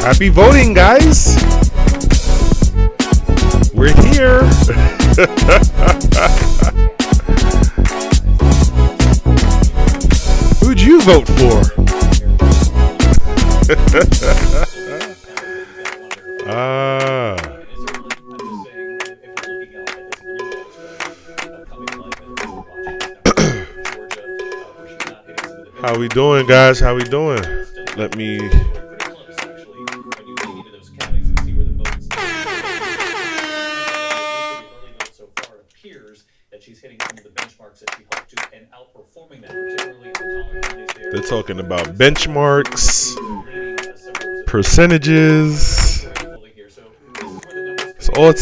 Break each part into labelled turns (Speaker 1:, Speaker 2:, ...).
Speaker 1: Happy voting, guys. We're here. Who'd you vote for? How we doing, guys? How we doing? Let me... They're talking about benchmarks, percentages. It's all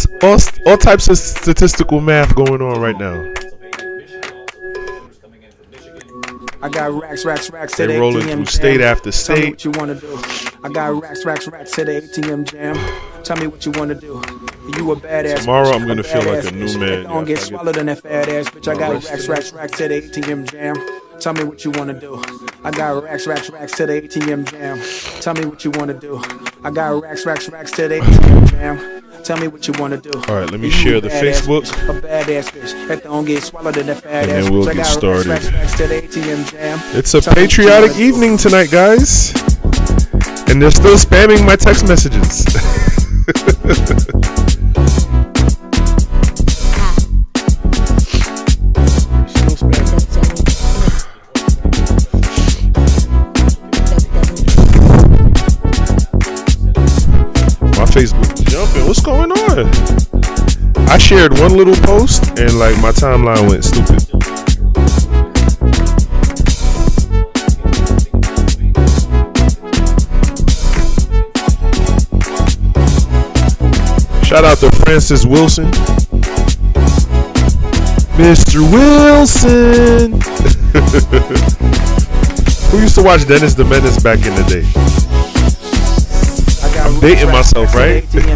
Speaker 1: types of statistical math going on right now.
Speaker 2: I got racks
Speaker 1: to the rolling ATM through state after state.
Speaker 2: Tell me what you want to do. I got racks to the ATM jam. Tell me what you want to do. You a badass.
Speaker 1: Tomorrow I'm gonna feel like a new man.
Speaker 2: Don't get swallowed in that fat ass bitch. I got racks to the ATM jam. Tell me what you want to do. I got racks to the ATM jam. Tell me what you want to do. I got racks to the ATM jam. Tell me what you want to do.
Speaker 1: All right, let me share the Facebook.
Speaker 2: A badass bitch that don't get swallowed in that fat ass.
Speaker 1: And then we'll get started.
Speaker 2: Racks to the ATM jam.
Speaker 1: It's a patriotic evening tonight, guys. And they're still spamming my text messages. Facebook jumping. What's going on? I shared one little post and like my timeline went stupid. Shout out to Francis Wilson. Mr. Wilson. Who used to watch Dennis the Menace back in the day? I'm dating myself, right?
Speaker 2: Tell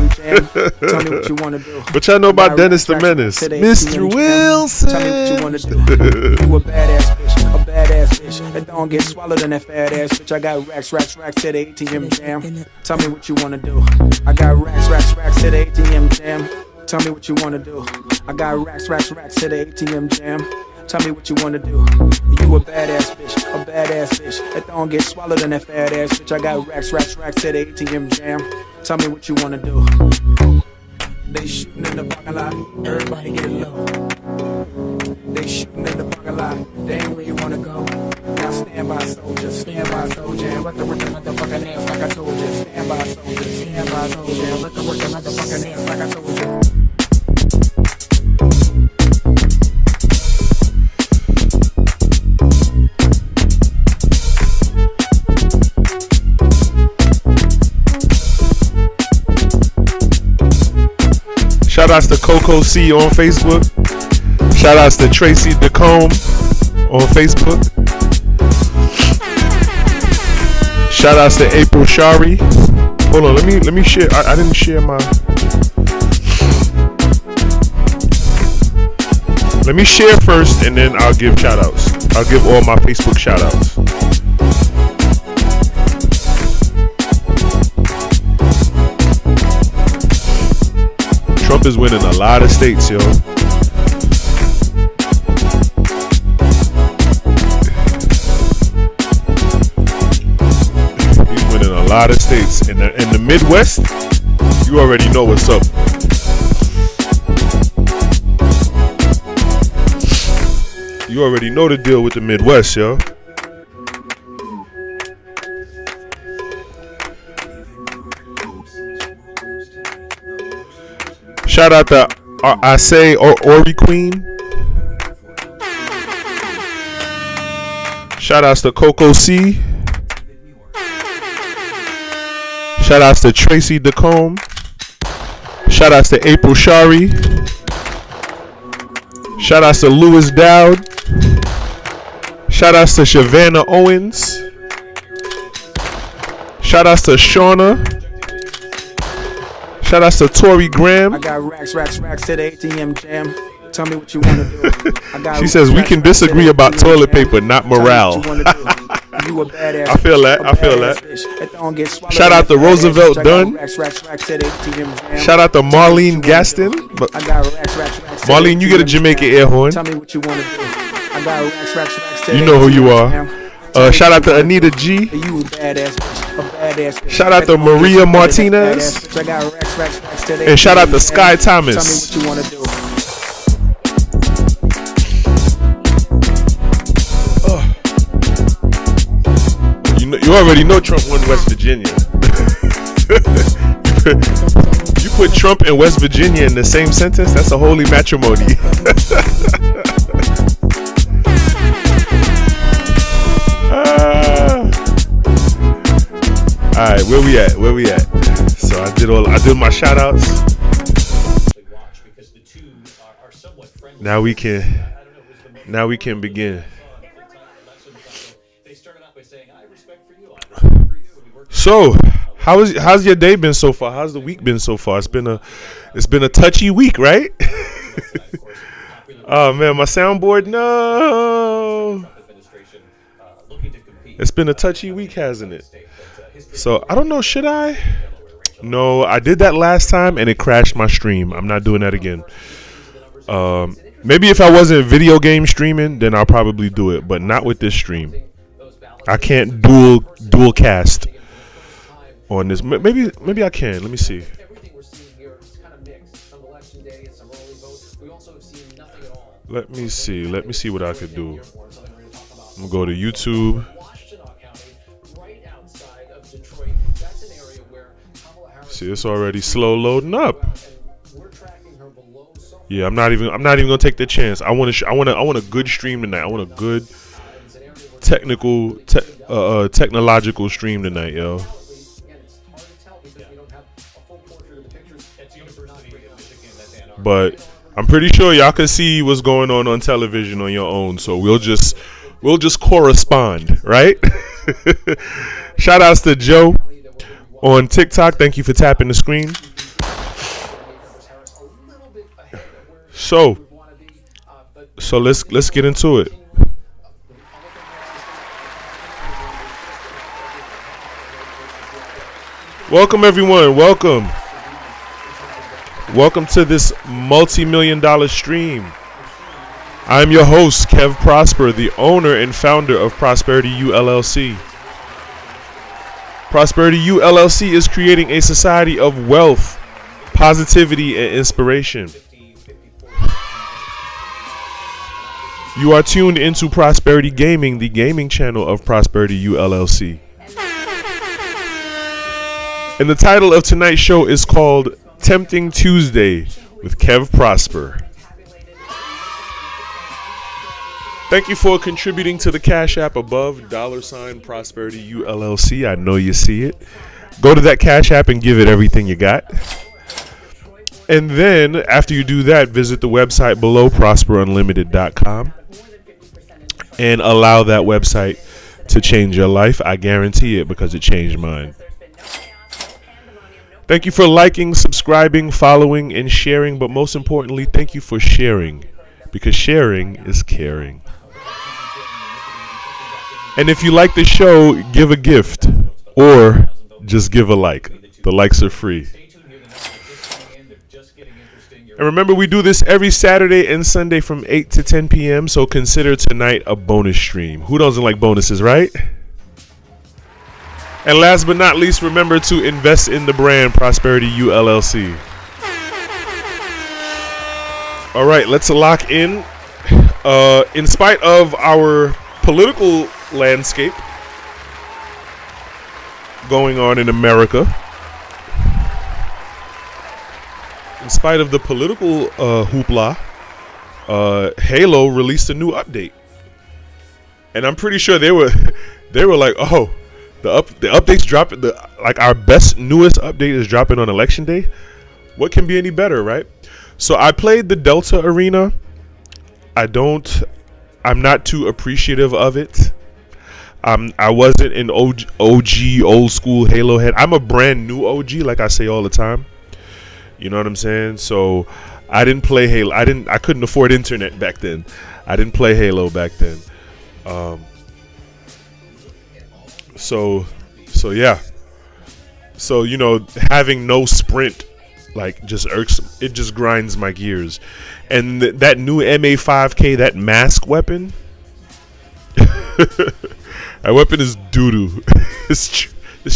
Speaker 2: me what you want to do.
Speaker 1: What y'all know about Dennis the Menace? Mr. Wilson.
Speaker 2: Tell me what you want to do. You a badass bitch that don't get swallowed in that fat ass bitch. I got racks to the ATM jam. Tell me what you want to do. I got racks to the ATM jam. Tell me what you want to do. I got racks to the ATM jam. Tell me what you want to do. You a badass bitch that don't get swallowed in that fat ass bitch. I got racks to the ATM jam. Tell me what you want to do. They shooting in the parking lot, everybody get low. They shooting in the parking lot, they ain't where you want to go. Now stand by soldier, and let the work the motherfucking ass like I told you. Stand by soldier, and let the work the motherfucking ass like I told you.
Speaker 1: Shout outs to Coco C on Facebook. Shout outs to Tracy DeCombe on Facebook. Shout outs to April Shari. Hold on, let me share. I didn't share my. Let me share first and then I'll give shout outs. I'll give all my Facebook shout outs. Trump is winning a lot of states, yo. He's winning a lot of states. In the Midwest, you already know what's up. You already know the deal with the Midwest, yo. Shout out to I say Ori Queen. Shout outs to Coco C. Shout outs to Tracy DeCombe. Shout outs to April Shari. Shout outs to Lewis Dowd. Shout outs to Shavannah Owens. Shout outs to Shauna. Shout outs to Tori Graham.
Speaker 2: I got racks to the ATM jam. Tell me what you want to do.
Speaker 1: She says we can disagree about toilet paper, not morale.
Speaker 2: You a badass.
Speaker 1: I feel that.
Speaker 2: A
Speaker 1: I feel
Speaker 2: badass
Speaker 1: that.
Speaker 2: bitch that don't get swallowed
Speaker 1: Shout
Speaker 2: in
Speaker 1: out
Speaker 2: that
Speaker 1: to
Speaker 2: fat ass
Speaker 1: Roosevelt
Speaker 2: bitch. I got
Speaker 1: Dunn.
Speaker 2: racks to the ATM jam.
Speaker 1: Shout out to
Speaker 2: Tell me what
Speaker 1: Marlene
Speaker 2: you wanna
Speaker 1: Gaston.
Speaker 2: do.
Speaker 1: But
Speaker 2: I got racks to the
Speaker 1: Marlene, you get a
Speaker 2: ATM
Speaker 1: Jamaica
Speaker 2: jam.
Speaker 1: air horn.
Speaker 2: Tell me what you wanna do. I got racks to
Speaker 1: You
Speaker 2: the
Speaker 1: know who you
Speaker 2: ATM
Speaker 1: are.
Speaker 2: jam. Tell me
Speaker 1: Shout
Speaker 2: what
Speaker 1: out to
Speaker 2: you wanna
Speaker 1: Anita
Speaker 2: do.
Speaker 1: G.
Speaker 2: You a badass bitch. A badass bitch.
Speaker 1: Shout out
Speaker 2: that
Speaker 1: to
Speaker 2: don't get
Speaker 1: Maria
Speaker 2: swallowed in that
Speaker 1: Martinez.
Speaker 2: fat ass bitch. I got racks to the
Speaker 1: And shout out
Speaker 2: ATM
Speaker 1: to
Speaker 2: jam.
Speaker 1: Sky Thomas.
Speaker 2: Tell me what you wanna do.
Speaker 1: You already know Trump won West Virginia. You put Trump and West Virginia in the same sentence, that's a holy matrimony. Alright, where we at? So I did my shout outs. Now we can begin. So, how's your day been so far? How's the week been so far? It's been a touchy week, right? Oh man, my soundboard, no. It's been a touchy week, hasn't it? So I don't know. Should I? No, I did that last time and it crashed my stream. I'm not doing that again. Maybe if I wasn't video game streaming, then I'll probably do it, but not with this stream. I can't dual cast on this. Maybe I can. Let me see. Let me see what I could do. I'm gonna go to YouTube. See, it's already slow loading up. Yeah, I'm not even gonna take the chance. I want a good stream tonight. I want a good technological stream tonight, yo. But I'm pretty sure y'all can see what's going on television on your own. So we'll just correspond, right? Shout outs to Joe on TikTok. Thank you for tapping the screen. So let's get into it. Welcome everyone. Welcome to this multi-million-dollar stream. I'm your host, Kev Prosper, the owner and founder of prosperityullc. Prosperityullc is creating a society of wealth, positivity, and inspiration. You are tuned into Prosperity Gaming, the gaming channel of prosperityullc. And the title of tonight's show is called Tempting Tuesday with Kev Prosper. Thank you for contributing to the Cash App above, $Prosperityullc. I know you see it. Go to that Cash App and give it everything you got. And then, after you do that, visit the website below, prosperunlimited.com, and allow that website to change your life. I guarantee it, because it changed mine. Thank you for liking, subscribing, following, and sharing. But most importantly, thank you for sharing, because sharing is caring. And if you like the show, give a gift or just give a like. The likes are free. And remember, we do this every Saturday and Sunday from 8 to 10 p.m. So consider tonight a bonus stream. Who doesn't like bonuses, right? And last but not least, remember to invest in the brand prosperityullc. All right, let's lock in. In spite of our political landscape going on in America, in spite of the political hoopla, Halo released a new update, and I'm pretty sure they were like, oh. The updates dropping. Like our best newest update is dropping on election day. What can be any better, right? So I played the Delta Arena. I'm not too appreciative of it. I wasn't an OG old school Halo head. I'm a brand new OG, like I say all the time. You know what I'm saying? So I didn't play Halo. I couldn't afford internet back then. I didn't play Halo back then. So yeah. So having no sprint like just irks. It just grinds my gears. And that new MA5K, that mask weapon. That weapon is doo doo. It's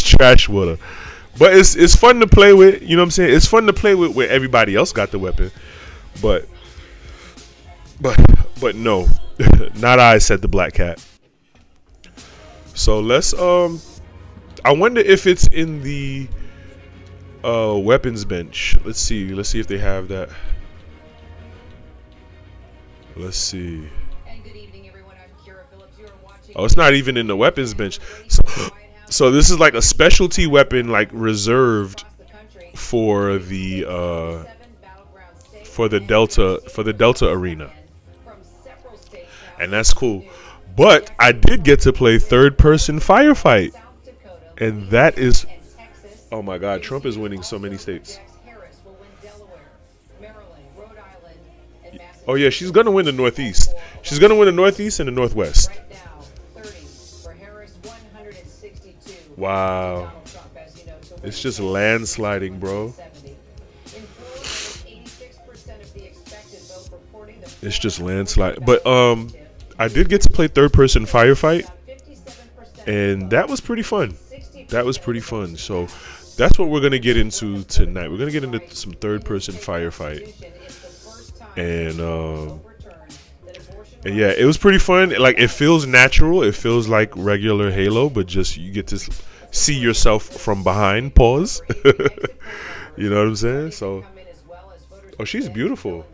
Speaker 1: trash water. But it's fun to play with. You know what I'm saying? It's fun to play with where everybody else got the weapon. But no, not I, said the black cat. So let's I wonder if it's in the weapons bench. Let's see if they have that. Let's see. Oh, it's not even in the weapons bench. So this is like a specialty weapon, like reserved for the Delta arena, and that's cool. But I did get to play third-person firefight, and that is, oh my God, Trump is winning so many states. Oh yeah, she's gonna win the Northeast. She's gonna win the Northeast and the Northwest. Wow, it's just landsliding, bro. It's just landslide. But I did get to play third-person firefight, and that was pretty fun. So that's what we're gonna get into tonight. We're gonna get into some third-person firefight, and yeah, it was pretty fun. Like, it feels natural. It feels like regular Halo, but just you get to see yourself from behind. Pause. You know what I'm saying? So, oh, she's beautiful.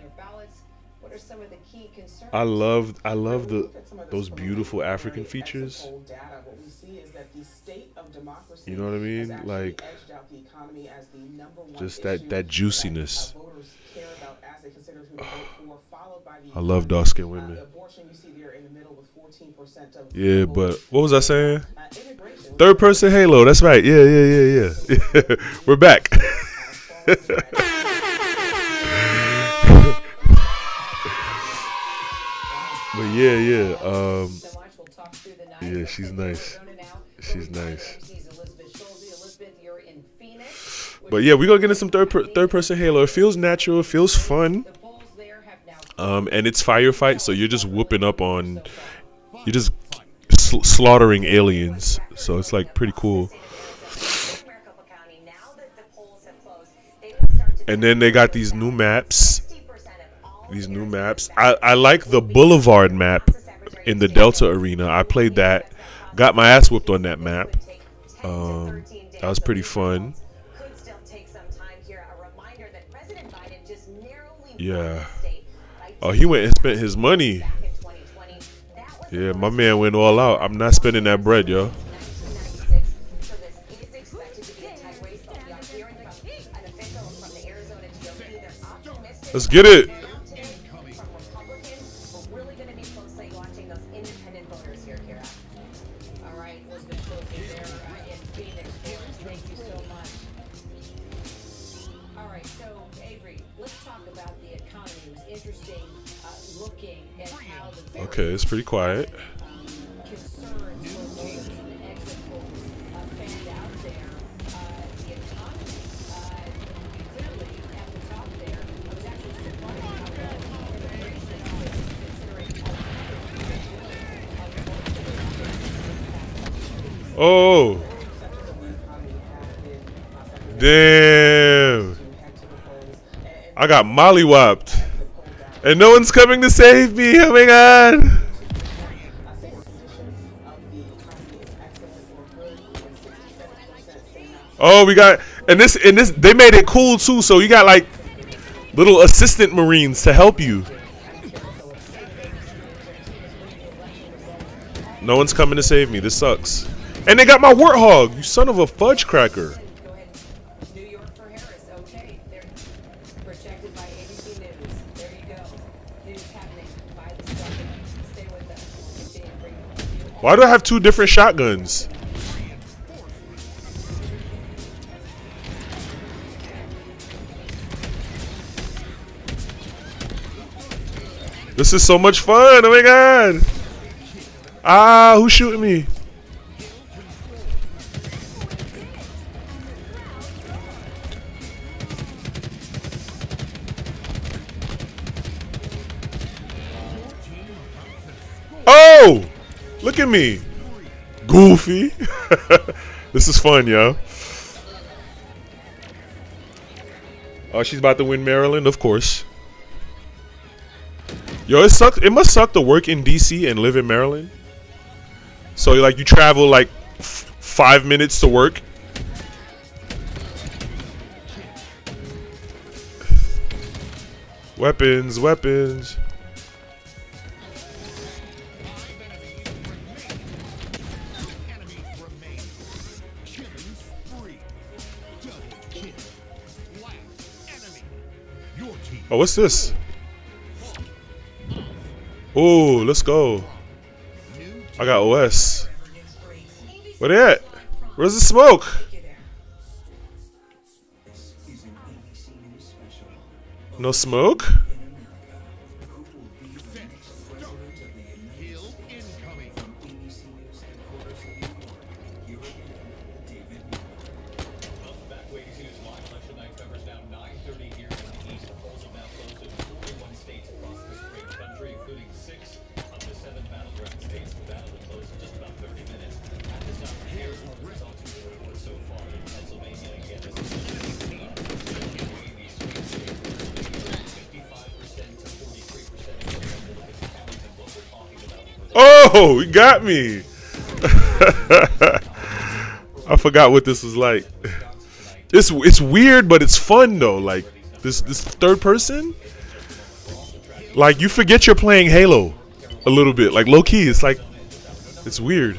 Speaker 1: I love those beautiful African features. You know what I mean? Like, just that juiciness. I love dark-skinned women. Yeah, but what was I saying? Third-person Halo. That's right. Yeah. We're back. But yeah. Yeah, she's nice. But yeah, we're gonna get into some third-person Halo. It feels natural. It feels fun. And it's firefight, so you're just whooping up on, you're just slaughtering aliens. So it's like pretty cool. And then they got these new maps. I like the Boulevard map in the Delta Arena. I played that. Got my ass whooped on that map. That was pretty fun. Yeah. Oh, he went and spent his money. Yeah, my man went all out. I'm not spending that bread, yo. Let's get it. Okay, it's pretty quiet. Oh, damn. I got mollywopped. And no one's coming to save me. Oh my God. Oh, we got, and this they made it cool too. So you got like little assistant Marines to help you. No one's coming to save me. This sucks. And they got my warthog. You son of a fudge cracker. Why do I have two different shotguns? This is so much fun. Oh my God. Ah, who's shooting me? Look at me. Goofy. This is fun, yo. Oh, she's about to win Maryland, of course. Yo, it sucks. It must suck to work in DC and live in Maryland. So like you travel like 5 minutes to work. Weapons, weapons. Oh, what's this? Oh, let's go. I got OS. Where they at? Where's the smoke? No smoke? Oh, you got me. I forgot what this was like. It's weird, but it's fun though. Like this third person. Like you forget you're playing Halo a little bit. Like low key, it's like it's weird.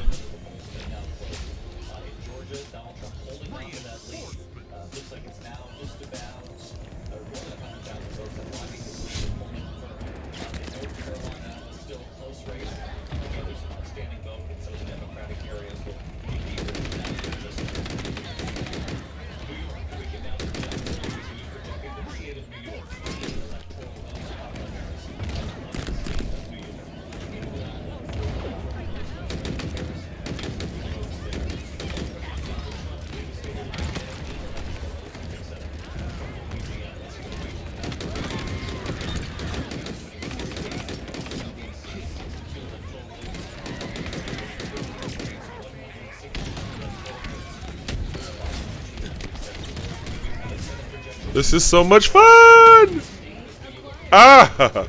Speaker 1: This is so much fun! Ah!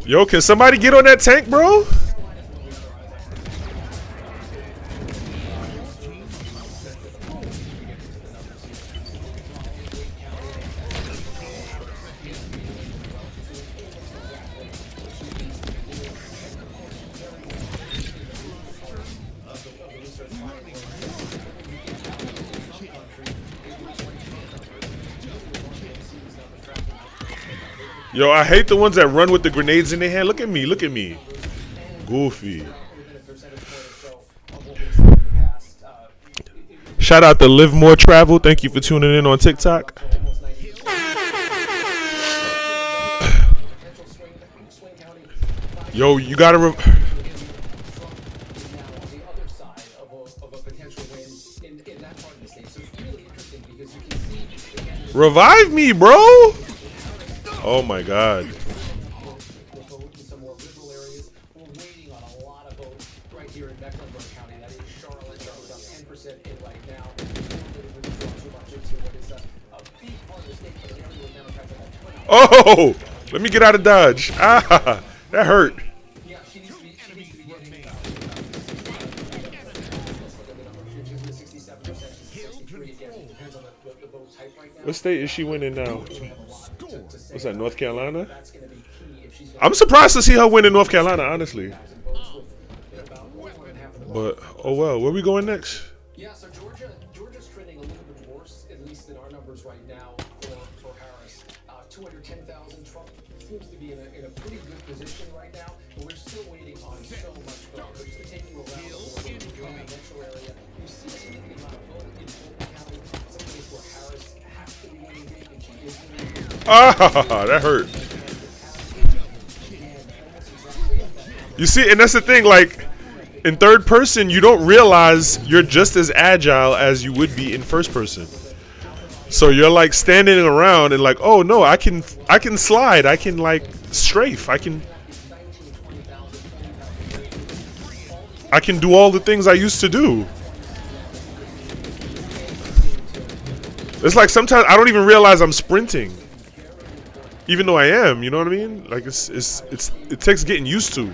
Speaker 1: Yo, can somebody get on that tank, bro? Yo, I hate the ones that run with the grenades in their hand. Look at me, look at me. Goofy. Shout out to Live More Travel. Thank you for tuning in on TikTok. Yo, you gotta revive me, bro. Oh my God. Oh, let me get out of Dodge. Ah, that hurt. What state is she winning now? What's that, North Carolina? I'm surprised to see her win in North Carolina, honestly. But, oh well, where we going next?
Speaker 3: Yeah, so Georgia's trending a little bit worse, at least in our numbers right now for Harris. 210,000. Trump seems to be in a pretty good position right now, but we're still waiting on so much vote. But just to take you around the metro area, you see a significant amount of vote in Fulton County, some place where Harris has to be winning big, and she is winning big.
Speaker 1: Ah, that hurt. You see, and that's the thing, like, in third person, you don't realize you're just as agile as you would be in first person. So you're like standing around and like, oh no, I can slide, I can like strafe, I can do all the things I used to do. It's like sometimes I don't even realize I'm sprinting, even though I am. You know what I mean? Like it takes getting used to.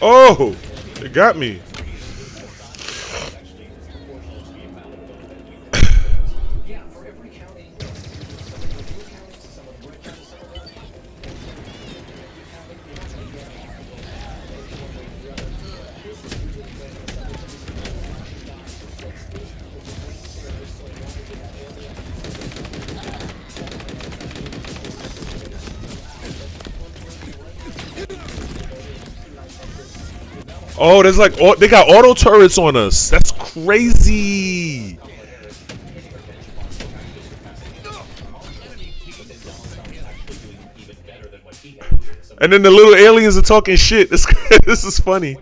Speaker 1: Oh, it got me. Oh, there's like they got auto turrets on us. That's crazy. And then the little aliens are talking shit. This is funny.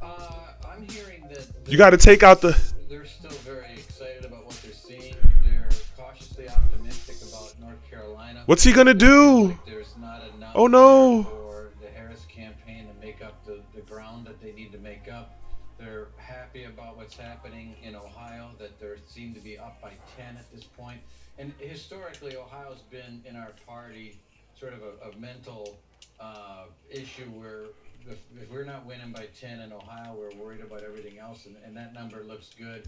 Speaker 4: I'm hearing that
Speaker 1: You got to take out the.
Speaker 4: they're still very excited about what they're seeing. They're cautiously optimistic about North Carolina.
Speaker 1: What's he gonna do?
Speaker 4: There's not enough
Speaker 1: Oh no.
Speaker 4: for the Harris campaign to make up the ground that they need to make up. They're happy about what's happening in Ohio, that they seem to be up by 10 at this point. And historically, Ohio's been in our party sort of a mental issue where if we're not winning by 10 in Ohio, we're worried about everything else, and that number looks good.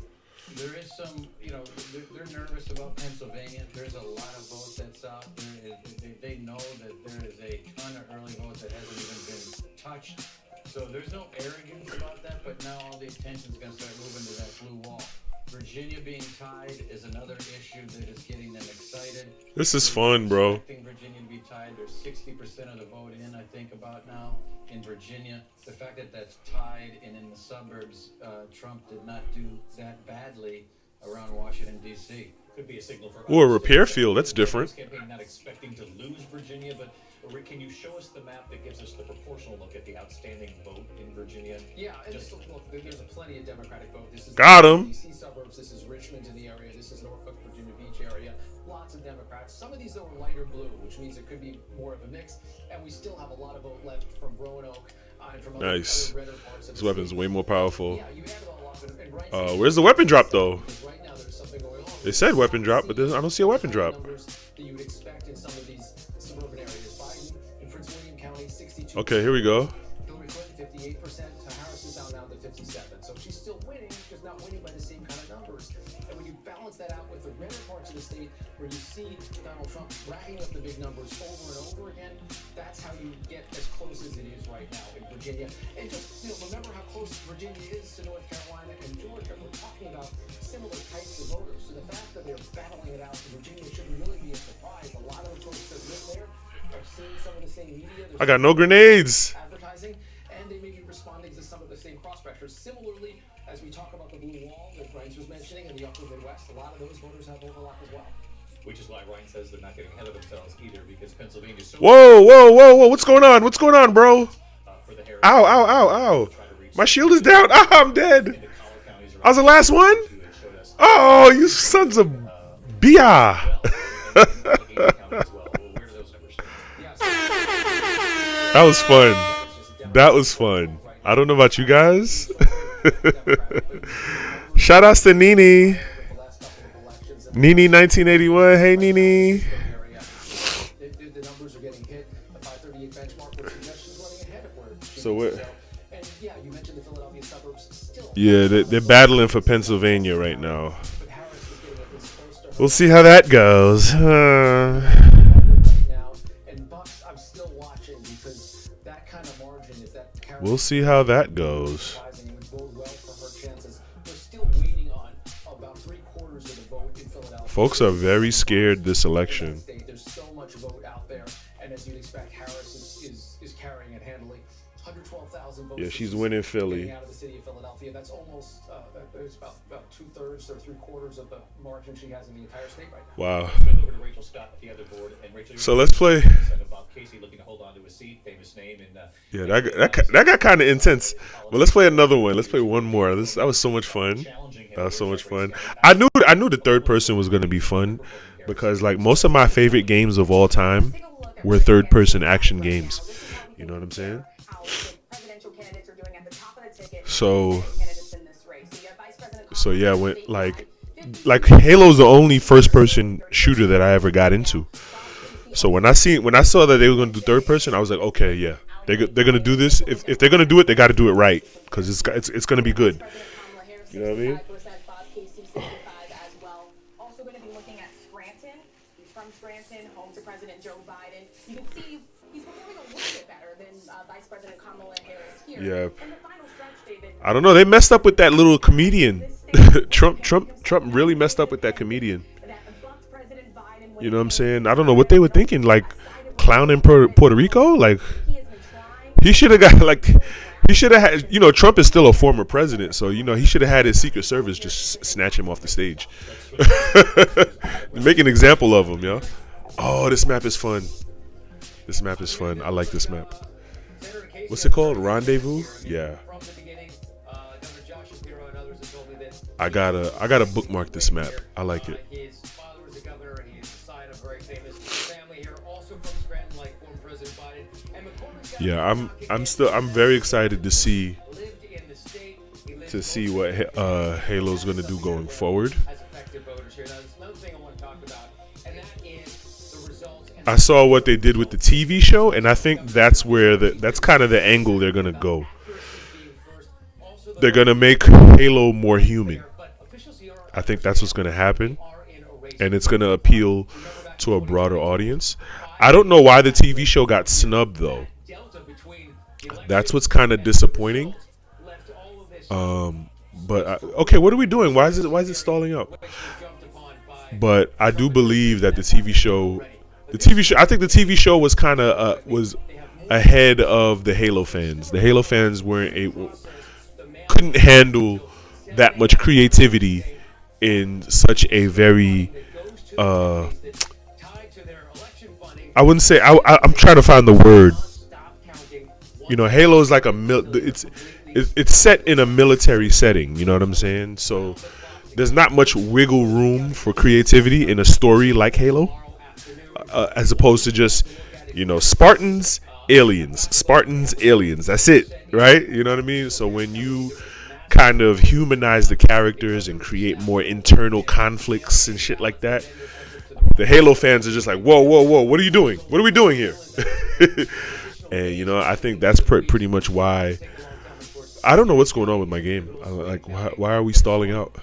Speaker 4: There is some, they're nervous about Pennsylvania. There's a lot of vote that's out there. They know that there is a ton of early vote that hasn't even been touched. So there's no arrogance about that, but now all the attention's going to start moving to that blue wall. Virginia being tied is another issue that is getting them excited.
Speaker 1: This is fun, bro.
Speaker 4: Expecting Virginia to be tied. There's 60% of the vote in, I think, about now in Virginia. The fact that that's tied and in the suburbs, Trump did not do that badly around Washington, D.C.
Speaker 5: Could be a signal for
Speaker 1: Ooh, a repair field. That's different.
Speaker 5: Campaign not expecting to lose Virginia, but Rick, can you show us the map that gives us the proportional look at the outstanding vote in Virginia?
Speaker 3: Yeah, and just look, there's a plenty of Democratic vote. This is
Speaker 1: Got 'em.
Speaker 3: DC suburbs. This is Richmond in the area. This is Norfolk, Virginia Beach area. Lots of Democrats. Some of these though are lighter blue, which means it could be more of a mix. And we still have a lot of vote left from Roanoke and from other
Speaker 1: Nice.
Speaker 3: redder parts of
Speaker 1: This
Speaker 3: the
Speaker 1: weapon's
Speaker 3: state.
Speaker 1: way more powerful.
Speaker 3: Yeah, you add it all up, and right
Speaker 1: Where's the weapon drop though?
Speaker 3: because right now there's something going on.
Speaker 1: It said weapon drop, but I don't see a weapon drop.
Speaker 3: Numbers that you would expect in some of these suburban areas. Biden in Prince William County, 62.
Speaker 1: Okay, here we go.
Speaker 3: Hillary Clinton, 58%. Harris is down to 57. So she's still winning, just not winning by the same kind of numbers. And when you balance that out with the redder parts of the state, where you see Donald Trump racking up the big numbers over and over again, that's how you get as close as it is right now in Virginia. And just remember how close Virginia is to North Carolina and Georgia. We're talking about similar types of voters. So the fact that they're battling it out in Virginia shouldn't really be a surprise. A lot of the folks that live there are seeing some of the same media.
Speaker 1: I got no grenades.
Speaker 3: Advertising, and they may be responding to some of the same cross pressures. Similarly, as we talk about the blue wall that Ryan's was mentioning in the upper Midwest, a lot of those voters have overlap as well.
Speaker 5: Which is why Ryan says they're not getting ahead of themselves either, because Pennsylvania's so
Speaker 1: Whoa. What's going on? What's going on, bro?
Speaker 5: for the Harris.
Speaker 1: Ow. My shield is down. Ah, I'm dead.
Speaker 5: The collar counties
Speaker 1: I was the last one?
Speaker 5: they showed us
Speaker 1: Oh, you sons of bia.
Speaker 5: Allegheny County as well. Well, where do those numbers stand?
Speaker 1: That was fun. That was fun. I don't know about you guys. Shout outs to Nini. Nini 1981. Hey, Nini.
Speaker 3: The numbers are getting hit. The 538 benchmark, which is running ahead of where it should
Speaker 1: So
Speaker 3: be.
Speaker 1: what?
Speaker 3: And yeah, you mentioned the Philadelphia suburbs still.
Speaker 1: Yeah, they're battling for Pennsylvania right now.
Speaker 3: But Harris is getting at least close to her
Speaker 1: We'll see how that goes.
Speaker 3: right now. And Bucks, I'm still watching because that kind of margin, if that carries
Speaker 1: We'll see how that goes.
Speaker 3: rising, it would bode well for her chances. We're still waiting on about 3/4 of the vote in Philadelphia.
Speaker 1: Folks are very scared this election.
Speaker 3: There's so much vote out there, and as you'd expect, Harris is carrying it handily. 112,000 votes.
Speaker 1: Yeah, she's winning Philly.
Speaker 3: Getting out of the city of Philadelphia. That's almost it's about 2/3 or 3/4 of the margin she has in the entire state right now.
Speaker 1: Wow.
Speaker 5: Let's go over to Rachel Scott at the other board, and Rachel,
Speaker 1: So let's play.
Speaker 5: Bob Casey looking to hold on to a seat, famous name, and
Speaker 1: Yeah, that got kind of intense. But let's play another one. Let's play one more. That was so much fun. That was so much fun. I knew the third person was gonna be fun because like most of my favorite games of all time were third person action games. You know what I'm saying? So yeah, when like Halo's the only first person shooter that I ever got into. So when I saw that they were gonna do third person, I was like, okay, yeah, they're gonna do this. If they're gonna do it, they got to do it right because it's gonna be good. You know what I mean?
Speaker 6: Also going to be looking at Scranton. He's from Scranton, home to President Joe Biden. You can see he's performing a little bit better than Vice President Kamala Harris here.
Speaker 1: Yeah.
Speaker 6: In the final stretch, David,
Speaker 1: I don't know. They messed up with that little comedian. Trump really messed up with that comedian. You know what I'm saying? I don't know what they were thinking. Like clowning Puerto Rico. Like he should have got like. He should have had, Trump is still a former president, so, he should have had his Secret Service just snatch him off the stage. Make an example of him, yo. Oh, this map is fun. This map is fun. I like this map. What's it called? Rendezvous? Yeah. I gotta bookmark this map. I like it.
Speaker 3: His father was a governor. He's the side of a very famous family here, also from Scranton, like former President Biden. And
Speaker 1: Yeah, I'm very excited to see what Halo's gonna do going forward. I saw what they did with the TV show, and I think that's kind of the angle they're gonna go. They're gonna make Halo more human. I think that's what's gonna happen, and it's gonna appeal to a broader audience. I don't know why the TV show got snubbed though. That's what's kind of disappointing. But okay, what are we doing? Why is it stalling out? But I do believe that the TV show, I think the TV show was kind of was ahead of the Halo fans. The Halo fans couldn't handle that much creativity in such a very I wouldn't say I'm trying to find the word. Halo is like it's set in a military setting. You know what I'm saying? So there's not much wiggle room for creativity in a story like Halo, as opposed to just Spartans, aliens. That's it, right? You know what I mean? So when you kind of humanize the characters and create more internal conflicts and shit like that, the Halo fans are just like, whoa, what are you doing? What are we doing here? And I think that's pretty much why. I don't know what's going on with my game. Like, why are we stalling out?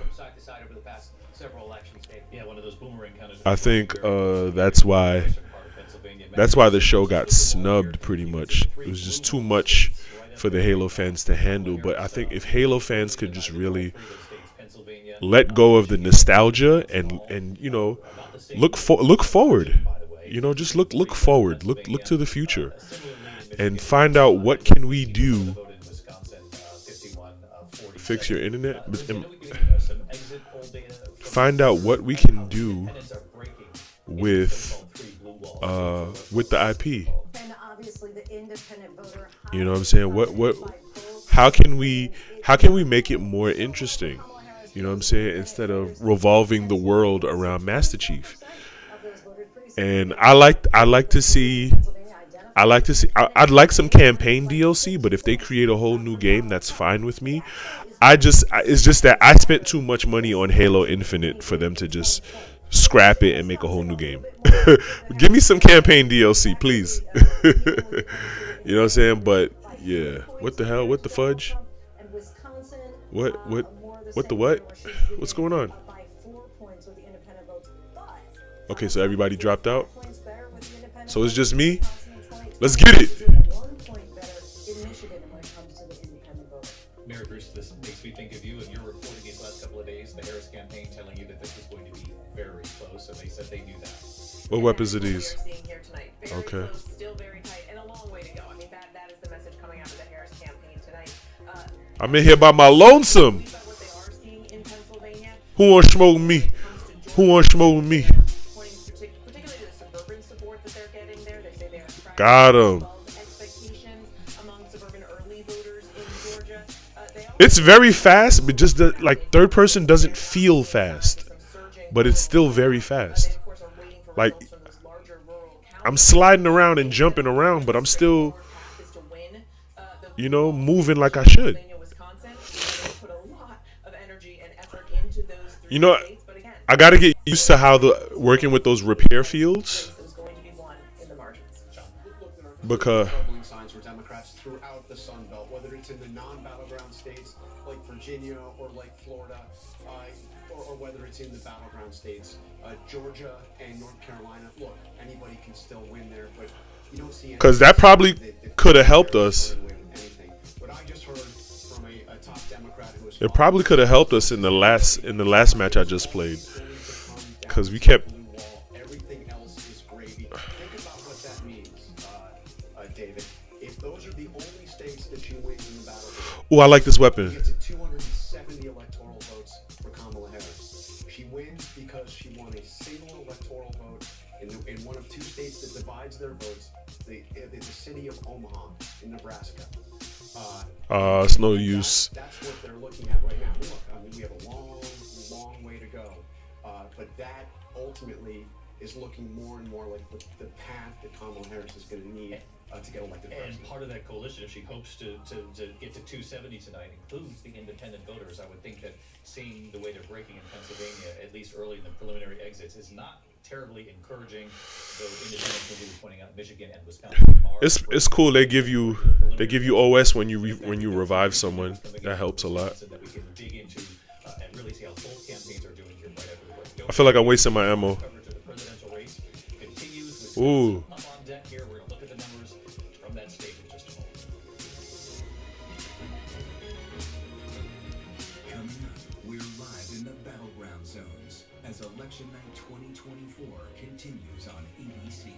Speaker 1: I think that's why the show got snubbed pretty much. It was just too much for the Halo fans to handle. But I think if Halo fans could just really let go of the nostalgia and look forward, just look forward, look to the future, and find out what can we do. Fix your internet. Find out what we can do with the IP. You know what I'm saying? How can we make it more interesting? You know what I'm saying? Instead of revolving the world around Master Chief. And I'd like some campaign DLC, but if they create a whole new game, that's fine with me. It's just that I spent too much money on Halo Infinite for them to just scrap it and make a whole new game. Give me some campaign DLC, please. You know what I'm saying? But yeah, what the hell? What the fudge? What the what? What's going on? Okay, so everybody dropped out. So it's just me. Let's get it.
Speaker 5: Mary Bruce, this makes me think of you and your reporting these last couple of days, the Harris campaign telling you that this was going to be very close, and they said they knew that.
Speaker 1: What weapons are these? Okay.
Speaker 6: Still very tight and a long way to go. I mean, that is the message coming out of the Harris campaign tonight.
Speaker 1: I'm in here by my lonesome.
Speaker 6: About what they are seeing in Pennsylvania.
Speaker 1: Who wants to smoke with me? Who wants to smoke with me?
Speaker 6: Pointing particularly to the suburban support that they're getting there. They say they are tracking
Speaker 1: Got 'em.
Speaker 6: above expectations among suburban early voters in Georgia.
Speaker 1: It's very fast, but just like third person doesn't feel fast, but it's still very fast. Like I'm sliding around and jumping around, but I'm still, you know, moving like I should. You know, I got to get used to how working with those repair fields, because
Speaker 7: signs for Democrats throughout the Sun Belt, whether it's in the non-battleground states like Virginia or like Florida, or whether it's in the battleground states, Georgia and North Carolina. Look, anybody can still win there, but you don't see.
Speaker 1: Because that probably could have helped us.
Speaker 7: But I just heard from a top Democrat who was.
Speaker 1: It probably could have helped us in the last match I just played, because we kept.
Speaker 7: Everything else is gravy. Think about what that means, David. If those are the only states that you win in the battle,
Speaker 1: Oh, I like this weapon.
Speaker 7: gets 270 electoral votes for Kamala Harris. She wins because she won a single electoral vote in one of two states that divides their votes, the city of Omaha in Nebraska.
Speaker 1: It's no use.
Speaker 7: That's what they're looking at right now. Look, I mean, we have a long, long way to go, but that ultimately is looking more and more like the path that Kamala Harris is going to need to get elected president.
Speaker 5: And part of that coalition, if she hopes to get to 270 tonight, includes the independent voters. I would think that seeing the way they're breaking in Pennsylvania, at least early in the preliminary exits, is not terribly encouraging. Though independents, as you were pointing out, Michigan and Wisconsin are.
Speaker 1: It's cool. They give you OS when you revive someone. That helps a lot.
Speaker 5: That we can dig into and really see how both campaigns are doing here right after the break.
Speaker 1: I feel like I'm wasting my ammo.
Speaker 5: Coverage of the presidential race continues.
Speaker 1: Ooh.
Speaker 5: Up on deck here. We're gonna look at the numbers from that stage in just a moment.
Speaker 8: Coming up, we're live in the battleground zones as Election Night 2024 continues on ABC.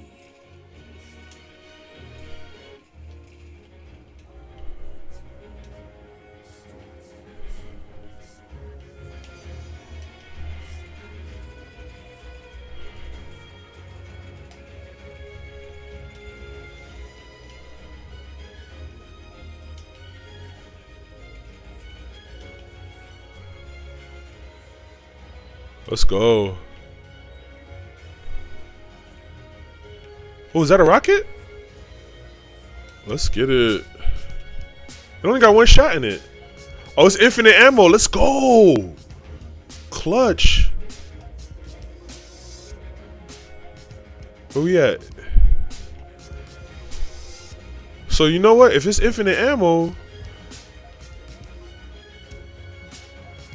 Speaker 1: Let's go. Oh, is that a rocket? Let's get it. It only got one shot in it. Oh, it's infinite ammo. Let's go. Clutch. Where we at? So you know what? If it's infinite ammo,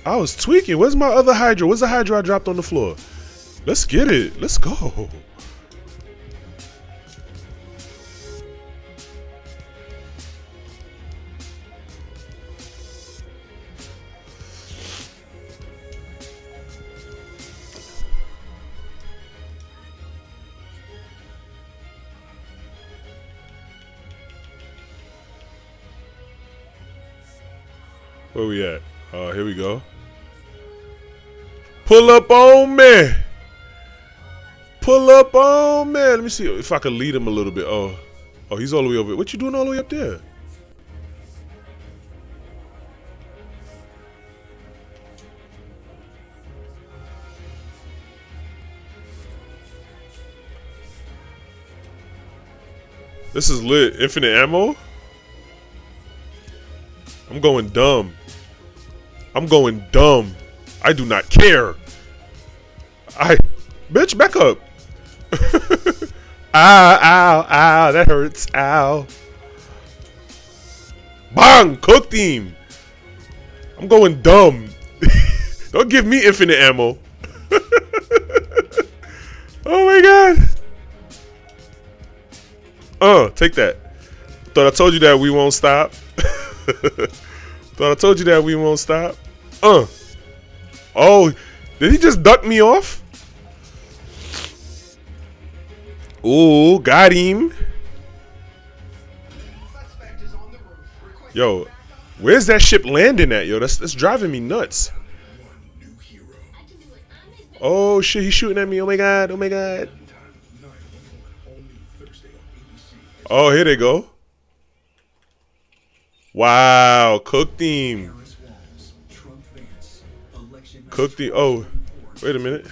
Speaker 1: I was tweaking. Where's my other Hydra? Where's the Hydra I dropped on the floor? Let's get it. Let's go. Where we at? Here we go. Pull up on me. Pull up on me. Let me see if I can lead him a little bit. Oh, he's all the way over here. What you doing all the way up there? This is lit. Infinite ammo? I'm going dumb. I'm going dumb. I do not care. Bitch, back up. Ow, ow, ow. That hurts. Ow. Bang! Cooked him. I'm going dumb. Don't give me infinite ammo. Oh my god. Take that. Thought I told you that we won't stop. Thought I told you that we won't stop. Oh, did he just duck me off? Ooh, got him.
Speaker 7: Suspect is on
Speaker 1: Yo, where's that ship landing at, yo? That's driving me nuts. Oh shit, he's shooting at me. Oh my god, oh my god. Oh, here they go. Wow, cook theme. Cook theme. Oh, wait a minute.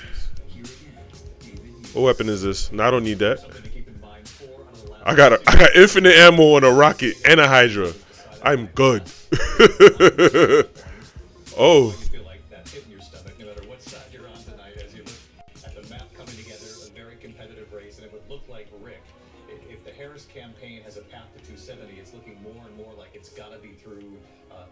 Speaker 1: What weapon is this? No, I don't need that. I got infinite ammo on a rocket and a Hydra. I'm good. Oh.
Speaker 5: Feel like that hit in your stomach no matter what side you're on tonight as you look at the map coming together, a very competitive race, and it would look like Rick. If the Harris campaign has a path to 270, it's looking more and more like it's got to be through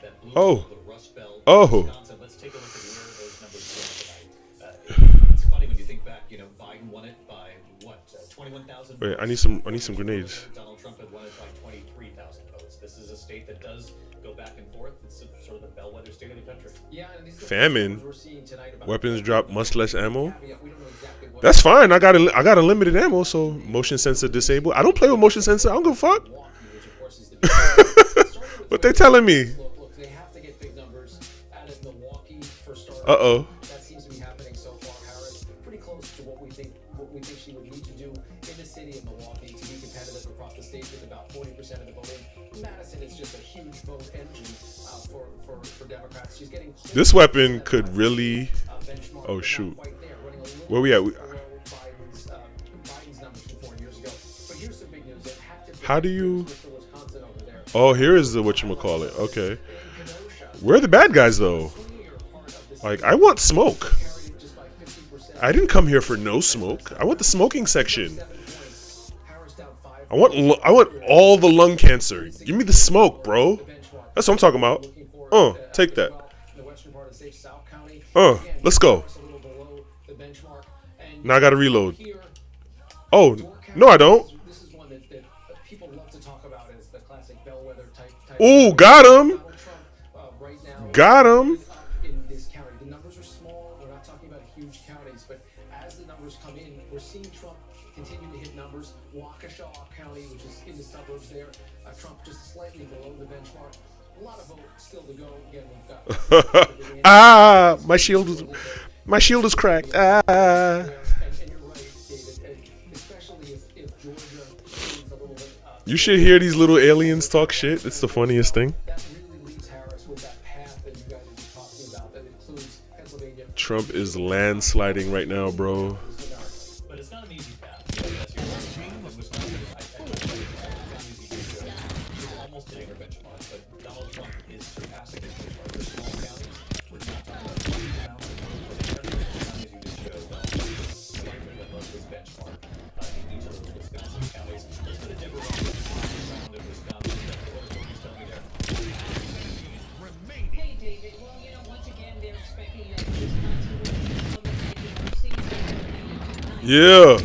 Speaker 5: that blue belt, the Rust Belt, Wisconsin. Let's take a look at where those numbers go tonight. It's funny when you think back. You know, Biden won it by what? 21,000.
Speaker 1: Wait, I need some grenades.
Speaker 5: Donald Trump had won it by 23,000 votes. This is a state that does go back and forth. It's sort of the bellwether state of the country.
Speaker 3: Yeah, and these are the
Speaker 1: Famine.
Speaker 3: numbers we're seeing tonight about
Speaker 1: Weapons drop much less ammo.
Speaker 3: Yeah, we don't know exactly what
Speaker 1: That's fine. I got a limited ammo, so motion sensor disabled. I don't play with motion sensor. I don't give a fuck.
Speaker 3: Milwaukee, which of course is the big one.
Speaker 1: What they telling me?
Speaker 3: Look, they have to get big numbers out of Milwaukee for starters.
Speaker 1: Uh-oh.
Speaker 3: That seems to be happening so far. Harris pretty close to what we think she would need to do in the city of Milwaukee to be competitive across the state with about 40% of the voting. Madison is just a huge vote engine for Democrats. She's getting
Speaker 1: This weapon could really.
Speaker 3: benchmark,
Speaker 1: Oh
Speaker 3: but
Speaker 1: shoot.
Speaker 3: not quite there, running a little
Speaker 1: Where we at?
Speaker 3: below Biden's numbers from 4 years ago. But here's some big news. It had to be
Speaker 1: How do you?
Speaker 3: Mr. Wisconsin over there.
Speaker 1: Oh, here is the whatchamacallit. Okay. Where are the bad guys though? Like, I want smoke. I didn't come here for no smoke. I want the smoking section. I want all the lung cancer. Give me the smoke, bro. That's what I'm talking about. Take that. Let's go. Now I gotta reload. Oh, no I don't.
Speaker 3: This is one that people love to talk about as the classic bellwether type.
Speaker 1: Ooh, got him.
Speaker 3: Donald Trump, right now,
Speaker 1: Got him.
Speaker 3: in this county. The numbers are small. We're not talking about huge counties, but as the numbers come in, we're seeing Trump continue to hit numbers. Waukesha County, which is in the suburbs there, Trump just slightly below the benchmark. A lot of votes still to go. Again, we've got
Speaker 1: my shield is cracked.
Speaker 3: And you're right, David. Especially if Georgia seems a little bit.
Speaker 1: You should hear these little aliens talk shit. It's the funniest thing.
Speaker 3: That really leaves Harris with that path that you guys are just talking about. That includes Pennsylvania.
Speaker 1: Trump is landsliding right now, bro.
Speaker 5: But it's not an easy path. As you're watching, Wisconsin is almost hitting her benchmark, but Donald Trump is surpassing his benchmark. For small counties, we're not talking about huge amounts of votes, but in terms of the counties you just showed, Donald Trump is slightly above his benchmark in each of those Wisconsin counties. Let's go to Deborah Round of Wisconsin. What he's telling me there.
Speaker 9: Hey, David. Well, you know, once again, they're expecting that Wisconsin will become the
Speaker 1: Yeah.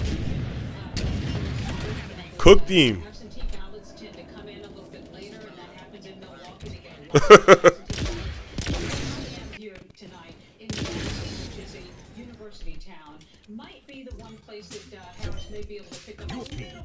Speaker 1: Cook theme.
Speaker 9: absentee ballots tend to come in a little bit later, and that happens in Milwaukee again. Here tonight in Milwaukee, which is a university town, might be the one place that Harris may be able to pick up a little bit of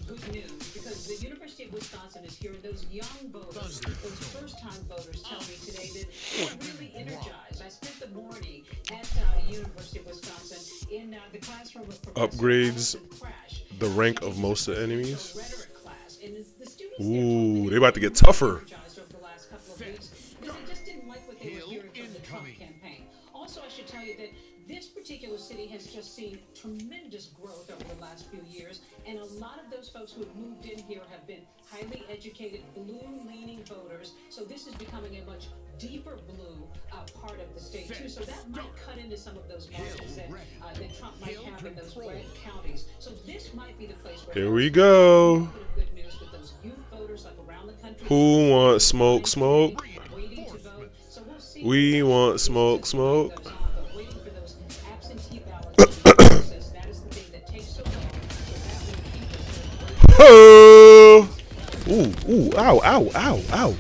Speaker 9: good news, because the University of Wisconsin is hearing those young voters, those first-time voters tell me today that they're really energized. I spent the morning at University of Wisconsin in the classroom of Professor
Speaker 1: Upgrades
Speaker 9: Allison Crash.
Speaker 1: the rank of most of the enemies.
Speaker 9: Rhetoric class, and the students
Speaker 1: Ooh, they about to get tougher.
Speaker 9: energized over the last couple of weeks because they just didn't like what they were hearing from the Trump campaign. Also, I should tell you that this particular city has just seen tremendous growth over the last few years, and a lot of those folks who have moved in here have been highly educated, blue-leaning voters. So this is becoming a much deeper blue part of the state too. So that might cut into some of those markets that Trump might have in those red counties. So this might be the place where
Speaker 1: Here we go.
Speaker 9: good news with those youth voters like around the country.
Speaker 1: Who wants smoke, smoke?
Speaker 9: Waiting to vote. So we'll see.
Speaker 1: We want smoke, smoke.
Speaker 9: But waiting for those absentee ballots process, that is the thing that takes so long. So that will keep us
Speaker 1: Oh! Ooh, ow, ow, ow, ow.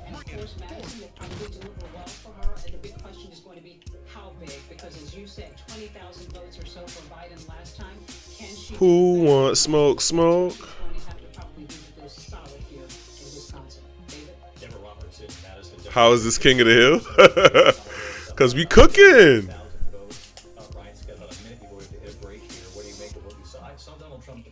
Speaker 9: and of course Madison will probably deliver well for her. And the big question is going to be how big, because as you said, 20,000 votes or so for Biden last time. Can she
Speaker 1: Who wants smoke? Smoke.
Speaker 9: Going to have to probably visit those solid here in Wisconsin. David?
Speaker 5: Deborah Roberts in Madison.
Speaker 1: How is this king of the hill? Cause we cooking.
Speaker 5: 1,000 votes. Ryan's got about a minute before we have to hit a break here. What do you make of what you saw? I saw Donald Trump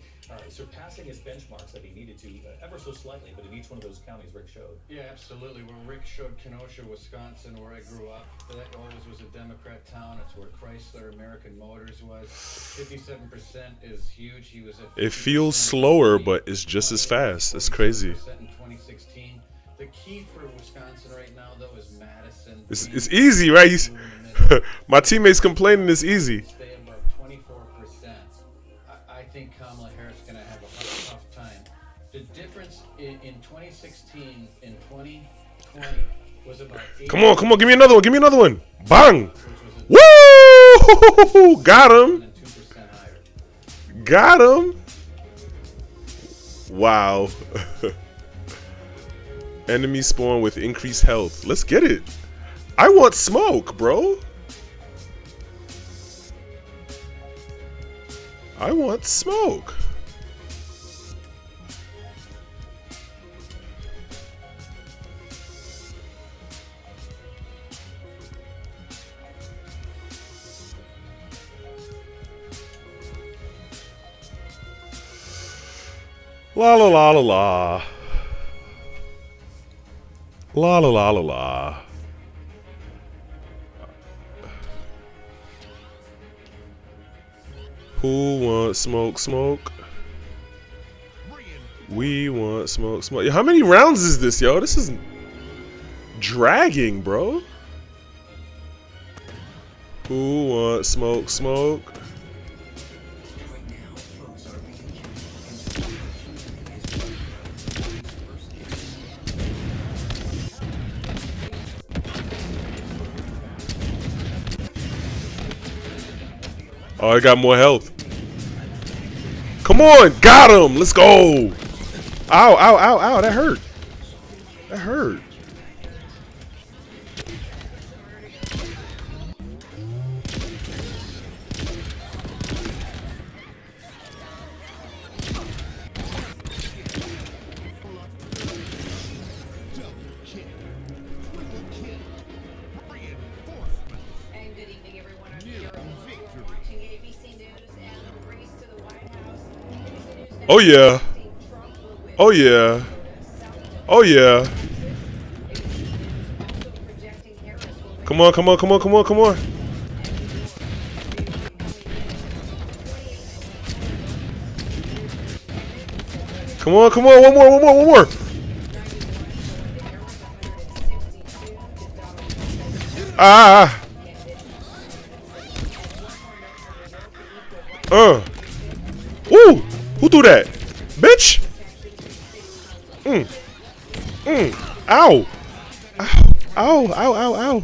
Speaker 5: surpassing his benchmarks that he needed to, ever so slightly, but in each one of those counties Rick showed.
Speaker 4: Yeah, absolutely. Where Rick showed Kenosha, Wisconsin, where I grew up, that always was a Democrat town. It's where Chrysler American Motors was. 57% is huge. He was at
Speaker 1: It feels slower, but it's just as fast. It's crazy.
Speaker 4: In 2016. The key for Wisconsin right now, though, is Madison.
Speaker 1: It's easy, right? My teammates complaining it's easy.
Speaker 4: Stay above 24%. I think Kamala Harris is going to have a tough time. The difference in 2016 and 2020 was about 8.
Speaker 1: Come on, give me another one. Give me another one. Bang! Woo! Got him.
Speaker 4: 2% higher.
Speaker 1: Got him. Wow. Enemy spawn with increased health. Let's get it. I want smoke, bro. I want smoke. La la la la la. La la la la la. Who wants smoke? Smoke. We want smoke. Smoke. Yo, how many rounds is this, yo? This is dragging, bro. Who wants smoke? Smoke. Oh, I got more health. Come on, got him. Let's go. Ow, ow, ow, ow. That hurt. That hurt.
Speaker 6: And good evening, everyone. I'm here watching ABC News and the race to the White House. ABC News
Speaker 1: Oh yeah.
Speaker 6: Trump will win.
Speaker 1: Oh yeah. Oh yeah.
Speaker 6: Also projecting Harris will win.
Speaker 1: Come on, come on, come on, come on, come on. Come on, come on, one more, one more, one more. Ah. Woo! Who threw that? Bitch! Ow! Ow! Ow! Ow! Ow! Ow!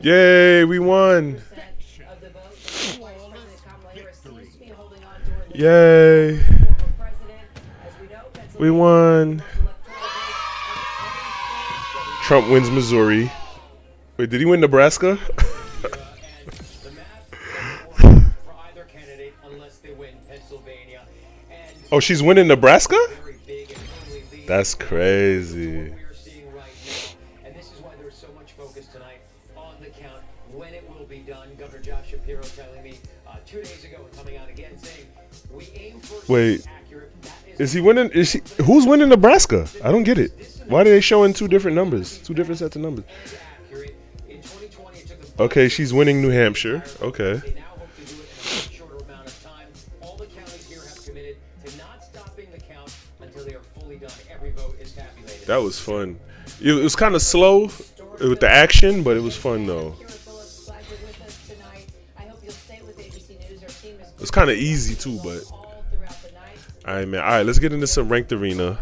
Speaker 1: Yay! We won! Yay! We won! Trump wins Missouri. Wait, did he win Nebraska? Oh, she's winning Nebraska? That's crazy.
Speaker 10: And this is why there's so much focus tonight on the count, when it will be done. Governor Josh Shapiro telling me 2 days ago and coming out again saying we aim for
Speaker 1: Wait,
Speaker 10: accurate.
Speaker 1: is he winning? Is she? Who's winning Nebraska? I don't get it. Why are they showing two different numbers? Two different sets of numbers.
Speaker 10: Accurate. In 2020, it took them
Speaker 1: Okay, she's winning New Hampshire. Okay.
Speaker 10: They now hope to do it in a much shorter amount of time. All the counties here have committed to not stopping the count until they are fully done. Every vote is tabulated.
Speaker 1: That was fun. It was kind of slow with the action, but it was fun though. It was kind of easy too, but. All right, man. All right, let's get into some ranked arena.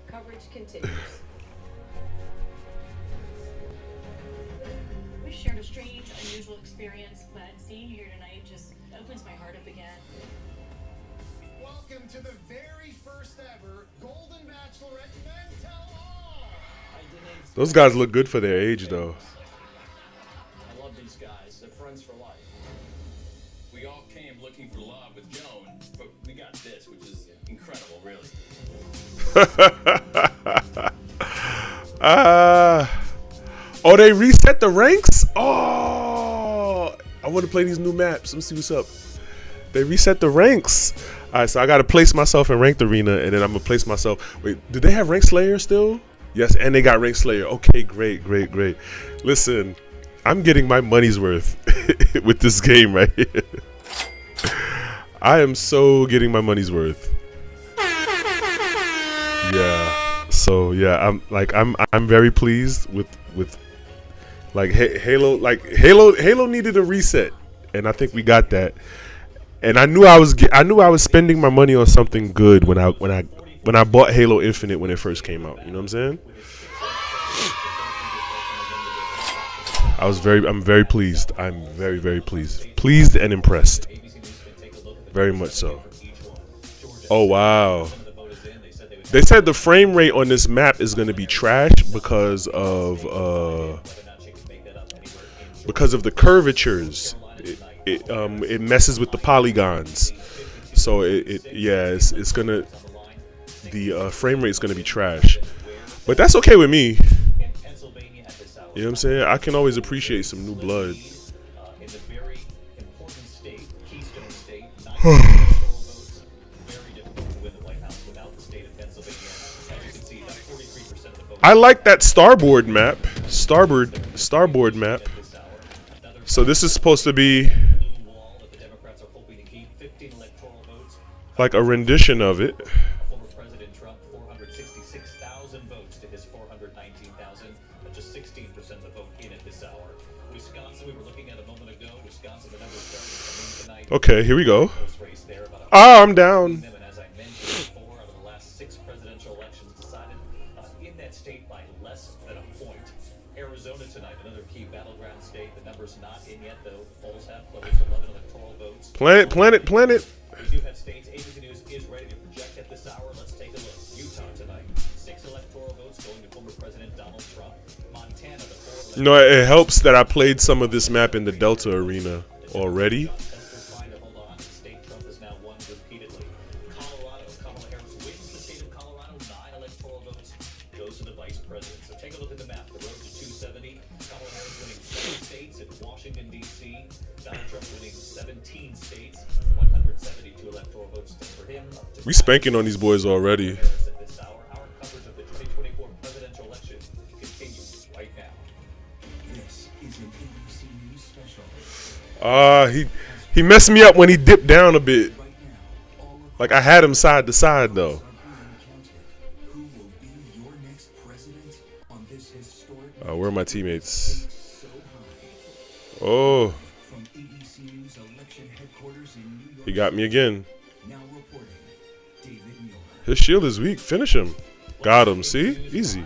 Speaker 6: Coverage continues.
Speaker 11: We shared a strange, unusual experience, but seeing you here tonight just opens my heart
Speaker 6: up again.
Speaker 11: Welcome to the very first ever Golden Bachelorette Men Tell All.
Speaker 1: Those guys look good for their age, though.
Speaker 5: I love these guys. They're friends for life. We all came looking for love with Joan, but we got this, which is incredible, really.
Speaker 1: Oh, they reset the ranks? Oh, I want to play these new maps. Let me see what's up. They reset the ranks. All right, so I got to place myself in Ranked Arena, and then I'm going to place myself. Wait, do they have Rank Slayer still? Yes, and they got Rank Slayer. Okay, great. Listen, I'm getting my money's worth with this game right here. I am so getting my money's worth. Yeah. So yeah, I'm very pleased with like Halo. Like Halo needed a reset, and I think we got that. And I knew I was spending my money on something good when I bought Halo Infinite when it first came out. You know what I'm saying? I'm very pleased. I'm very pleased. Pleased and impressed. Very much so. Oh wow. They said the frame rate on this map is going to be trash because of the curvatures. It messes with the polygons. So it's gonna, the frame rate is gonna be trash. But that's okay with me. You know what I'm saying? I can always appreciate some new blood. I like that starboard map. Starboard map. So this is supposed to be like a rendition of it.
Speaker 5: Former President Trump, 466,000 votes to his 419,000, just 16% of the vote in at this hour. Wisconsin, we were looking at a moment ago. Wisconsin, the numbers started coming tonight.
Speaker 1: Okay, here we go. I'm down.
Speaker 5: And as I mentioned, 4 out of the last 6 presidential elections decided in that state by less than a point. Arizona tonight, another key battleground state. The number's not in yet, though. Polls have closed 11 electoral votes.
Speaker 1: Planet.
Speaker 5: We do have states. ABC News is ready to project at this hour. Let's take a look. Utah tonight, 6 electoral votes going to former President Donald Trump. Montana, the 4
Speaker 1: You know, it helps that I played some of this map in the Delta Arena already.
Speaker 5: Hold on. The state Trump has now won repeatedly. Colorado, Kamala Harris wins the state of Colorado. 9 electoral votes goes to the vice president. So take a look at the map. The road to 270. Kamala Harris winning 7 states in Washington, D.C. Donald Trump winning 17 states. 172 electoral votes for him.
Speaker 1: We spanking on these boys already.
Speaker 5: At this hour, our coverage of the 2024 presidential election continues right now.
Speaker 8: This is an ABC News special.
Speaker 1: He messed me up when he dipped down a bit. Like I had him side to side though.
Speaker 8: Who will be your next president on this historic
Speaker 1: Where are my teammates?
Speaker 8: so high?
Speaker 1: Oh,
Speaker 8: From ABC News election headquarters in New York.
Speaker 1: he got me again.
Speaker 8: Now reporting, David Mueller.
Speaker 1: His shield is weak. Finish him. Got him. See? Easy.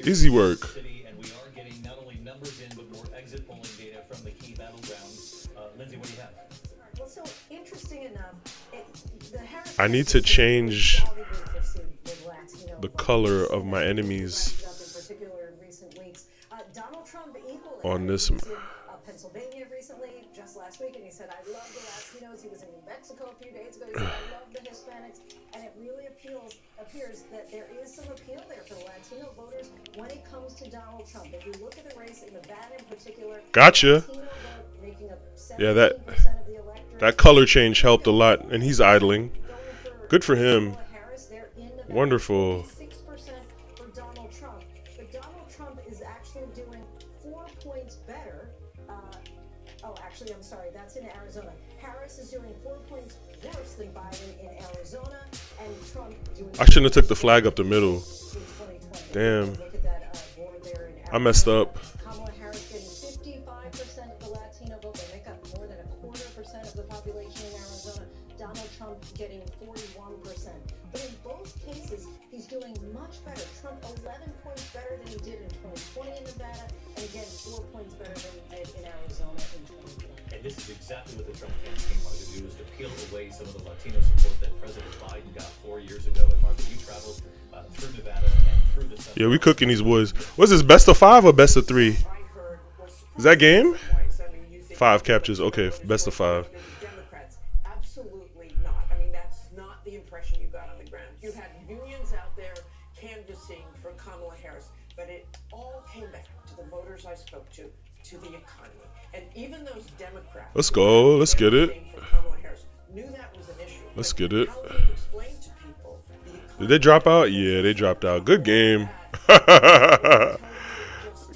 Speaker 1: Easy work.
Speaker 5: And we are getting not only numbers in, but more exit polling data from the key battlegrounds. Lindsay, what do you have?
Speaker 6: Well, so interesting enough, the Harris
Speaker 1: I need to change the color of my enemies
Speaker 6: Donald Trump equally
Speaker 1: on this.
Speaker 6: Pennsylvania recently, just last week, and he said, I love the Latinos. He was in New Mexico a few days ago. He said, I love the Hispanics. And it really appears that there is some appeal there for the Latino voters when it comes to Donald Trump. If you look at the race in Nevada in particular,
Speaker 1: Gotcha.
Speaker 6: making up 17%
Speaker 1: Yeah,
Speaker 6: of the electorate.
Speaker 1: that color change helped a lot, and he's idling. Good for him. Wonderful.
Speaker 6: 6% for Donald Trump, but Donald Trump is actually doing 4 points better. Actually, I'm sorry, that's in Arizona. Harris is doing 4 points worse than Biden in Arizona, and Trump doing.
Speaker 1: I shouldn't have took the flag up the middle. Damn.
Speaker 6: Look at that board there in Arizona.
Speaker 1: I messed up.
Speaker 6: Kamala Harris getting 55% of the Latino vote. They make up more than 25% of the population in Arizona. Donald Trump getting 41%. But in both cases, he's doing much better. Trump 11 points better than he did in 2020 in Nevada, and again 4 points better than he did in Arizona in 2020.
Speaker 5: And this is exactly what the Trump campaign wanted to peel away some of the Latino support that President Biden got 4 years ago. And Martha, you traveled through Nevada and through the Central.
Speaker 1: Yeah, we cooking these boys. What's this, best of 5 or best of 3? Is that game? 5 captures. Okay, best of 5.
Speaker 12: Democrats, absolutely not. I mean, that's not the impression you got on the ground. You had unions out there canvassing for Kamala Harris, but it all came back to the voters I spoke to the economy. And even those Democrats,
Speaker 1: Let's go. Let's get it.
Speaker 12: for Kamala Harris knew that was an issue.
Speaker 1: Let's get it.
Speaker 12: How do you explain to people the economy?
Speaker 1: Did they drop out? Yeah, they dropped out. Good game.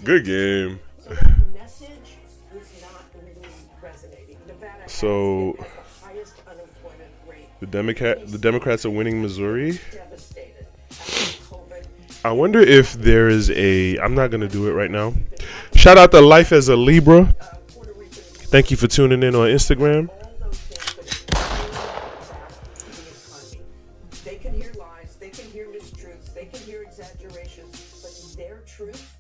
Speaker 1: Good game.
Speaker 12: So that message was not really resonating. Nevada
Speaker 1: So
Speaker 12: has the highest unemployment rate.
Speaker 1: the Democrats are winning Missouri.
Speaker 12: Devastated after COVID.
Speaker 1: I wonder if there is a. I'm not gonna do it right now. Shout out to Life as a Libra. Thank you for tuning in on Instagram.
Speaker 12: All those things that back to the economy. They can hear lies, they can hear mistruths, they can hear exaggerations, but their truth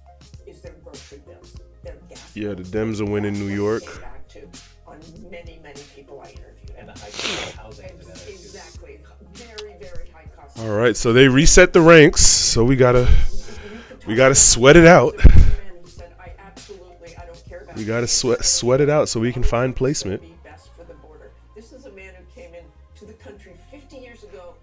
Speaker 12: is their grocery bills, their gas.
Speaker 1: Yeah, the Dems are winning New York.
Speaker 12: Came back to on many people I interviewed.
Speaker 5: And the high cost of housing in Nevada.
Speaker 12: Exactly, very high cost.
Speaker 1: All right, so they reset the ranks. So we gotta sweat it out. We gotta sweat it out so we can find placement.
Speaker 12: Best for the border. This is a man who came into the country 50 years ago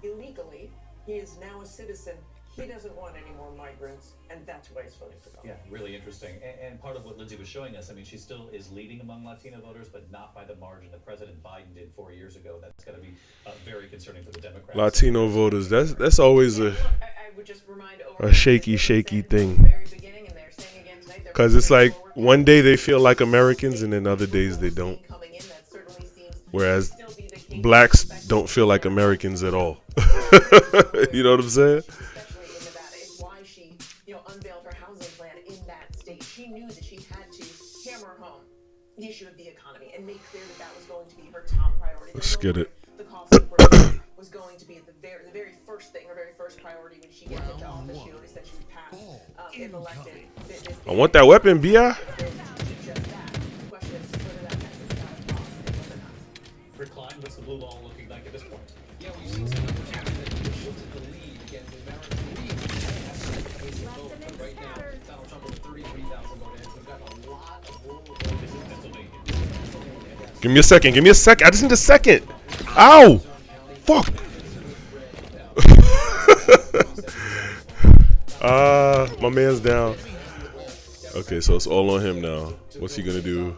Speaker 12: illegally. He is now a citizen. He doesn't want any more migrants, and that's why he's voting for Donald.
Speaker 5: Yeah, really interesting. And part of what Lindsay was showing us, I mean, she still is leading among Latino voters, but not by the margin that President Biden did 4 years ago. That's got to be very concerning for the Democrats.
Speaker 1: Latino voters. That's always a
Speaker 12: would just remind
Speaker 1: shaky thing. Because it's like one day they feel like Americans and then other days they don't. Whereas blacks don't feel like Americans at all. You know what I'm saying?
Speaker 12: Especially in Nevada, it's why she, unveiled her housing plan in that state. She knew that she had to hammer home the issue of the economy and make clear that that was going to be her top priority.
Speaker 1: Let's get it.
Speaker 12: The cost of growth was going to be the very first thing, her very first priority when she gets into office. She noticed that she would pass if elected.
Speaker 1: I want that weapon, Bia.
Speaker 5: Rick Klein, what's the blue ball looking like at this point?
Speaker 3: Yeah, we've seen some numbers happen that shifted the lead again. The American lead has a pace of vote, but right now Donald Trump with 33,000 votes. We've got a lot of room.
Speaker 5: This is Pennsylvania.
Speaker 1: Give me a second. Give me a second. I just need a second. Ow! Fuck. My man's down. Okay, so it's all on him now. What's he gonna do?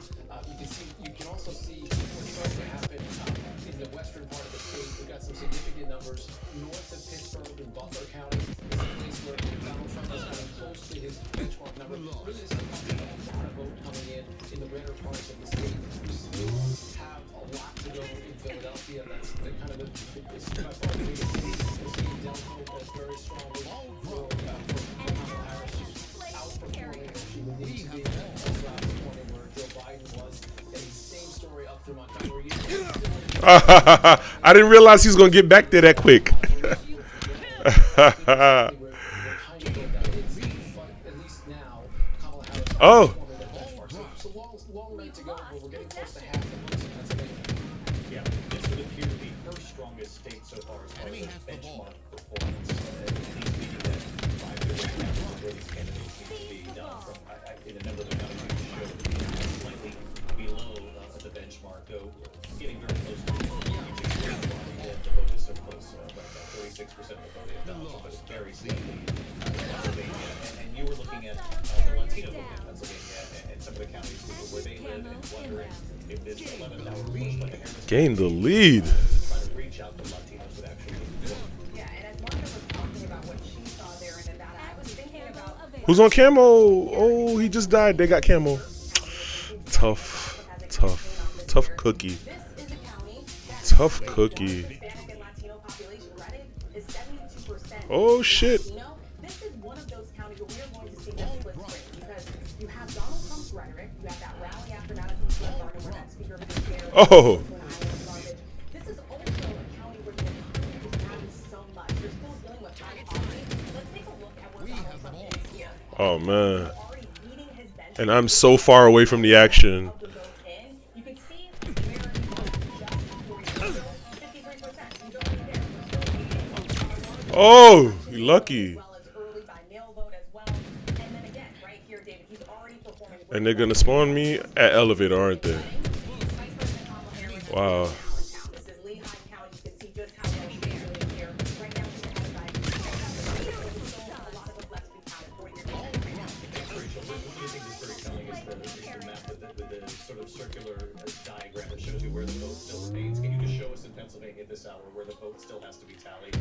Speaker 3: You can also see what's going to happen in the western part of the state. We've got some significant numbers north of Pittsburgh and Butler County. Is a place where Donald Trump is coming close to his benchmark number. Really, there's a lot of vote coming in the redder parts of the state. We still have a lot to go in Philadelphia. That's the kind of it's by far the biggest city. We're seeing Delco as very strongly for Kamala Harris. She's outperforming. She would need to be outperforming where Joe Biden was. And same story up through Montgomery.
Speaker 1: I didn't realize he was gonna get back there that quick. Oh.
Speaker 3: So long night to go, but we're getting close to half of Pennsylvania.
Speaker 5: Yeah, this would appear to be her strongest state so far as far as benchmark performance. At least meaning that 5 years ago, where these candidates need to be done from, in a number of the counties showed to be slightly below the benchmark, though getting very close to the vote is so close, but 36% of the vote is Donald Trump, but it's very steadily Pennsylvania. And you were looking at the Latino vote in Pennsylvania and some of the counties where they live and wondering if this 11th hour push by the Harris
Speaker 1: Gained the lead.
Speaker 5: try to reach out to Latinos would actually work.
Speaker 12: Yeah, and as Martha was talking about what she saw there in Nevada, I was thinking about
Speaker 1: Who's on camo? Oh, he just died. They got camo. Tough cookie. Tough cookie. Oh shit.
Speaker 12: This is one of those counties where we are going to see that split screen because you have Donald Trump's rhetoric, you have that rally after Madison Square Garden where that speaker was there.
Speaker 1: Oh.
Speaker 12: This is also a county where the economy is down so much. They're still dealing with high poverty. Let's take a look at what Donald Trump is here.
Speaker 1: Oh man. And I'm so far away from the action.
Speaker 12: You can see where he was just 4 years
Speaker 1: Oh, you lucky. And they're gonna spawn me at elevator, aren't they? Wow.
Speaker 5: Circular diagram that shows you where the vote still remains. Can you just show us in Pennsylvania at this hour where the vote still has to be tallied? I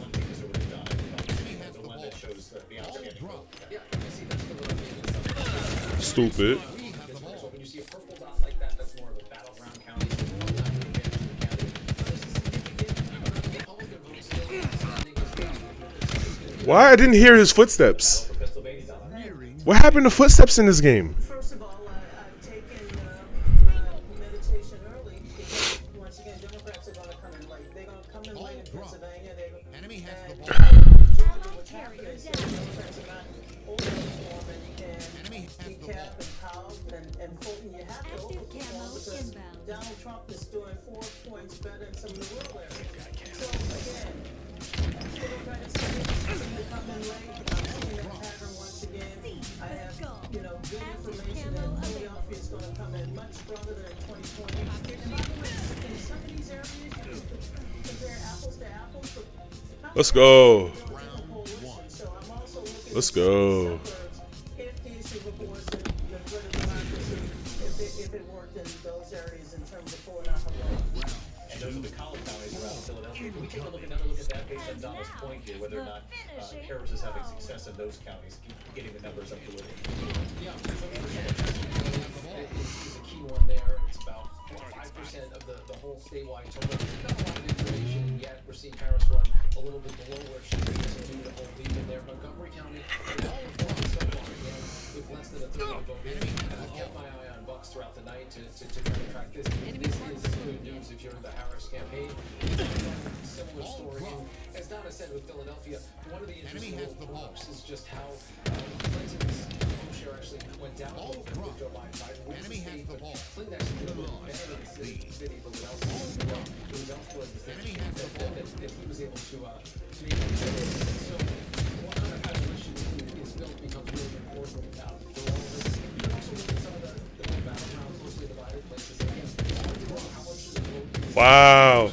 Speaker 5: want to take this over to Don. The one that shows the outstanding vote. Yeah, you see that's the one.
Speaker 1: Stupid.
Speaker 5: When you see a purple dot like that, that's more of a battleground county.
Speaker 1: Why I didn't hear his footsteps? What happened to footsteps in this game?
Speaker 12: First of all, I've taken meditation early because once again, Democrats are going to come in late. They're going to come in late in Pennsylvania. Enemy has the ball. What's happening is the Democrats are not overperforming, and Kev and Powell and Fulton, you have to overperform because Donald Trump is doing 4 points better in some of the rural areas. So again, Democrats seem to come in late. I'm seeing that pattern once again. I have, good information that Philadelphia is going to come in much stronger than in 2020. And by the way, in some of these areas, you can compare apples to apples.
Speaker 1: Let's go.
Speaker 12: So I'm also looking
Speaker 1: Let's go.
Speaker 12: if these reports that good democracy, if it worked in those areas in terms of pulling out the vote.
Speaker 5: And those are the college counties around Philadelphia. Can we take another look at that based on Donald's point here, whether or not Harris is having success in those counties, getting the numbers up to where they
Speaker 3: Yeah, is a key one there. It's about 5% of the whole statewide total. Not a lot of information yet. We're seeing Harris run a little bit below where she is due to the whole lead in there. Montgomery County, all performing so far again with less than a third of the vote. And I've kept my eye on Bucks throughout the night to kind of track this. This is good news if you're in the Harris campaign. Similar story. And as Donna said with Philadelphia, one of the interesting quirks is just how Clinton's vote share actually went down a little bit with Joe Biden. Enemy has the ball. Clinton actually did a little better in the city, but what else was elsewhere that he was able to make it. So what kind of coalition is built becomes really important for all of this. You can also look at some of the more battleground, closely divided places. Again, how much of the vote is
Speaker 1: Wow.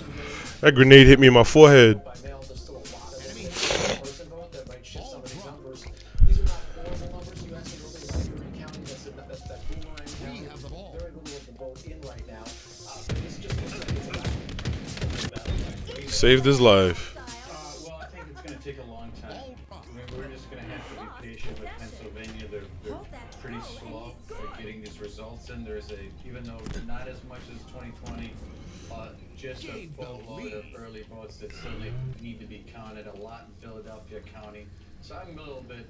Speaker 1: That grenade hit me in my forehead.
Speaker 3: by mail? There's still a lot of person vote that might shift some of these numbers. These are not horrible numbers. You asked me earlier about Green County. That's boomerang county. Very little of the vote in right now. But this just looks like it's about
Speaker 1: Saved his life.
Speaker 4: Well, I think it's going to take a long time. We're just going to have to be patient with Pennsylvania. They're pretty slow at getting these results in. There's even though not as much as 2020, just a boatload of early votes that still need to be counted. A lot in Philadelphia County. So I'm a little bit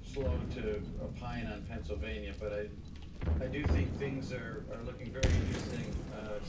Speaker 4: slow to opine on Pennsylvania, but I do think things are looking very interesting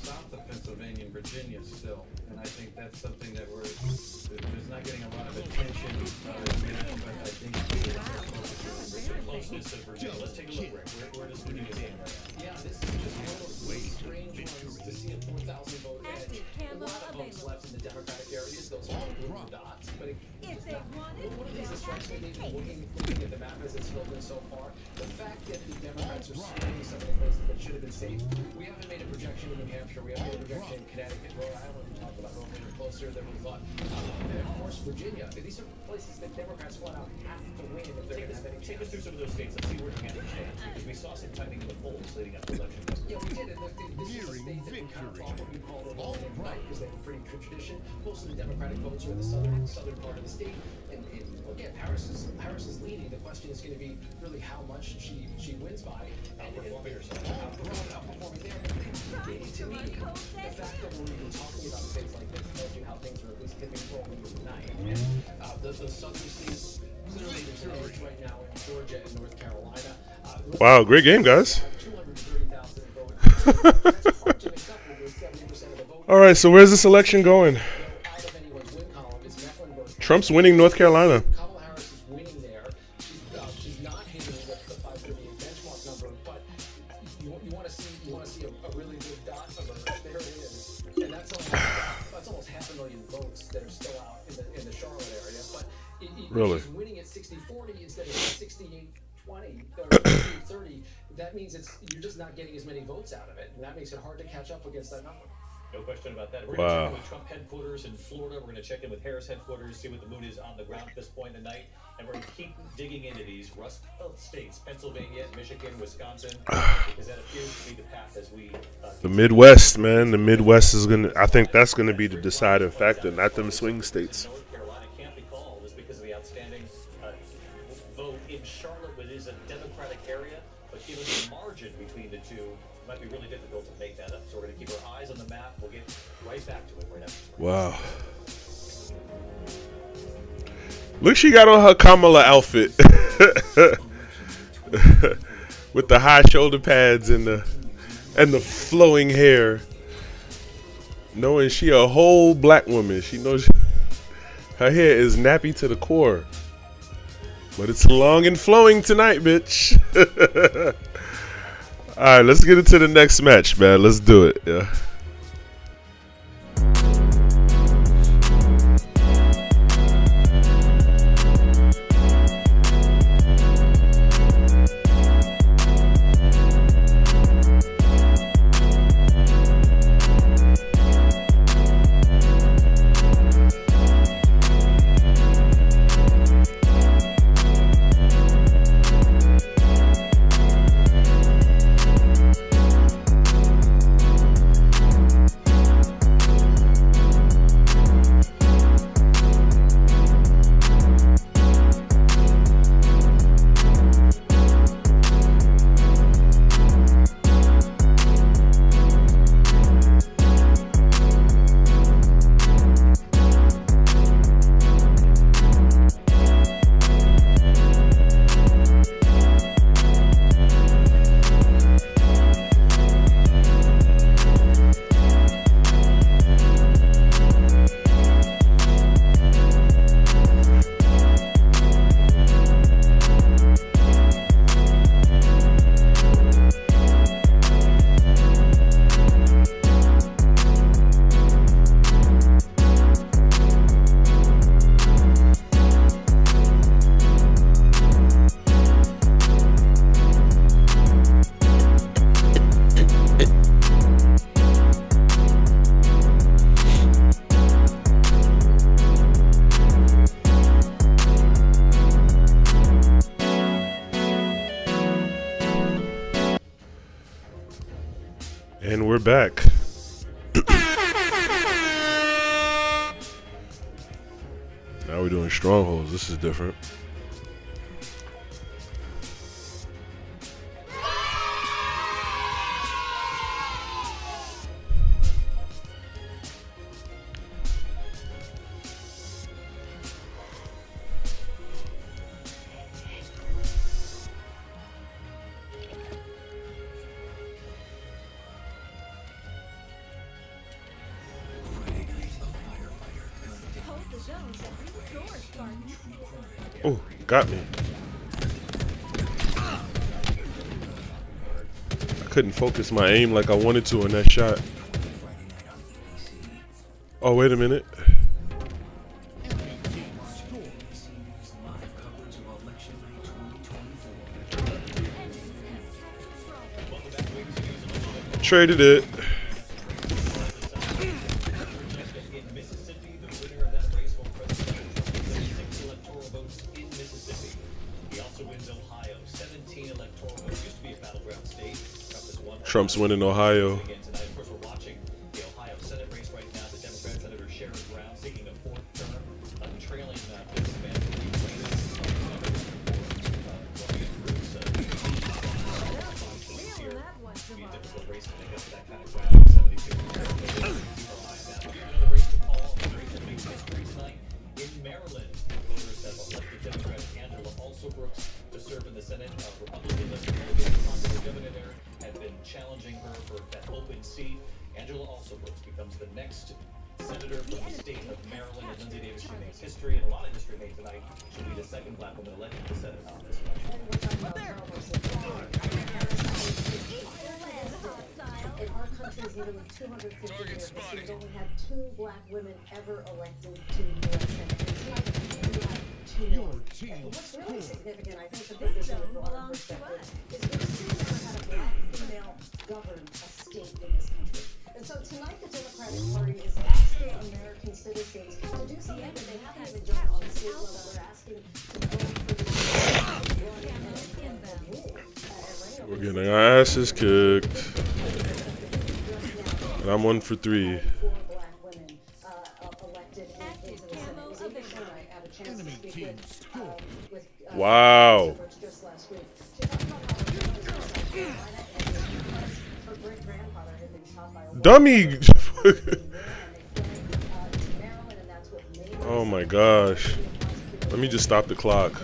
Speaker 4: south of Pennsylvania and Virginia still, and I think that's something that there's not getting a lot of attention, but I think
Speaker 5: the closeness of Virginia. Let's take a look, Rick. Where does Virginia stand right now?
Speaker 3: Yeah, this is just one of those strange ones to see a 4,000 vote edge. A lot of votes left in the Democratic areas, those are blue dots. But one of these that strikes me, maybe looking at the map as it's filled in so far, the fact that the Democrats are swinging some of the places that should have been safe. We haven't made a projection in New Hampshire. We haven't made a projection in Connecticut, Rhode Island. We talked about Rhode Island closer than we thought. And of course, Virginia. These are places that Democrats flat out have to win if they're going to have any
Speaker 5: Take us through some of those states. Let's see where New Hampshire stands, because we saw some tightening of the polls leading up to the election.
Speaker 3: Yeah, we did. And this is a state that we kind of thought what we call a right because they have a pretty good tradition. Most of the Democratic votes are in the southern part of the state. And again, Harris is leading. The question is going to be really how much she wins by. Outperforming herself. Outperforming there. To me, the fact that we're even talking about states like this tells you how things are at least tipping forward tonight. And the southern states, clearly there's an edge right now in Georgia and North Carolina.
Speaker 1: Wow, great game, guys.
Speaker 3: 230,000 votes.
Speaker 1: All right, so where's this election going? Trump's winning North Carolina.
Speaker 3: Kamala Harris is winning there. She's not hitting the 538 benchmark number, but you want to see a really good dot emerge. There it is.
Speaker 1: Really?
Speaker 3: she's winning at 60-40 instead of 68-20 or 60-30, that means you're just not getting as many votes out of it, and that makes it hard to catch up against that number.
Speaker 5: No question about that. We're going to check in with Trump headquarters in Florida. We're going to check in with Harris headquarters, see what the mood is on the ground at this point in the night. And we're going to keep digging into these Rust Belt states, Pennsylvania, Michigan, Wisconsin, because that appears to be the path as we...
Speaker 1: The Midwest, man. The Midwest is going to... I think that's going to be the deciding factor, not them swing states.
Speaker 5: North Carolina can't be called is because of the outstanding vote in Charlotte, which is a Democratic area. But given the margin between the two, it might be really difficult to make that up. So we're going to keep our eyes on the map. We'll get right back to it right after.
Speaker 1: Wow. Look, she got on her Kamala outfit with the high shoulder pads and the flowing hair. Knowing she a whole black woman, she knows her hair is nappy to the core, but it's long and flowing tonight, bitch. All right, let's get into the next match, man. Let's do it. Yeah. And we're back. Now we're doing strongholds. This is different. Oh, got me. I couldn't focus my aim like I wanted to on that shot. Oh, wait a minute. Traded it. Trump's winning Ohio.
Speaker 5: Of course, we're watching the Ohio Senate race right now. The Democrat Senator Sherrod Brown seeking a fourth term, trailing this man. Be a difficult race to make up that kind of ground. 76. Another race to call. The race that makes history tonight in Maryland. Voters have elected Democrat Angela Alsobrooks to serve in the Senate. Republican popular governor there had been challenging her for that open seat. Angela Alsobrooks becomes the next senator from the state of Maryland. And Lindsay Davis, she makes history, and a lot of history made tonight. She'll be the second black woman elected to the Senate on this one.
Speaker 6: In our country's nearly 250 years, we've only had 2 black women ever elected to U.S. Senate. You have 2 2 million. What's really significant, I think, to put this in a broader perspective, is we've still never had a black female govern a state in this country. And so tonight the Democratic Party is asking American citizens to do something that they haven't even done on the state level. They're asking to vote for the rule.
Speaker 1: We're getting our asses kicked. And I'm 1 for 3. Wow. Dummy. Oh my gosh. Let me just stop the clock.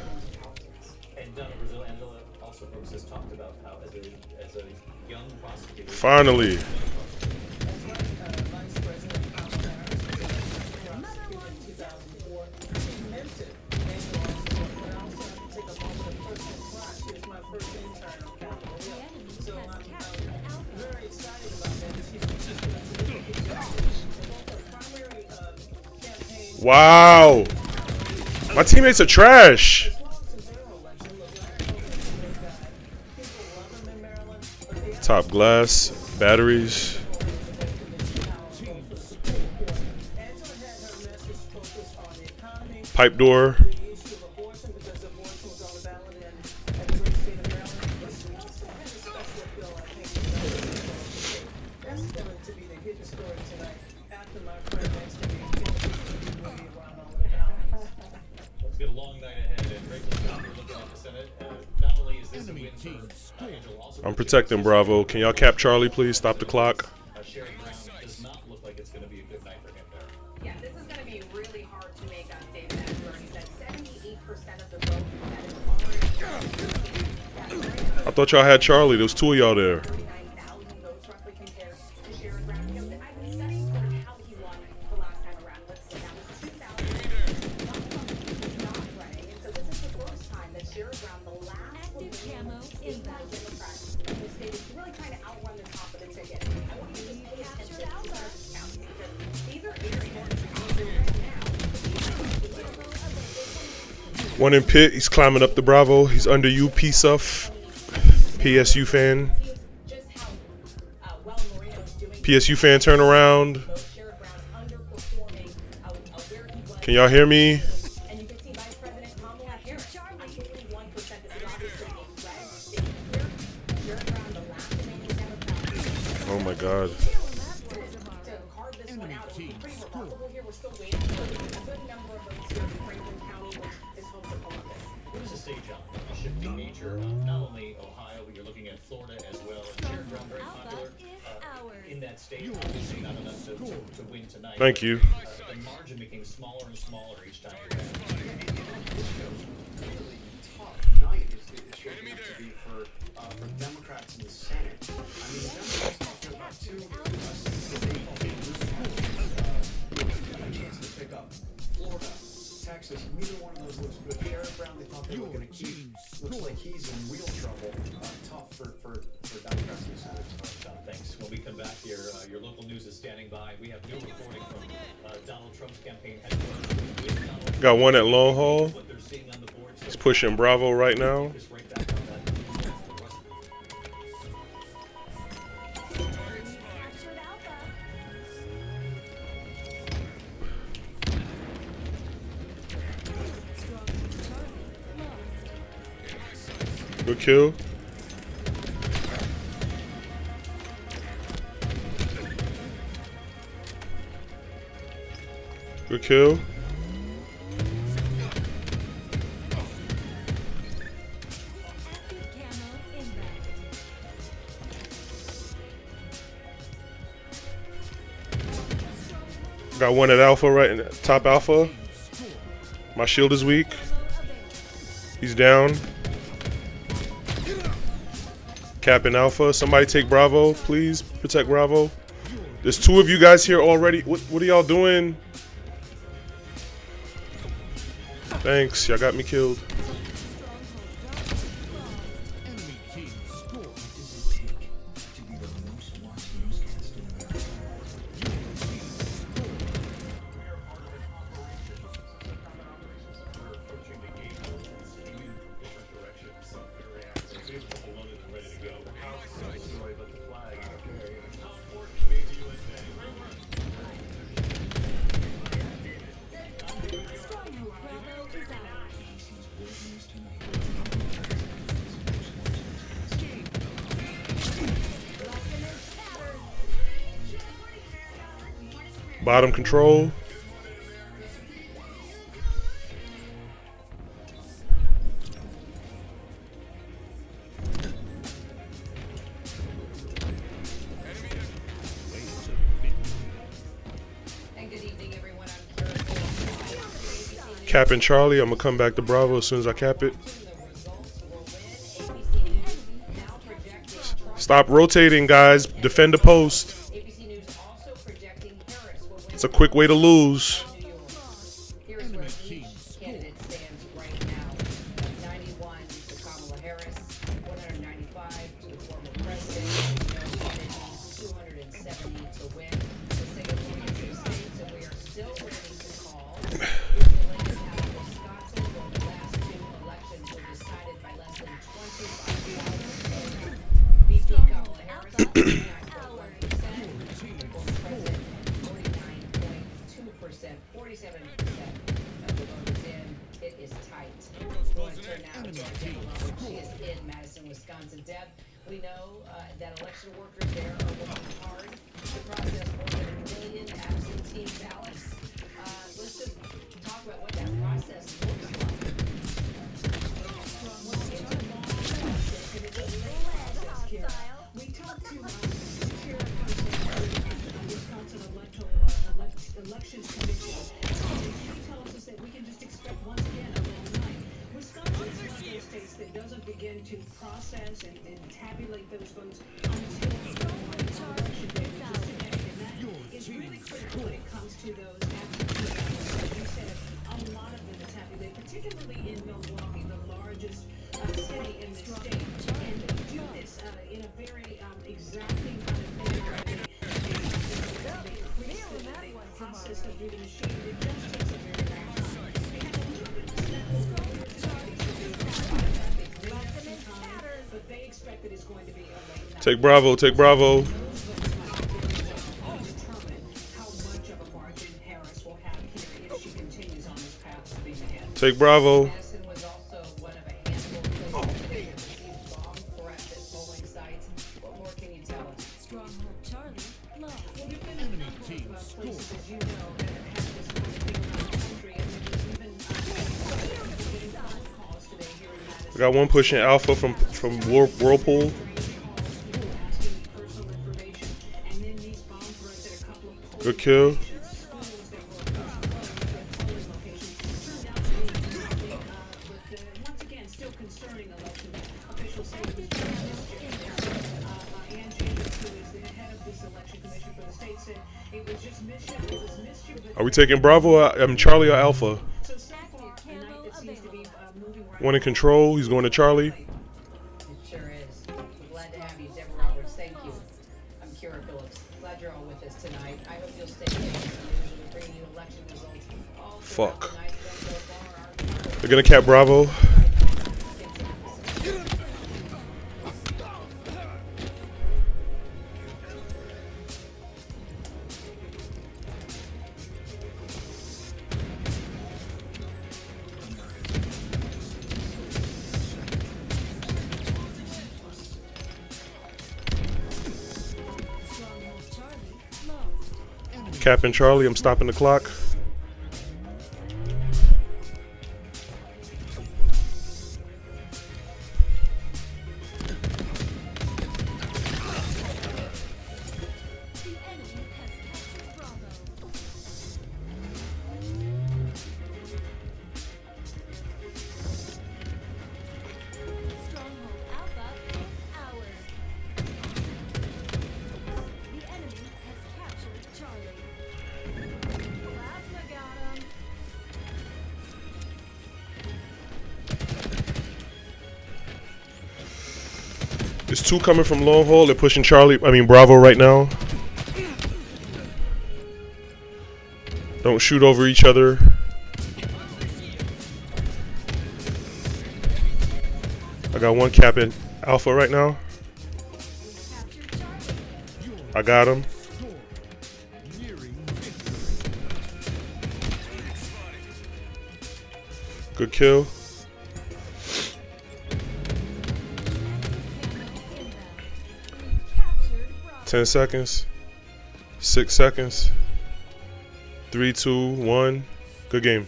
Speaker 5: And Brazil Angela also folks has talked about how as a young prosecutor.
Speaker 1: Finally. Wow. My teammates are trash. Top glass, batteries. Pipe door. I'm protecting Bravo. Can y'all cap Charlie, please? Stop the clock.
Speaker 5: Does not look like it's going to be a good night for him there.
Speaker 13: Yeah, this is going to be really hard to make on David Ashburn. He said 78% of the vote that is already.
Speaker 1: I thought y'all had Charlie. There was 2 of y'all there.
Speaker 13: 39,000 votes roughly compared to Sherrod Brown. You know, I've been studying sort of how he won the last time around. Let's see, that was 2000. Not running, and so this is the first time that Sherrod Brown, the last camo is that Democrat. The state is really trying to outrun the top of the ticket. I want you to just pay attention to these counts because these are very important right now.
Speaker 1: One in pit. He's climbing up the Bravo. He's under you, PSUF. PSU fan. PSU fan, turn around. Can y'all hear me? Oh my God.
Speaker 5: What is a stage on a shifting nature of not only Ohio, but you're looking at Florida as well. Sherrod Brown very popular in that state. Obviously not enough to win tonight.
Speaker 1: Thank you.
Speaker 5: The margin became smaller and smaller each time.
Speaker 7: Tough night is shaping up to be for Democrats in the Senate. I mean, Democrats talking about 2 a chance to pick up Florida, Texas. Neither one of those looks good. Sherrod Brown, they thought they were going to keep. Looks like he's in real trouble. Tough for Democrats in the Senate.
Speaker 5: John, thanks. When we come back here, your local news is standing by. We have new reporting from Donald Trump's campaign headquarters.
Speaker 1: Got one at Long Haul. He's pushing Bravo right now. Good kill. Good kill. Got one at Alpha, right in top Alpha. My shield is weak. He's down. Capping Alpha. Somebody take Bravo, please. Protect Bravo. There's 2 of you guys here already. What are y'all doing? Thanks. Y'all got me killed. Bottom control. Capping Charlie. I'm gonna come back to Bravo as soon as I cap it. Stop rotating, guys. Defend the post. It's a quick way to lose.
Speaker 14: Here's where each candidate stands right now. 91 to Kamala Harris, 195 to the former president, 270 to win the Singapore two states, and we are still ready to call. Here's the latest out of Wisconsin, where the last two elections were decided by less than 25,000 votes. VP Kamala Harris, 49.1%, the former president, 49.2%, 47% of the vote is in. It is tight. We're going to turn now to Deb Malone. She is in Madison, Wisconsin. Deb, we know that election workers there are working hard to process more than 1 million absentee ballots. Let's just talk about what that process looks like.
Speaker 9: It's a long process, and it's a late process, Kara. We talked to Kara Prosper, Wisconsin Elections Commission. She tells us that we can just expect once again a long night. Wisconsin is one of those states that doesn't begin to process and tabulate those votes until election day, which is today. And that is really critical when it comes to those absentee ballots. Like you said, a lot of them to tabulate, particularly in Milwaukee, the largest city in the state. And they do this in a very exacting kind of manner. They increase the process of through the machine. It just takes a very long time. They have a little bit of but they expect that it's going to be a late night.
Speaker 1: Take Bravo. Take Bravo.
Speaker 9: Determine how much of a margin Harris will have here if she continues on this path to being ahead.
Speaker 1: Take Bravo.
Speaker 14: Madison was also one of a handful of places that received bomb threats at polling sites. What more can you tell us?
Speaker 15: Stronghold Charlie, lost.
Speaker 9: Well, you've been in a couple of places, as you know, that have had this kind of thing around the country, and there's even getting phone calls today here in Madison.
Speaker 1: I got one pushing Alpha from Whirlpool. Good kill.
Speaker 9: Once again, still concerning election officials say it was Ann Jacobs, who is the head of this election commission for the state, said it was just mischief. It was mischief.
Speaker 1: Are we taking Bravo? Charlie or Alpha?
Speaker 9: So far, a night that seems to be moving right.
Speaker 1: One in control. He's going to Charlie.
Speaker 14: It sure is. We're glad to have you, Deborah Roberts. Thank you. I'm Kira Phillips. Glad you're all with us tonight. I hope you'll stay tuned. We're bringing you election results all throughout the night. So far,
Speaker 1: They're gonna cap Bravo. Capping Charlie, I'm stopping the clock. There's two coming from long hole. They're pushing Bravo right now. Don't shoot over each other. I got one capping Alpha right now. I got him. Good kill. 10 seconds. 6 seconds. 3, 2, 1. Good game.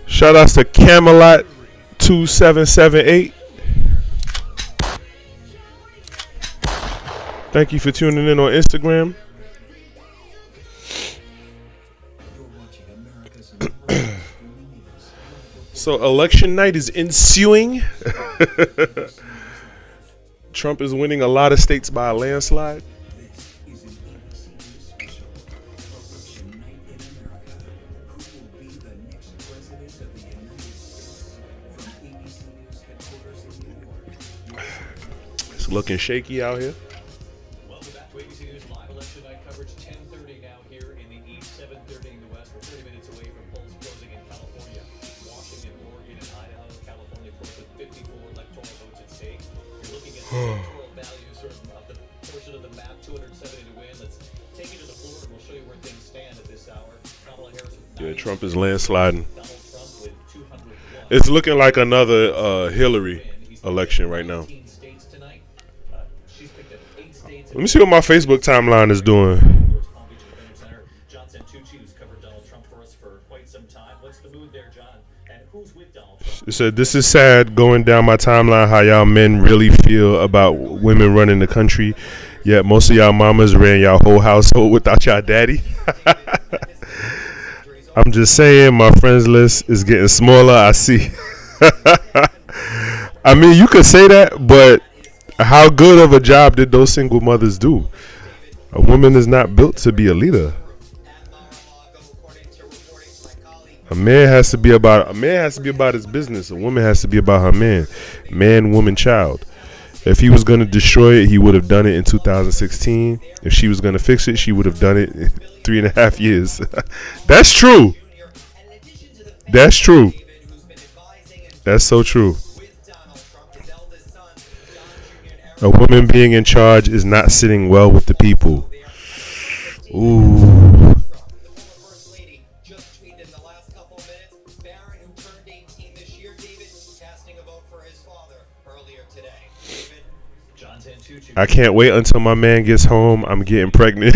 Speaker 1: Shout outs to Camelot 2778. Thank you for tuning in on Instagram. So election night is ensuing. Trump is winning a lot of states by a landslide. It's looking shaky out here.
Speaker 5: Welcome back to ABC News Live Election Night coverage. 10:30 now here in the East, 7:30 in the West. We're 30 minutes away from polls closing in California, Washington, Oregon, and Idaho. California polls with 54 electoral votes at stake. You're looking at the electoral value sort of the portion of the map, 270 to win. Let's take you to the floor and we'll show you where things stand at this hour. Kamala Harris with
Speaker 1: Yeah, Trump is landsliding.
Speaker 5: Donald Trump with 201.
Speaker 1: It's looking like another Hillary election right now. Let me see what my Facebook timeline is doing.
Speaker 5: John sent 2 Chiefs covered Donald Trump for us for quite some time. What's the mood there, John? And who's with Donald Trump?
Speaker 1: It said, "This is sad going down my timeline how y'all men really feel about women running the country. Yet most of y'all mamas ran y'all whole household without y'all daddy." I'm just saying, my friends list is getting smaller. I see. I mean, you could say that, but how good of a job did those single mothers do? A woman is not built to be a leader. A man has to be about his business. A woman has to be about her man. Man, woman, child. If he was going to destroy it, he would have done it in 2016. If she was going to fix it, she would have done it in 3.5 years. That's true. That's true. That's so true. A woman being in charge is not sitting well with the people. Ooh. I can't wait until my man gets home. I'm getting pregnant.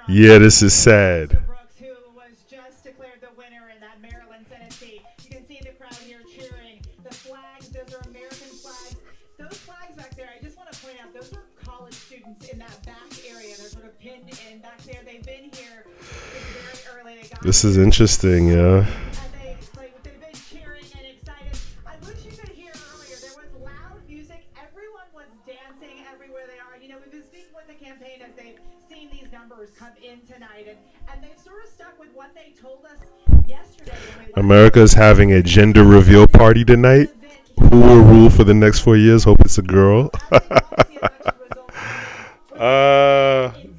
Speaker 1: Yeah, this is sad.
Speaker 16: Who was just declared the winner in that Maryland Senate seat. You can see the crowd here cheering. The flags, those are American flags. Those flags back there, I just want to point out, those are college students in that back area. They're sort of pinned in back there. They've been here very early.
Speaker 1: This is interesting, yeah.
Speaker 16: They've been cheering and excited. I wish you could hear earlier. There was loud music. Everyone was dancing everywhere they are. You know, we've been speaking with the campaign as they've seen these numbers come in tonight, and they've sort of stuck with what they told us yesterday.
Speaker 1: America's having a gender reveal party tonight. Who will rule for the next 4 years? Hope it's a girl.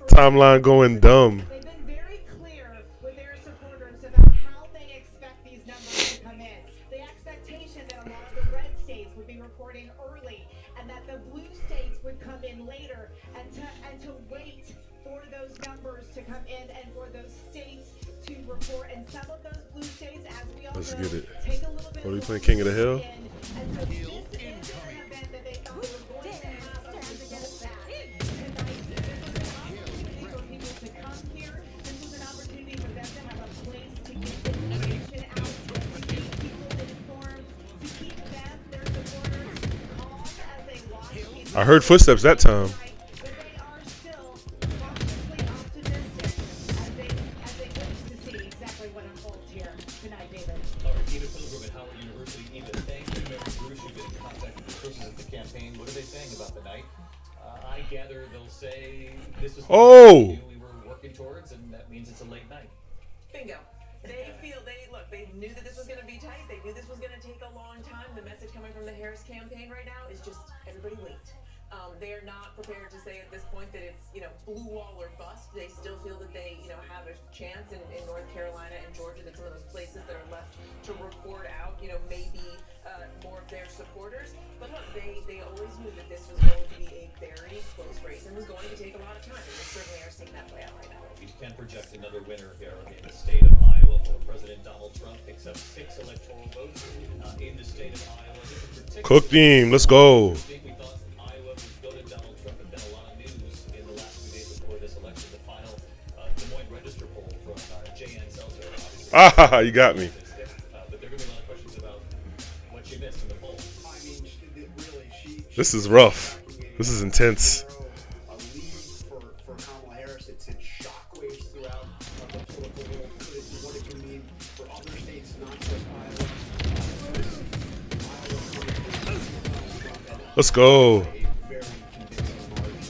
Speaker 1: Timeline going dumb.
Speaker 16: They've been very clear with their supporters about how they expect these numbers to come in. The expectation that a lot of the red states would be reporting early, and that the blue states would come in later, and to wait for those numbers to come in and for those states to report. And some of those blue states, as we all
Speaker 1: Let's
Speaker 16: know,
Speaker 1: get it.
Speaker 16: take a little bit
Speaker 1: Are we
Speaker 16: of
Speaker 1: playing King of the Hill?
Speaker 16: and so this is an event that they thought was going to happen to get us back. Tonight, this was an opportunity for people to come here. This was an opportunity for them to have a place to get information out, to keep people informed, to keep them, their supporters, calm as they watch.
Speaker 1: I heard footsteps that time.
Speaker 16: But they are still cautiously optimistic as they wish to see exactly what unfolds here tonight, David.
Speaker 5: All right, Eva Pilgrim at Howard University. Eva, thank you. Mary Bruce, you've been in contact with the sources of the campaign. What are they saying about the night? I gather they'll say this is what we were working towards, and that means it's a late night.
Speaker 12: Bingo. They knew that this was going to be tight. They knew this was going to take a long time. The message coming from the Harris campaign right now is just everybody wait. They are not prepared to say at this point that it's, blue wall or bust. They still feel that they, have a chance in North Carolina and Georgia, that some of those places that are left to report out, maybe more of their supporters. But look, they always knew that this was going to be a very close race and was going to take a lot of time. And they certainly are seeing that play out right now.
Speaker 5: can project another winner here in the state of Iowa. Former President Donald Trump picks up 6 electoral votes in the state of Iowa. This in particular,
Speaker 1: Cook team, let's go.
Speaker 5: we thought Iowa would go to Donald Trump. Had been a lot of news in the last few days before this election. The final Des Moines Register poll from J.N. Seltzer.
Speaker 1: Ah, you got me.
Speaker 5: But there are going to be a lot of questions about what she missed in the poll.
Speaker 7: I mean, really, she
Speaker 1: This is rough. This is intense.
Speaker 7: a lead for Kamala Harris. It sent shockwaves throughout the political world. What it can mean for other states, not just Iowa.
Speaker 1: Let's go.
Speaker 7: Very convincing margin.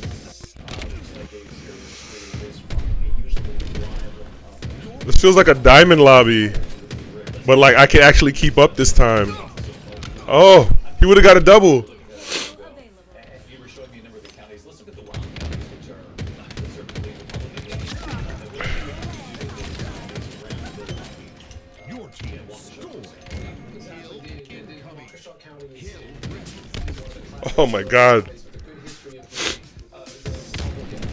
Speaker 7: Looks like a serious lead is from a usually reliable.
Speaker 1: This feels like a diamond lobby, but like I can actually keep up this time. Oh, he would have got a double.
Speaker 5: You were showing me a number of the counties. Let's look at the wild counties, which are certainly
Speaker 8: Your team stole.
Speaker 1: Oh my God.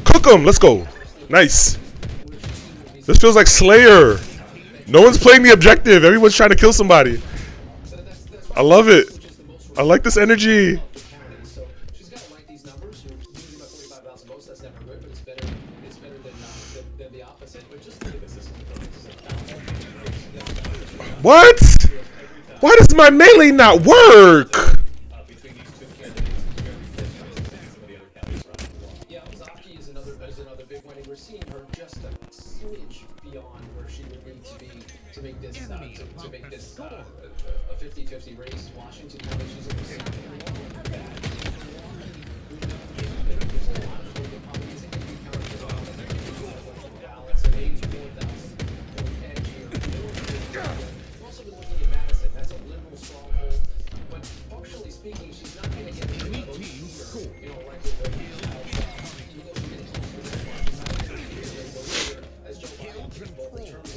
Speaker 1: Cook him. Let's go. Nice. This feels like Slayer. No one's playing the objective. Everyone's trying to kill somebody. I love it. I like this energy.
Speaker 3: So she's got to like these numbers. You're losing by 45,000 votes. That's never good, but it's better. It's better than the opposite. But just think of this.
Speaker 1: What? Why does my melee not work?
Speaker 3: Yeah, Ozaki is another big one, and we're seeing her just a smidge beyond where she would need to be to make this a 50-50 race. Washington County, she's in the second ballots of 84,000 edge here. We've also been looking at Madison. That's a liberal stronghold, but functionally speaking, she's not going to get any votes either. You know, right with the even though she gets close to the margin, as Joe Biden did, both in terms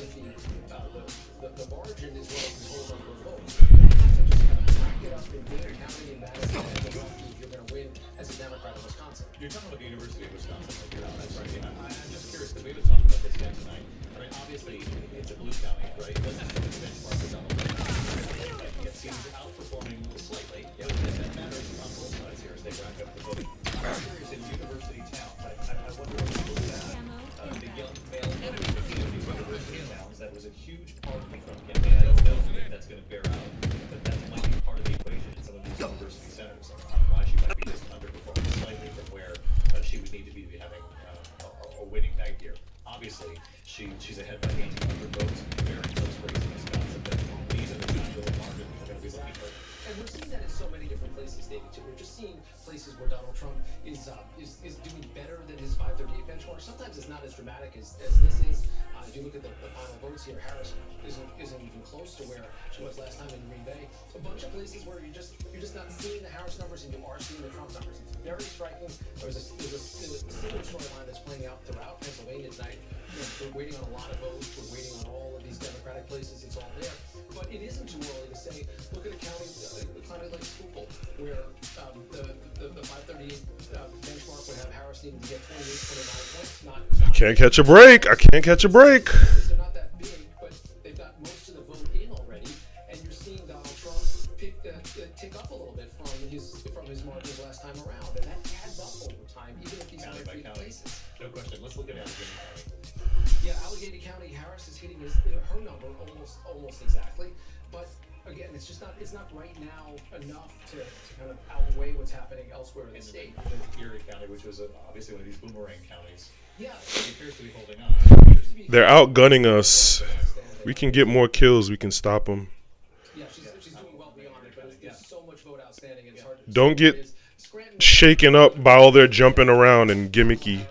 Speaker 3: of the margin as well as his whole number of votes. You have to just kind of back it up in Dane County and Madison and Milwaukee if you're going to win as a Democrat in Wisconsin.
Speaker 5: You're talking about the University of Wisconsin. That's right. Yeah, I'm just curious because we haven't talked about this yet tonight. I mean, obviously, it's a blue county, right? Let's just look at the benchmark for Donald Trump. It seems outperforming slightly. Yeah, that matters on both sides here as they rack up the vote. I'm curious in university towns. I wonder if you look at the young male community of these university towns. That was a huge part of the Trump campaign. I don't know if that's going to bear out, but that might be part of the equation in some of these university centers on why she might be just underperforming slightly from where she would need to be having a winning night here. Obviously, she's ahead by 1,800 votes. Very close race in Wisconsin, but these are the times where the margin we're going to be looking for.
Speaker 3: And we're seeing that in so many different places, David, too. We're just seeing places where Donald Trump is doing better than his 538 benchmark. Sometimes it's not as dramatic as this is. If you look at the final votes here, Harris isn't even close to where she was last time in Green Bay. A bunch of places where you're just not seeing the Harris numbers and you are seeing the Trump numbers. It's very striking. There's a similar storyline that's playing out throughout Pennsylvania tonight. We're waiting on a lot of votes. We're waiting on all of these Democratic places. It's all there. But it isn't too early to say, look at a county like Schuylkill, where the 538 benchmark would have Harris needing to get 28, 29 points.
Speaker 1: I can't catch a break. I can't catch a break.
Speaker 3: They're not that big, but they've got most of the vote in already, and you're seeing Donald Trump tick up a little bit from his margins last time around, and that adds up over time, even if he's
Speaker 5: County
Speaker 3: in
Speaker 5: by
Speaker 3: three
Speaker 5: county.
Speaker 3: places.
Speaker 5: No question. Let's look at Allegheny County.
Speaker 3: Yeah, Allegheny County, Harris is hitting her number almost exactly, but again, it's not right now enough to kind of outweigh what's happening elsewhere in the state.
Speaker 5: Erie County, which was obviously one of these boomerang counties.
Speaker 3: Yeah,
Speaker 5: it appears to be holding on.
Speaker 1: They're outgunning us. We can get more kills. We can stop them.
Speaker 3: Yeah, she's doing well beyond it, but there's so much vote outstanding. It's hard to
Speaker 1: Don't get shaken up by all their jumping around and gimmicky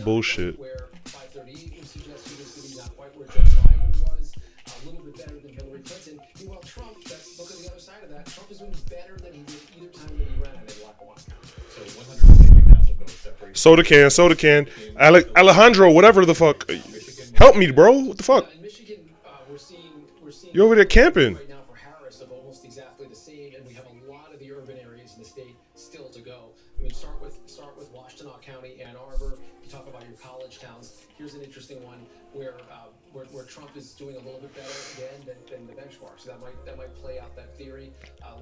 Speaker 1: bullshit.
Speaker 3: where 538 would suggest she was to be not quite where Joe Biden was, a little bit better than Hillary Clinton. Meanwhile, Trump, look at the other side of that. Trump is doing better than he did either time that he ran in Lackawanna County.
Speaker 5: So 160,000 votes separate.
Speaker 1: Soda can. Alejandro, whatever the fuck. Help me, bro. What the fuck?
Speaker 3: In Michigan, we're seeing
Speaker 1: You over there camping?
Speaker 3: right now for Harris of almost exactly the same, and we have a lot of the urban areas in the state still to go. I mean, start with Washtenaw County, Ann Arbor. You talk about your college towns. Here's an interesting one where Trump is doing a little bit better again than the benchmark. So that might play out that theory.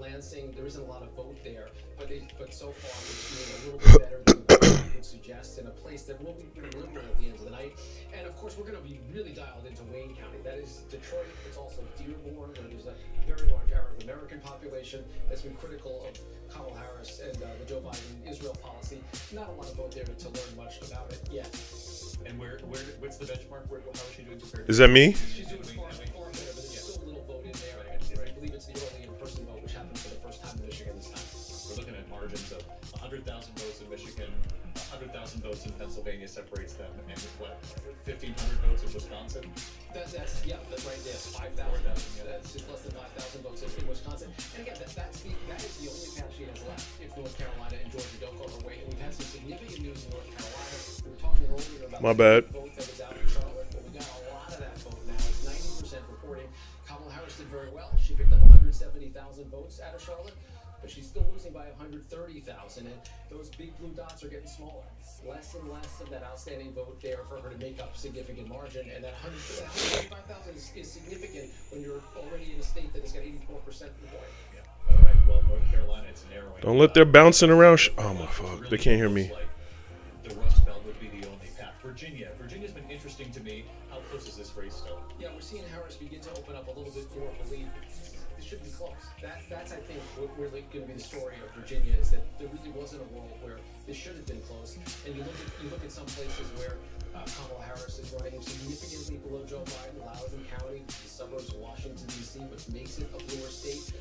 Speaker 3: Lansing, there isn't a lot of vote there, but so far we're doing a little bit better than would suggest in a place that will be pretty liberal at the end of the night. And of course, we're going to be really dialed into Wayne County. That is Detroit. It's also Dearborn, where there's a very large Arab American population that's been critical of Kamala Harris and the Joe Biden Israel policy. Not a lot of vote there to learn much about it yet.
Speaker 5: And what's the benchmark? How is she doing compared?
Speaker 1: Is that me?
Speaker 3: She's doing far better, but there's still a little vote in there. I believe it's the early in-person vote, which happened for the first time in Michigan this time.
Speaker 5: We're looking at margins of 100,000 votes in Michigan, 100,000 votes in Pennsylvania separates them, and what, 1,500 votes in Wisconsin?
Speaker 3: That's right there. 5,000. That's just less than 5,000 votes in Wisconsin. And again, that is the only path she has left if North Carolina and Georgia don't go her way. And we've had some significant news in North Carolina. We were talking earlier about the vote that was out in Charlotte, but we got a lot of that vote now. It's 90% reporting. Kamala Harris did very well. She picked up 170,000 votes out of Charlotte, but she's still losing by 130,000, and those big blue dots are getting smaller. Less and less of that outstanding vote there for her to make up significant margin, and that 135,000 is significant when you're already in a state that has got 84% of the vote.
Speaker 5: Yeah. All right. Well, North Carolina, it's narrowing.
Speaker 1: Don't let their bouncing around. Oh my fuck! They can't hear me.
Speaker 5: The Rust Belt would be the only path. Virginia's been interesting to me. How close is this race still?
Speaker 3: Yeah, we're seeing Harris begin to open up a little bit more belief. It should be close. That's I think what really going to be the story of Virginia, is that there really wasn't a world where this should have been close. And you look at some places where Kamala Harris is running significantly below Joe Biden, Loudoun County, the suburbs of Washington D.C., which makes it a bluer state.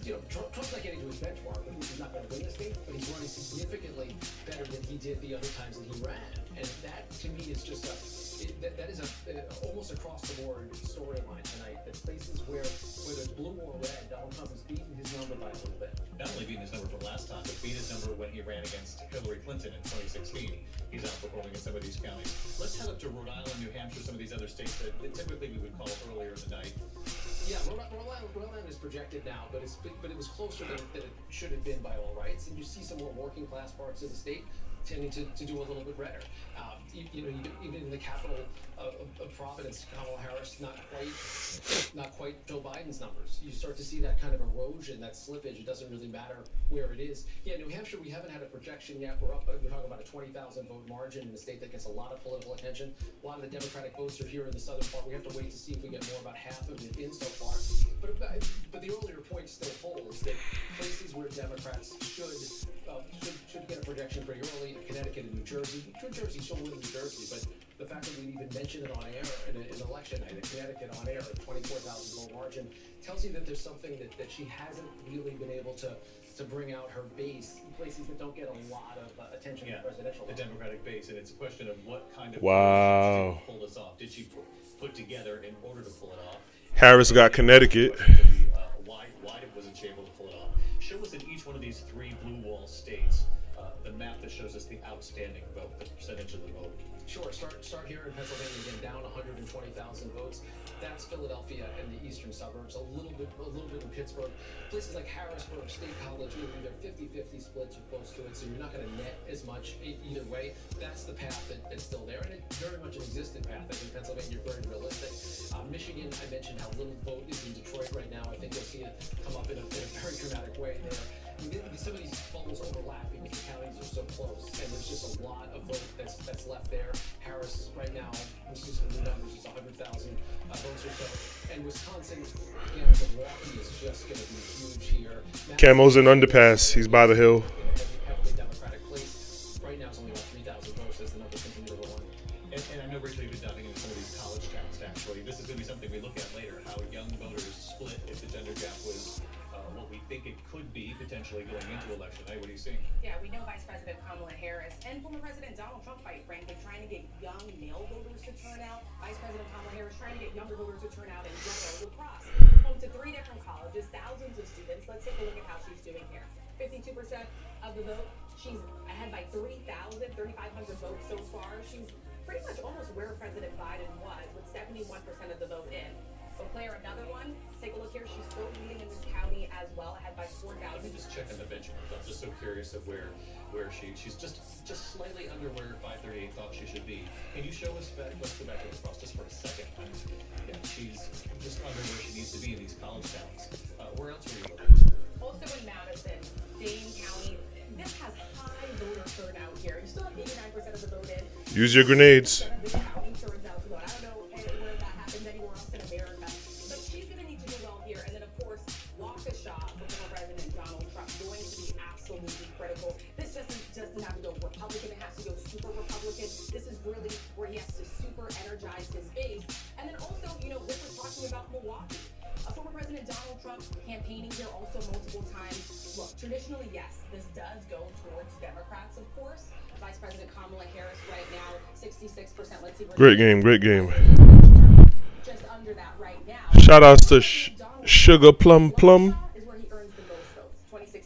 Speaker 3: You know, Trump's not getting to his benchmark, but he's not going to win the state, but he's running significantly better than he did the other times that he ran. And that, to me, is just that is almost across the board storyline tonight. That places where there's blue or red, Donald Trump has beaten his number by a little bit.
Speaker 5: Not only beating his number from last time, but beat his number when he ran against Hillary Clinton in 2016. He's outperforming in some of these counties. Let's head up to Rhode Island, New Hampshire, some of these other states that typically we would call earlier in the night.
Speaker 3: Yeah, Rhode Island is projected now, but it was closer than it should have been by all rights. And you see some more working class parts of the state tending to do a little bit better. Even in the capital of Providence, Kamala Harris not quite Joe Biden's numbers. You start to see that kind of erosion, that slippage. It doesn't really matter where it is. Yeah, New Hampshire, we haven't had a projection yet. We're talking about a 20,000 vote margin in a state that gets a lot of political attention. A lot of the Democratic votes are here in the southern part. We have to wait to see if we get more, about half of it in so far. But the earlier point still holds that places where Democrats should get a projection pretty early, Connecticut and New Jersey. New Jersey still win New Jersey, but the fact that we'd even mention it on air in an election night, Connecticut on air, a 24,000 vote margin, tells you that there's something that she hasn't really been able to bring out her base in places that don't get a lot of attention in the presidential.
Speaker 5: The Democratic base, and it's a question of what kind of
Speaker 1: wow.
Speaker 5: pull this off. Did she put together in order to pull it off?
Speaker 1: Harris got Connecticut.
Speaker 5: Why wasn't she able to pull it off? Show us in each one of these three blue wall states the map that shows us the outstanding vote, the percentage of the vote.
Speaker 3: Sure. Start here in Pennsylvania, again, down 120,000 votes. That's Philadelphia and the eastern suburbs. A little bit in Pittsburgh. Places like Harrisburg, State College, either 50-50 splits or close to it, so you're not going to net as much either way. That's the path that's still there, and it's very much an existing path. I think Pennsylvania, very realistic. Michigan, I mentioned how little vote is in Detroit right now. I think you'll see it come up in a very dramatic way there. Some of these bubbles overlap because the counties are so close, and there's just a lot of vote that's left there. Harris right now, let's see some of the numbers, it's 100,000 votes or so. And Wisconsin, again, Milwaukee is just going to be huge here.
Speaker 1: Camo's in underpass. He's by the hill.
Speaker 3: Heavily Democratic place. Right now it's only about 3,000 votes as the numbers continue to go on.
Speaker 5: And I know, Rachel, you've been diving into some of these college towns, actually. This is going to be something we look at later, how young voters split if the gender gap was what we think it could be potentially going into election night. What are you seeing?
Speaker 13: Yeah, we know Vice President Kamala Harris and former President Donald Trump, quite frankly, trying to get young male voters to turn out. Vice President Kamala Harris trying to get younger voters to turn out in general. Lacrosse, home to 3 different colleges, thousands of students. Let's take a look at how she's doing here. 52% of the vote. She's ahead by 3,500 votes so far. She's pretty much almost where President Biden was, with 71% of the vote in. So Claire, another one. Take a look here. She's still leading in this county as well, ahead by 4,000.
Speaker 5: Let me just check on the benchmark. I'm just so curious of where she's just slightly under where 538 thought she should be. Can you show us back? Let's go back to the cross just for a second. Yeah, she's just under where she needs to be in these college towns. Where else were you looking?
Speaker 13: Also in Madison, Dane County, this has high voter turnout here. You still have 89% of the vote in.
Speaker 1: Use your grenades.
Speaker 13: The county turns out to vote. I don't know where that happens anywhere else in America. But she's going to need to do well here. And then, of course, Waukesha for former President Donald Trump going to be absolutely critical. This doesn't have to go Republican. It has to go super Republican. This is really where he has to super energize his base. And then also, you know, Rick was talking about Milwaukee. Former President Donald Trump campaigning here also multiple times. Look, traditionally, yes, this does go towards Democrats, of course. Vice President Kamala Harris right now, 66%. Let's see where
Speaker 1: Great game, great game.
Speaker 13: just under that right now.
Speaker 1: Shout outs to Sugar Plum Plum.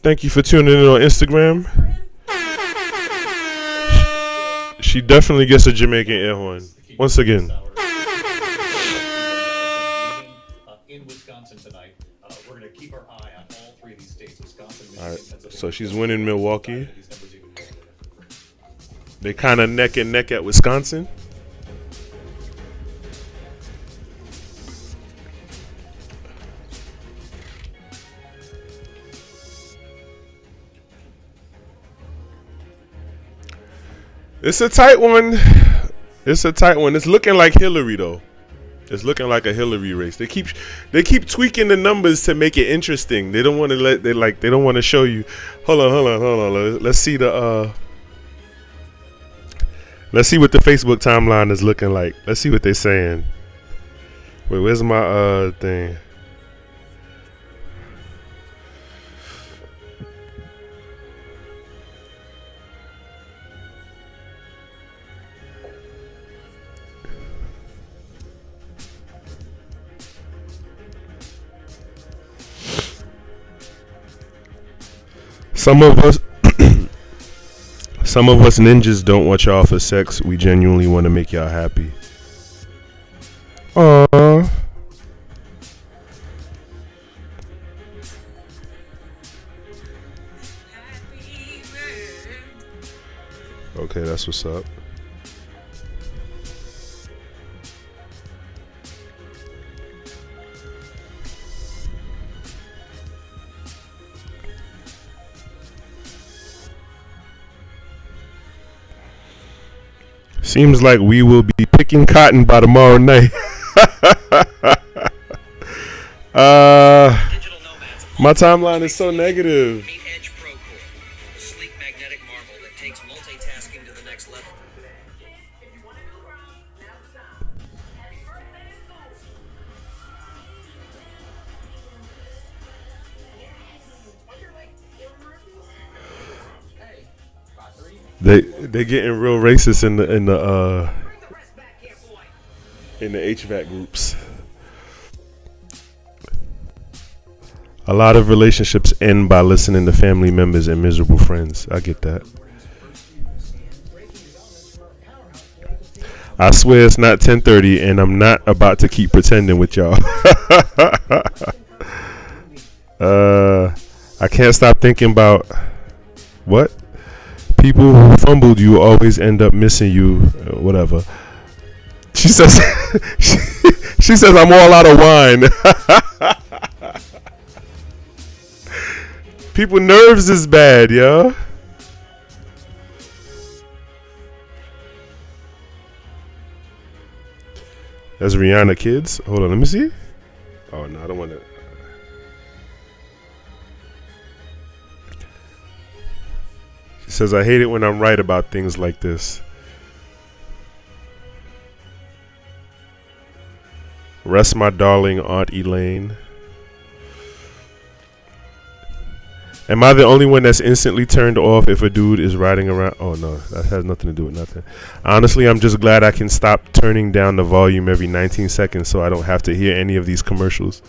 Speaker 1: Thank you for tuning in on Instagram. She definitely gets a Jamaican air horn. Once again.
Speaker 5: In Wisconsin tonight, we're going to keep our eye on all three of these states: Wisconsin, Michigan,
Speaker 1: All right,
Speaker 5: Pennsylvania.
Speaker 1: so she's winning Milwaukee. They kind of neck and neck at Wisconsin. It's a tight one. It's a tight one. It's looking like Hillary though. It's looking like a Hillary race. They keep tweaking the numbers to make it interesting. They don't want to they don't want to show you. Hold on. Let's see let's see what the Facebook timeline is looking like. Let's see what they're saying. Wait, where's my thing? Some of us ninjas don't want y'all for sex. We genuinely want to make y'all happy. Aww. Okay, that's what's up. Seems like we will be picking cotton by tomorrow night. My timeline is so negative. They getting real racist in the HVAC groups. A lot of relationships end by listening to family members and miserable friends. I get that. I swear it's not 10:30 and I'm not about to keep pretending with y'all. I can't stop thinking about what? People who fumbled you always end up missing you, whatever. She says she says I'm all out of wine. People nerves is bad, yo. That's Rihanna kids. Hold on, let me see. Oh no, I don't want to. She says I hate it when I'm right about things like this. Rest my darling Aunt Elaine. Am I the only one that's instantly turned off if a dude is riding around? Oh no, that has nothing to do with nothing. Honestly, I'm just glad I can stop turning down the volume every 19 seconds so I don't have to hear any of these commercials.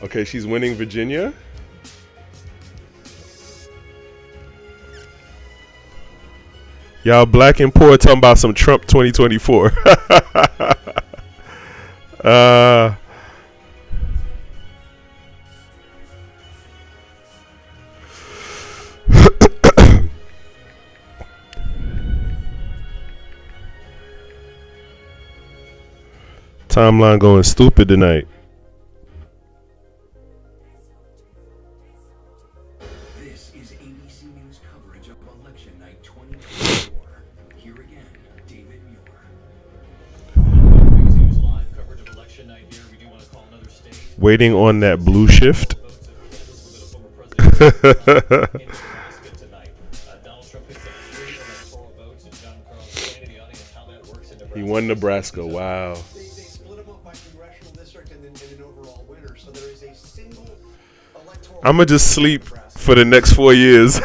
Speaker 1: Okay, she's winning Virginia. Y'all black and poor talking about some Trump 2024. Timeline going stupid tonight.
Speaker 8: This is ABC News coverage of Election Night 2024. Here again, David
Speaker 5: ABC News live coverage of Election Night here. We do want to call another state.
Speaker 1: Waiting on that blue shift. He won Nebraska. Wow.
Speaker 7: They split them up by congressional district and then an overall winner. So there is a single electoral.
Speaker 1: I'ma just sleep for the next 4 years.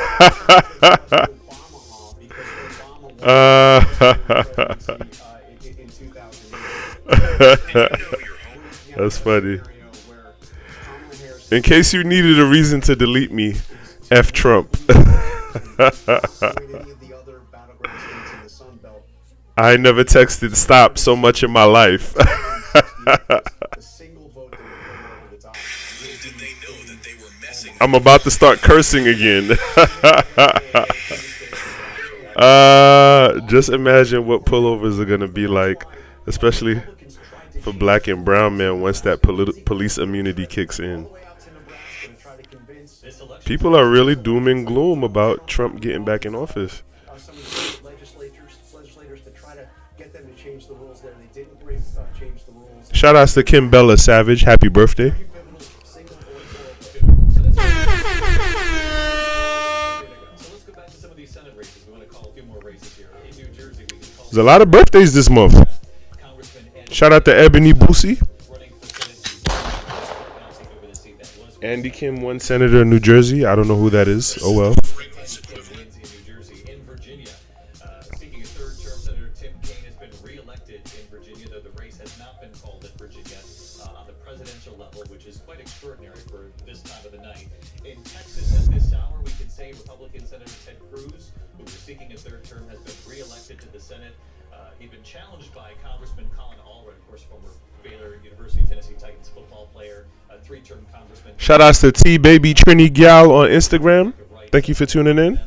Speaker 1: That's funny. In case you needed a reason to delete me, F Trump. I never texted stop so much in my life. I'm about to start cursing again. Just imagine what pullovers are going to be like, especially for black and brown men once that police immunity kicks in. People are really doom and gloom about Trump getting back in office. Shout outs to Kim Bella Savage. Happy birthday. There's a lot of birthdays this month. Shout out to Ebony Boosie. Andy Kim, one senator in New Jersey. I don't know who that is. Oh well. Shout outs to T Baby Trini Gal on Instagram. Thank you for tuning in.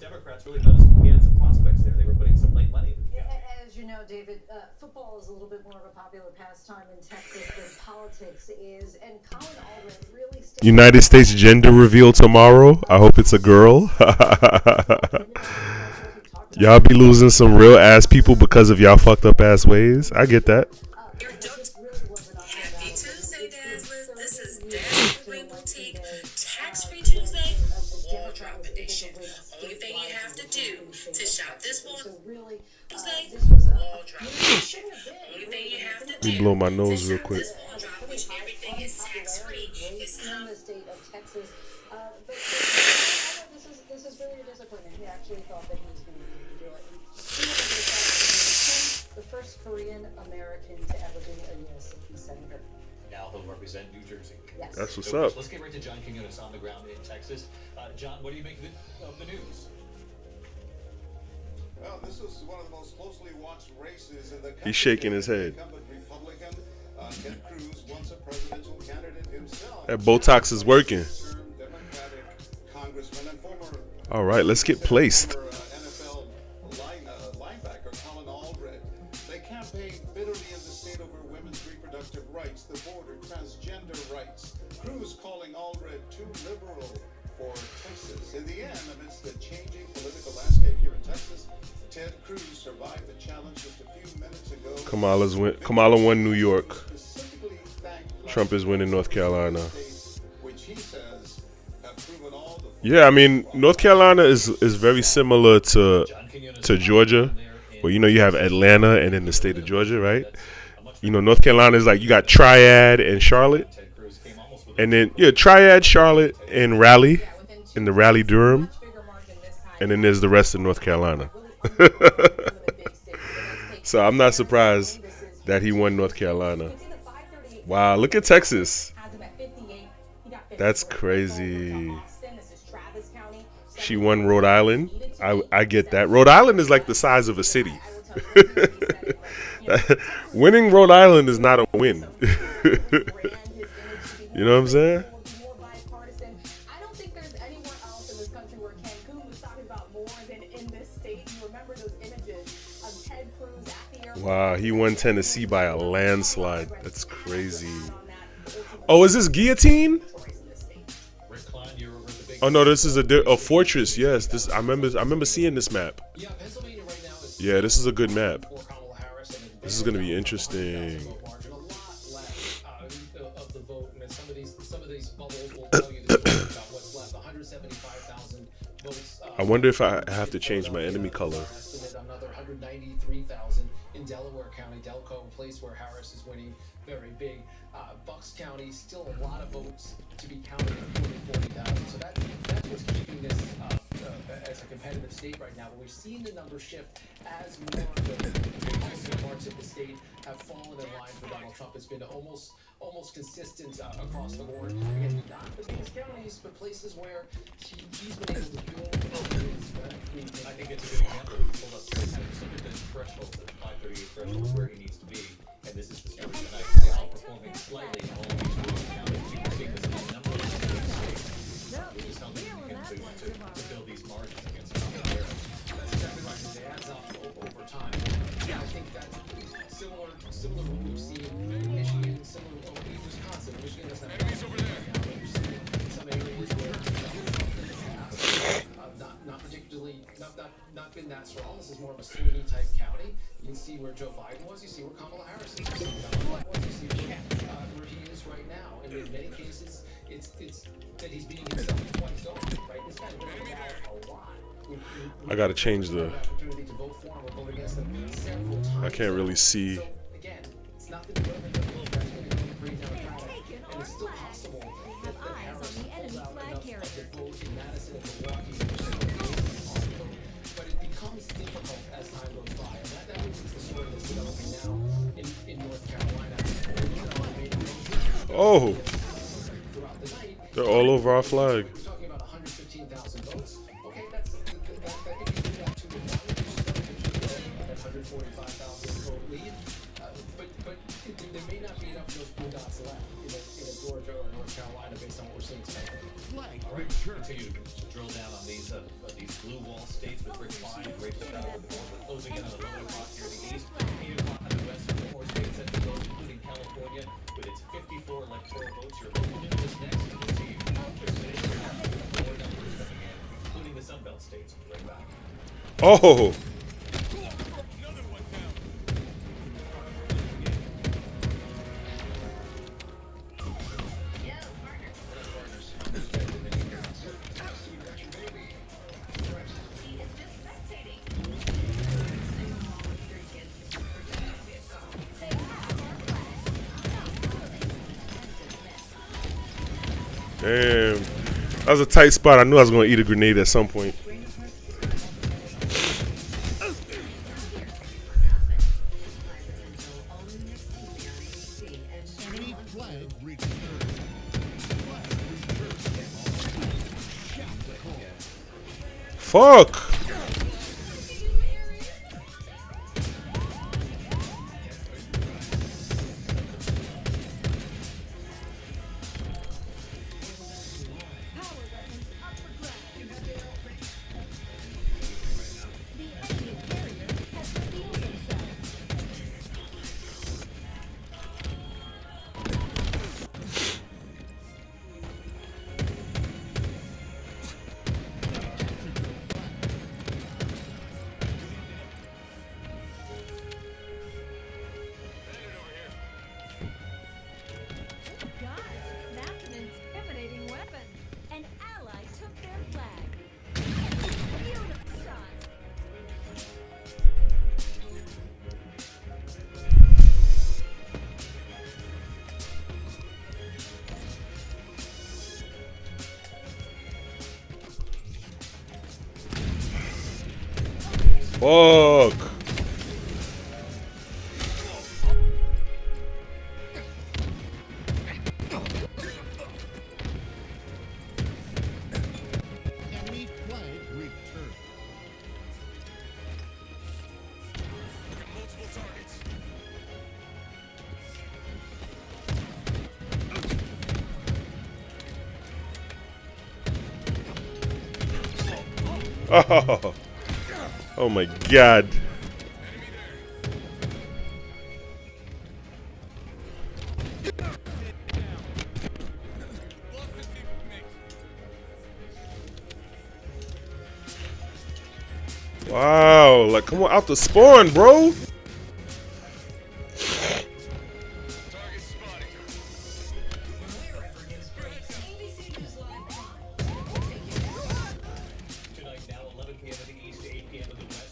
Speaker 5: Democrats really had some prospects there. They were putting some late money.
Speaker 6: As you know, David, football is a little bit more of a popular pastime in Texas than politics is, and Colin Allred really
Speaker 1: United States gender reveal tomorrow. I hope it's a girl. Y'all be losing some real ass people because of y'all fucked up ass ways. I get that.
Speaker 17: Happy Tuesday, Dazzlers. This is Dazzler Boutique Tax-Free Tuesday wardrobe edition. Only thing you have to do to shop this Tuesday wardrobe edition. Only thing you have to do.
Speaker 1: Let me blow my nose real quick.
Speaker 17: Which everything is tax-free. It's
Speaker 6: in the state of Texas. But this is really disappointing. He actually thought that he was going to be able to do it. The first Korean American to ever be a U.S. senator.
Speaker 5: Now he'll represent New Jersey.
Speaker 6: Yes.
Speaker 1: That's what's
Speaker 5: So
Speaker 1: up.
Speaker 5: let's get right to John Quinones on the ground in Texas. John, what do you make of the news?
Speaker 18: Well, this is one of the most closely watched races in the country.
Speaker 1: He's shaking his head.
Speaker 18: Republican Ted Cruz, once a presidential candidate himself.
Speaker 1: That Botox is working.
Speaker 18: Congressman and former
Speaker 1: All right, let's get placed.
Speaker 18: NFL linebacker Colin Allred. They campaigned bitterly in the state over women's reproductive rights, the border, transgender rights. Cruz calling Allred too liberal for Texas. In the end, amidst the changing political landscape here in Texas, Ted Cruz survived the challenge just a few minutes ago.
Speaker 1: Kamala won New York. Trump is winning North Carolina. Yeah, I mean, North Carolina is very similar to Georgia. Well, you know, you have Atlanta and then the state of Georgia, right? You know, North Carolina is like you got Triad and Charlotte. And then, yeah, Triad, Charlotte, and Raleigh, in the Raleigh-Durham. And then there's the rest of North Carolina. So I'm not surprised that he won North Carolina. Wow, look at Texas. That's crazy. She won Rhode Island. I get that. Rhode Island is like the size of a city. Winning Rhode Island is not a win. You know what I'm saying?
Speaker 6: I don't think there's anywhere else in this country
Speaker 13: country where Cancun was talking about more than in this state. You remember those images of Ted Cruz at the airport?
Speaker 1: Wow, he won Tennessee by a landslide. That's crazy. Oh, is this guillotine? Oh no, this is a fortress. Yes, this I remember seeing this map. Yeah, this is a good map. This is gonna be interesting. I wonder if I have to change my enemy color.
Speaker 3: Another 193,000 in Delaware County, Delco, a place where Harris is winning very big. Bucks County, still a lot of votes to be counted at 240,000. So that's what's keeping this as a competitive state right now. But we've seen the numbers shift as more of the positive parts of the state have fallen in line for Donald Trump. It's been almost consistent across the board. Again, not the biggest counties, but places where he's been able to build.
Speaker 5: I think it's a good example. He pulled up the threshold, the 538 threshold, where he needs to be. And this is the story tonight. They're outperforming slightly in all of these counties. You can see this in a number of states. Which is helping to build these margins against Trump.
Speaker 3: That's exactly right. It adds up over time. Yeah, I think that's similar to what we've seen in Michigan, similar to in Wisconsin. Michigan doesn't have enemies over there now, but we've seen some areas where not particularly not been that strong. This is more of a swingy type county. You can see where Joe Biden was. You see where Kamala Harris is. You see where he is right now. And in many cases, it's that he's being himself twice over. Right? This guy's been on the ballot a lot.
Speaker 1: I gotta change the. I can't really see.
Speaker 3: Again, it's not the development of the that's going to be pretty democratic, and it's still possible that Harris pulls out enough of the vote in Madison and Milwaukee, but it becomes difficult as time goes by, and that is the story that's developing now in North Carolina.
Speaker 1: Oh, they're all over our flag.
Speaker 3: We're talking about 115,000 votes. Okay, that can do that to the that 145,000 vote lead, but there may not be enough of those blue dots left in a Georgia or North Carolina based on what we're seeing tonight.
Speaker 5: All right, continue to drill down on these blue wall states with Rick Fine and Rachel Maddow. We're closing in on 11 o'clock here in the east, 8 o'clock on the west, and more states at the close, including California, with its 54 electoral votes. You're looking into this next to see more numbers coming in, including the Sun Belt states. Right back.
Speaker 1: Oh. Damn. That was a tight spot. I knew I was going to eat a grenade at some point. Fuck. Fuck.
Speaker 11: Enemy flag returned.
Speaker 19: Multiple targets.
Speaker 1: Oh, oh my God. Wow, like come on out the spawn, bro.
Speaker 5: Tonight, now 11 p.m. in the East, 8 p.m. in the West.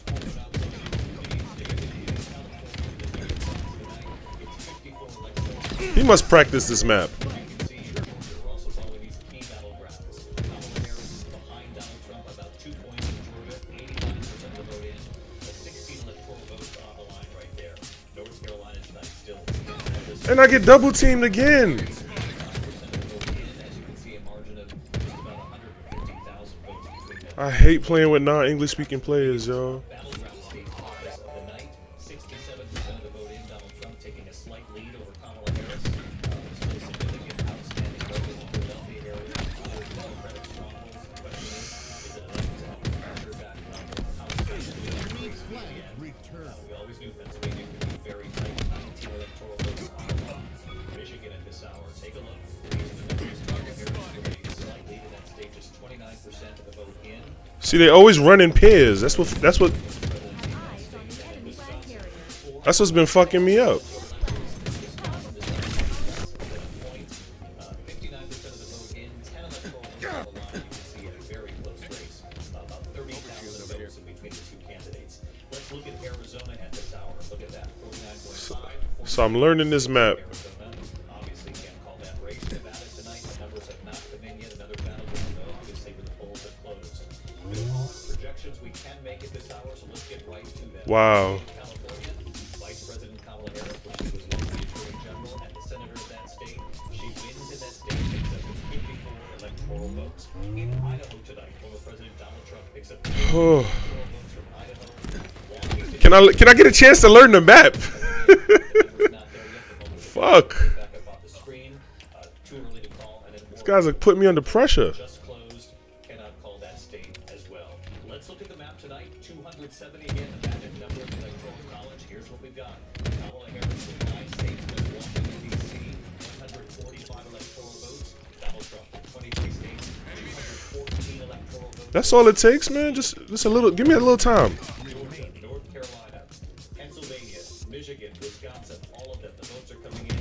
Speaker 5: It's 54 like
Speaker 1: He must practice this map.
Speaker 5: We're also following these key battlegrounds. Kamala Harris is behind Donald Trump about 2 points in Georgia, 89% of the vote in. A 16 electoral votes on the line right there. North Carolina tonight still.
Speaker 1: And I get double teamed again.
Speaker 5: As you can see, a margin of just about 150,000 votes between them.
Speaker 1: I hate playing with non-English speaking players, yo.
Speaker 5: Battleground state caucus of the night. 67% of the vote in. Donald Trump taking a slight lead over Kamala Harris. Still significant outstanding vote in the Philadelphia area. Other Democratic strongholds. The question is it enough to help pressure back House Speaker race again? We always knew Pennsylvania could be very tight. 19 electoral votes on the line. Michigan at this hour. Take a look. These are the numbers. Kamala Harris with a slight lead in that state. Just 29% of the vote in.
Speaker 1: See, they always run in pairs. That's what's been fucking me up.
Speaker 5: 59% of the vote in, 10 electoral votes on the line. You can see a very close race. About 30,000 votes in between the two candidates. Let's look at Arizona at this hour. Look at that. 49.5.
Speaker 1: So I'm learning this map.
Speaker 5: Arizona. Obviously can't call that race. Nevada tonight. The numbers have not come in yet. Another battleground though. Obviously the polls are closed. With all the projections we can make at this hour, so let's get right to them.
Speaker 1: Wow.
Speaker 5: California, Vice President Kamala Harris, when she was once the Attorney General and the Senator of that state, she wins in that state, picks up 54 electoral votes. In Idaho tonight, former President Donald Trump picks up 54 votes from Idaho.
Speaker 1: Can I get a chance to learn the map? Fuck.
Speaker 5: Back up off the screen. Too early to call. And then
Speaker 1: These guys are putting me under pressure.
Speaker 5: just closed. Cannot call that state as well. Let's look at the map tonight. 270 again, the magic number of the electoral college. Here's what we've got. Kamala Harris with 9 states with Washington, D.C., 145 electoral votes. Donald Trump with 23 states, 214 electoral votes.
Speaker 1: That's all it takes, man. Just a little. Give me a little time.
Speaker 5: Georgia, North Carolina, Pennsylvania, Michigan, Wisconsin, all of them. The votes are coming in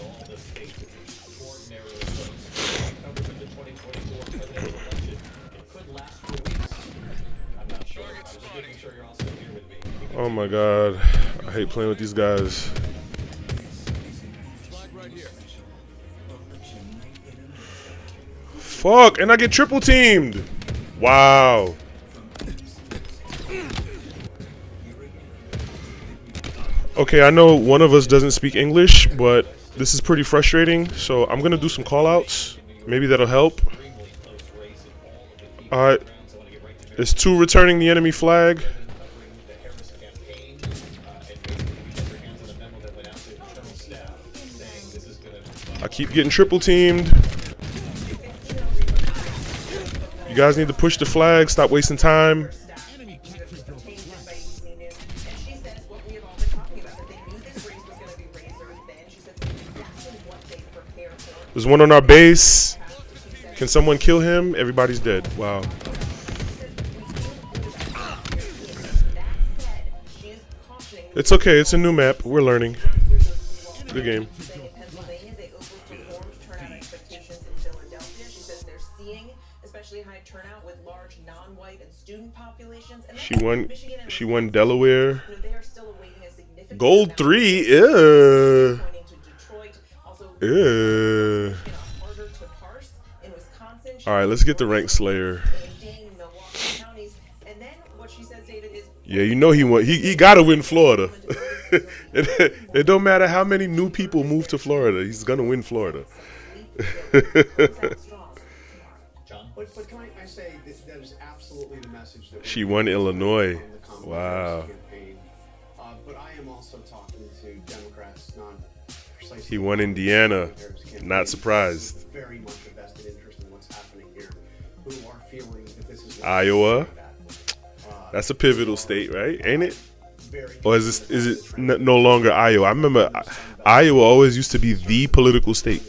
Speaker 5: all the states. It's extraordinarily close. Coverage of the 2024 presidential election. It could last for weeks. I'm not sure. I was just making sure you're all still here with me.
Speaker 1: Oh my God. I hate playing with these guys. Fuck, and I get triple teamed. Wow. Okay, I know one of us doesn't speak English, but this is pretty frustrating. So I'm going to do some call outs. Maybe that'll help. Alright. There's 2 returning the enemy flag. I keep getting triple teamed. You guys need to push the flag. Stop wasting time. There's one on our base. Can someone kill him? Everybody's dead. Wow. It's okay. It's a new map. We're learning. Good game. She won Delaware. Gold 3. Ew. Ew. All right, let's get the rank slayer. Yeah, you know he won. He gotta win Florida. It don't matter how many new people move to Florida. He's gonna win Florida.
Speaker 7: But can I say that is absolutely the message that
Speaker 1: She won Illinois. Wow.
Speaker 7: But I am also talking to Democrats, not precisely.
Speaker 1: He won Indiana. Not surprised.
Speaker 7: Very much a vested interest in what's happening here, who are feeling that this is
Speaker 1: Iowa. That's a pivotal state, right? Ain't it? Or is it no longer Iowa? I remember Iowa always used to be the political state.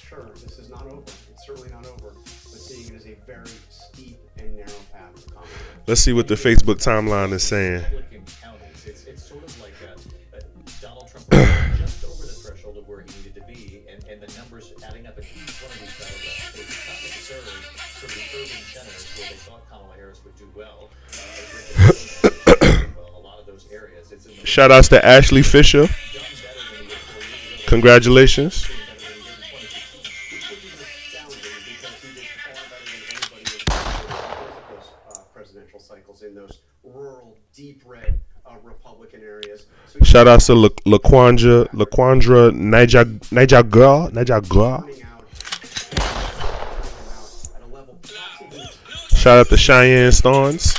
Speaker 7: Sure, this is not over. It's certainly not over, but seeing it as a very steep and narrow path to compromise.
Speaker 1: Let's see what the Facebook timeline is saying.
Speaker 5: It's sort of like Donald Trump was just over the threshold of where he needed to be, and the numbers adding up at each one of these battleground states. It's not necessarily sort of the urban centers where they thought Kamala Harris would do well. A lot of those areas.
Speaker 1: Shout outs to Ashley Fisher. Congratulations.
Speaker 7: Presidential cycles in those rural, deep red Republican areas.
Speaker 1: Shout outs to Laquandra Niger girl. Shout out to Cheyenne Starnes.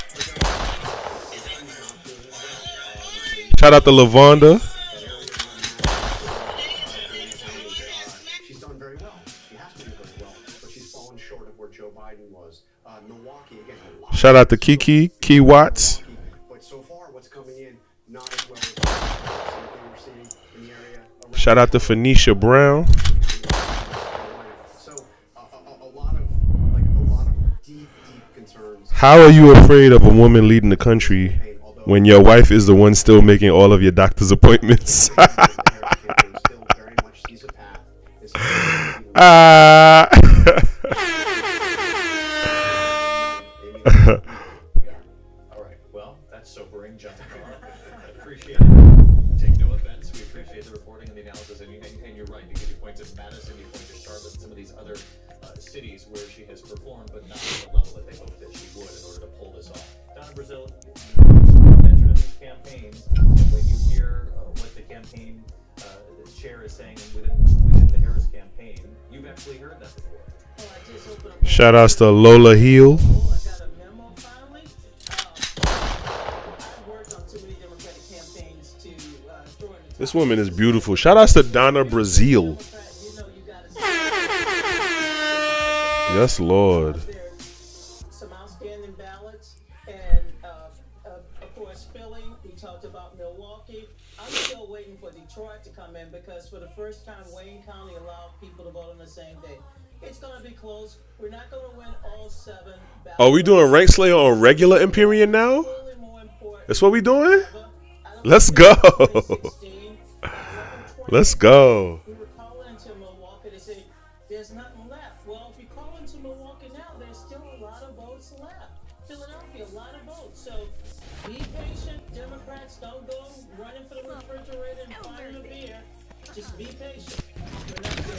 Speaker 1: Shout out to Lavonda.
Speaker 7: She's done very well. She has to do very well, but she's fallen short of where Joe Biden was. Milwaukee, again,
Speaker 1: Shout out to Key Watts.
Speaker 7: but so far what's coming in not as well as we're seeing in the area.
Speaker 1: Shout out to Phoenicia Brown.
Speaker 7: So a lot of deep concerns.
Speaker 1: How are you afraid of a woman leading the country when your wife is the one still making all of your doctor's appointments?
Speaker 5: All right. Well, that's sobering, John. I appreciate it. Take no offense. We appreciate the reporting and the analysis, and you're right. You give your points at Madison, you point to Charlotte, and some of these other cities where she has performed, but not at the level that they hoped that she would in order to pull this off. Donna Brazil, veteran of these campaigns, when you hear what the campaign chair is saying within the Harris campaign, you've actually heard that before.
Speaker 1: Shout outs to Lola Hill. This woman is beautiful. Shout outs to Donna Brazil. Yes, Lord.
Speaker 19: Some outstanding ballots, and of course, Philly. We talked about Milwaukee. I'm still waiting for Detroit to come in because for the first time, Wayne County allowed people to vote on the same day. It's going to be close. We're not going to win all 7 ballots.
Speaker 1: Are we doing Rank Slayer on regular Empyrean now? That's what we doing? Let's go. Let's go.
Speaker 19: We were calling into Milwaukee to say there's nothing left. Well, if you call into Milwaukee now, there's still a lot of votes left. Philadelphia, a lot of votes. So be patient. Democrats, don't go running for the refrigerator and finding a beer. Just be patient. We're not there.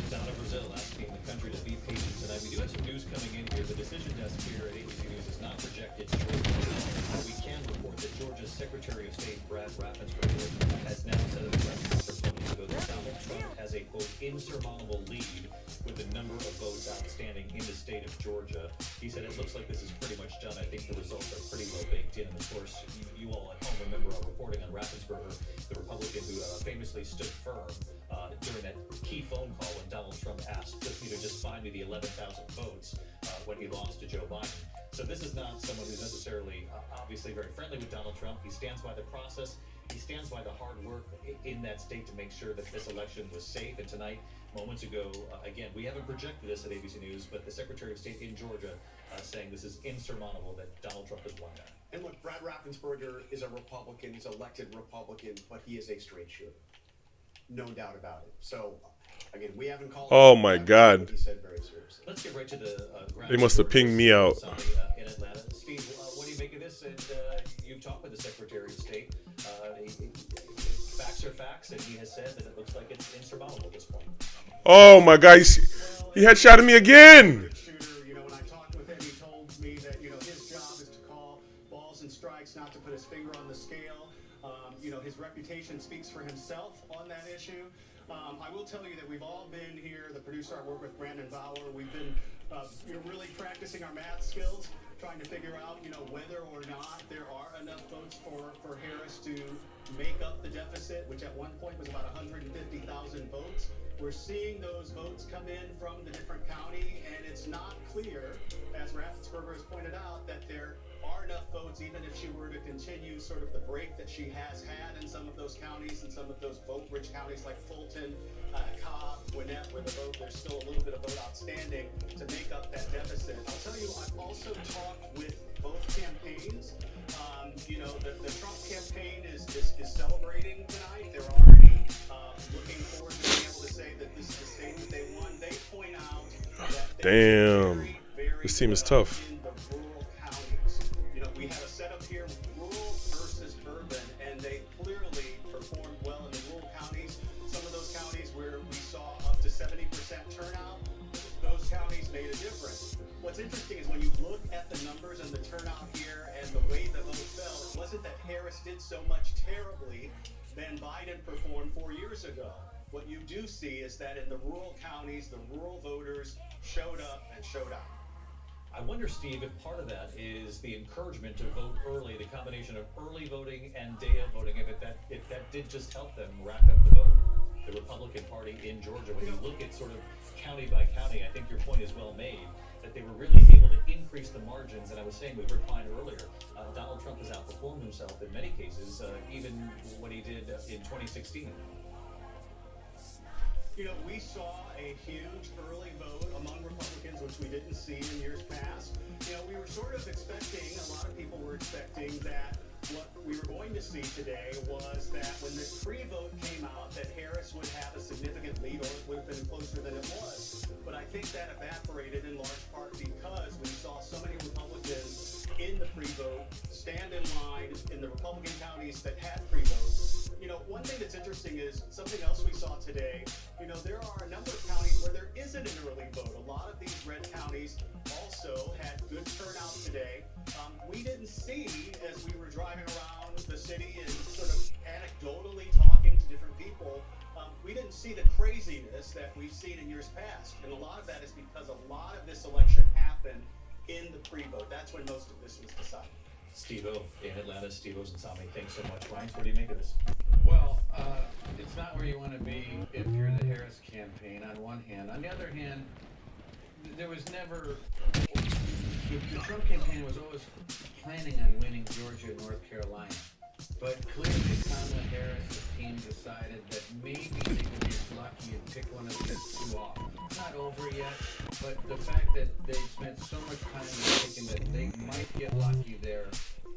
Speaker 5: Donna Brazil asking the country to be patient tonight. We do have some news coming in here. The decision desk here at ABC News is not projected to we can report that Georgia's Secretary of State, Brad Raffensperger, has now said at the press conference moments ago that Donald Trump has a, quote, insurmountable lead with the number of votes outstanding in the state of Georgia. He said it looks like this is pretty much done. I think the results are pretty well baked in. And of course, you all at home remember our reporting on Raffensperger, the Republican who famously stood firm during that key phone call when Donald Trump asked just find me the 11,000 votes when he lost to Joe Biden. So this is not someone who's necessarily obviously very friendly with Donald Trump. He stands by the process. He stands by the hard work in that state to make sure that this election was safe. And tonight, moments ago, again, we haven't projected this at ABC News, but the Secretary of State in Georgia saying this is insurmountable that Donald Trump has won that.
Speaker 7: And look, Brad Raffensperger is a Republican. He's elected Republican, but he is a straight shooter. No doubt about it. So, again, we haven't called.
Speaker 1: Oh my God.
Speaker 7: He said very seriously.
Speaker 5: Let's get right to the
Speaker 1: They must have pinged me out.
Speaker 5: In Atlanta. Steve, what do you make of this? And you've talked with the Secretary of State. Facts are facts, and he has said that it looks like it's insurmountable at this point.
Speaker 1: Oh my God, he headshotted me again.
Speaker 7: You know, when I talked with him, he told me that his job is to call balls and strikes, not to put his finger on the scale. His reputation speaks for himself on that issue. I will tell you that we've all been here. The producer I work with, Brandon Bauer, we've been really practicing our math skills, trying to figure out whether or not there are enough votes for Harris to
Speaker 20: make up the deficit, which at one point was about 150,000 votes. We're seeing those votes come in from the different county, and it's not clear, as Raffensperger has pointed out, that there are enough votes, even if she were to continue sort of the break that she has had in some of those counties, and some of those vote-rich counties like Fulton, Cobb, Gwinnett, where there's still a little bit of vote outstanding to make up that deficit. I'll tell you, I've also talked with both campaigns. You know, the Trump campaign is celebrating tonight. They're already looking forward to being able to say that this is the state that they won. They point out that
Speaker 1: Damn. This team is tough.
Speaker 20: in the rural counties. You know, we have a setup here, rural versus urban, and they clearly performed well in the rural counties. Some of those counties where we saw up to 70% turnout, those counties made a difference. What's interesting is when you look at the numbers and the turnout here and the way the vote fell, it wasn't that Harris did so much terribly than Biden performed 4 years ago. What you do see is that in the rural counties, the rural voters showed up and showed out.
Speaker 5: I wonder, Steve, if part of that is the encouragement to vote early, the combination of early voting and day of voting, if that did just help them rack up the vote. The Republican Party in Georgia, when you look at sort of county by county, I think your point is well made, that they were really able to increase the margins. And I was saying with Rick Klein earlier, Donald Trump has outperformed himself in many cases, even what he did in 2016.
Speaker 20: You know, we saw a huge early vote among Republicans, which we didn't see in years past. You know, we were sort of expecting, a lot of people were expecting that what we were going to see today was that when the pre-vote came out, that Harris would have a significant lead, or it would have been closer than it was. But I think that evaporated in large part because we saw so many Republicans in the pre-vote stand in line in the Republican counties that had pre-votes. You know, one thing that's interesting is something else we saw today. You know, there are a number of counties where there isn't an early vote. A lot of these red counties also had good turnout today. We didn't see, as we were driving around the city and sort of anecdotally talking to different people, we didn't see the craziness that we've seen in years past. And a lot of that is because a lot of this election happened in the pre-vote. That's when most of this was decided.
Speaker 5: Steve-O in Atlanta, Steve-O's and Sami, thanks so much. Ryan, what do you make of this?
Speaker 4: Well, it's not where you want to be if you're the Harris campaign, on one hand. On the other hand, there was never... The Trump campaign was always planning on winning Georgia and North Carolina. But clearly Kamala Harris, the team decided that maybe they could get lucky and pick one of these two off. It's not over yet, but the fact that they spent so much time thinking that they might get lucky there,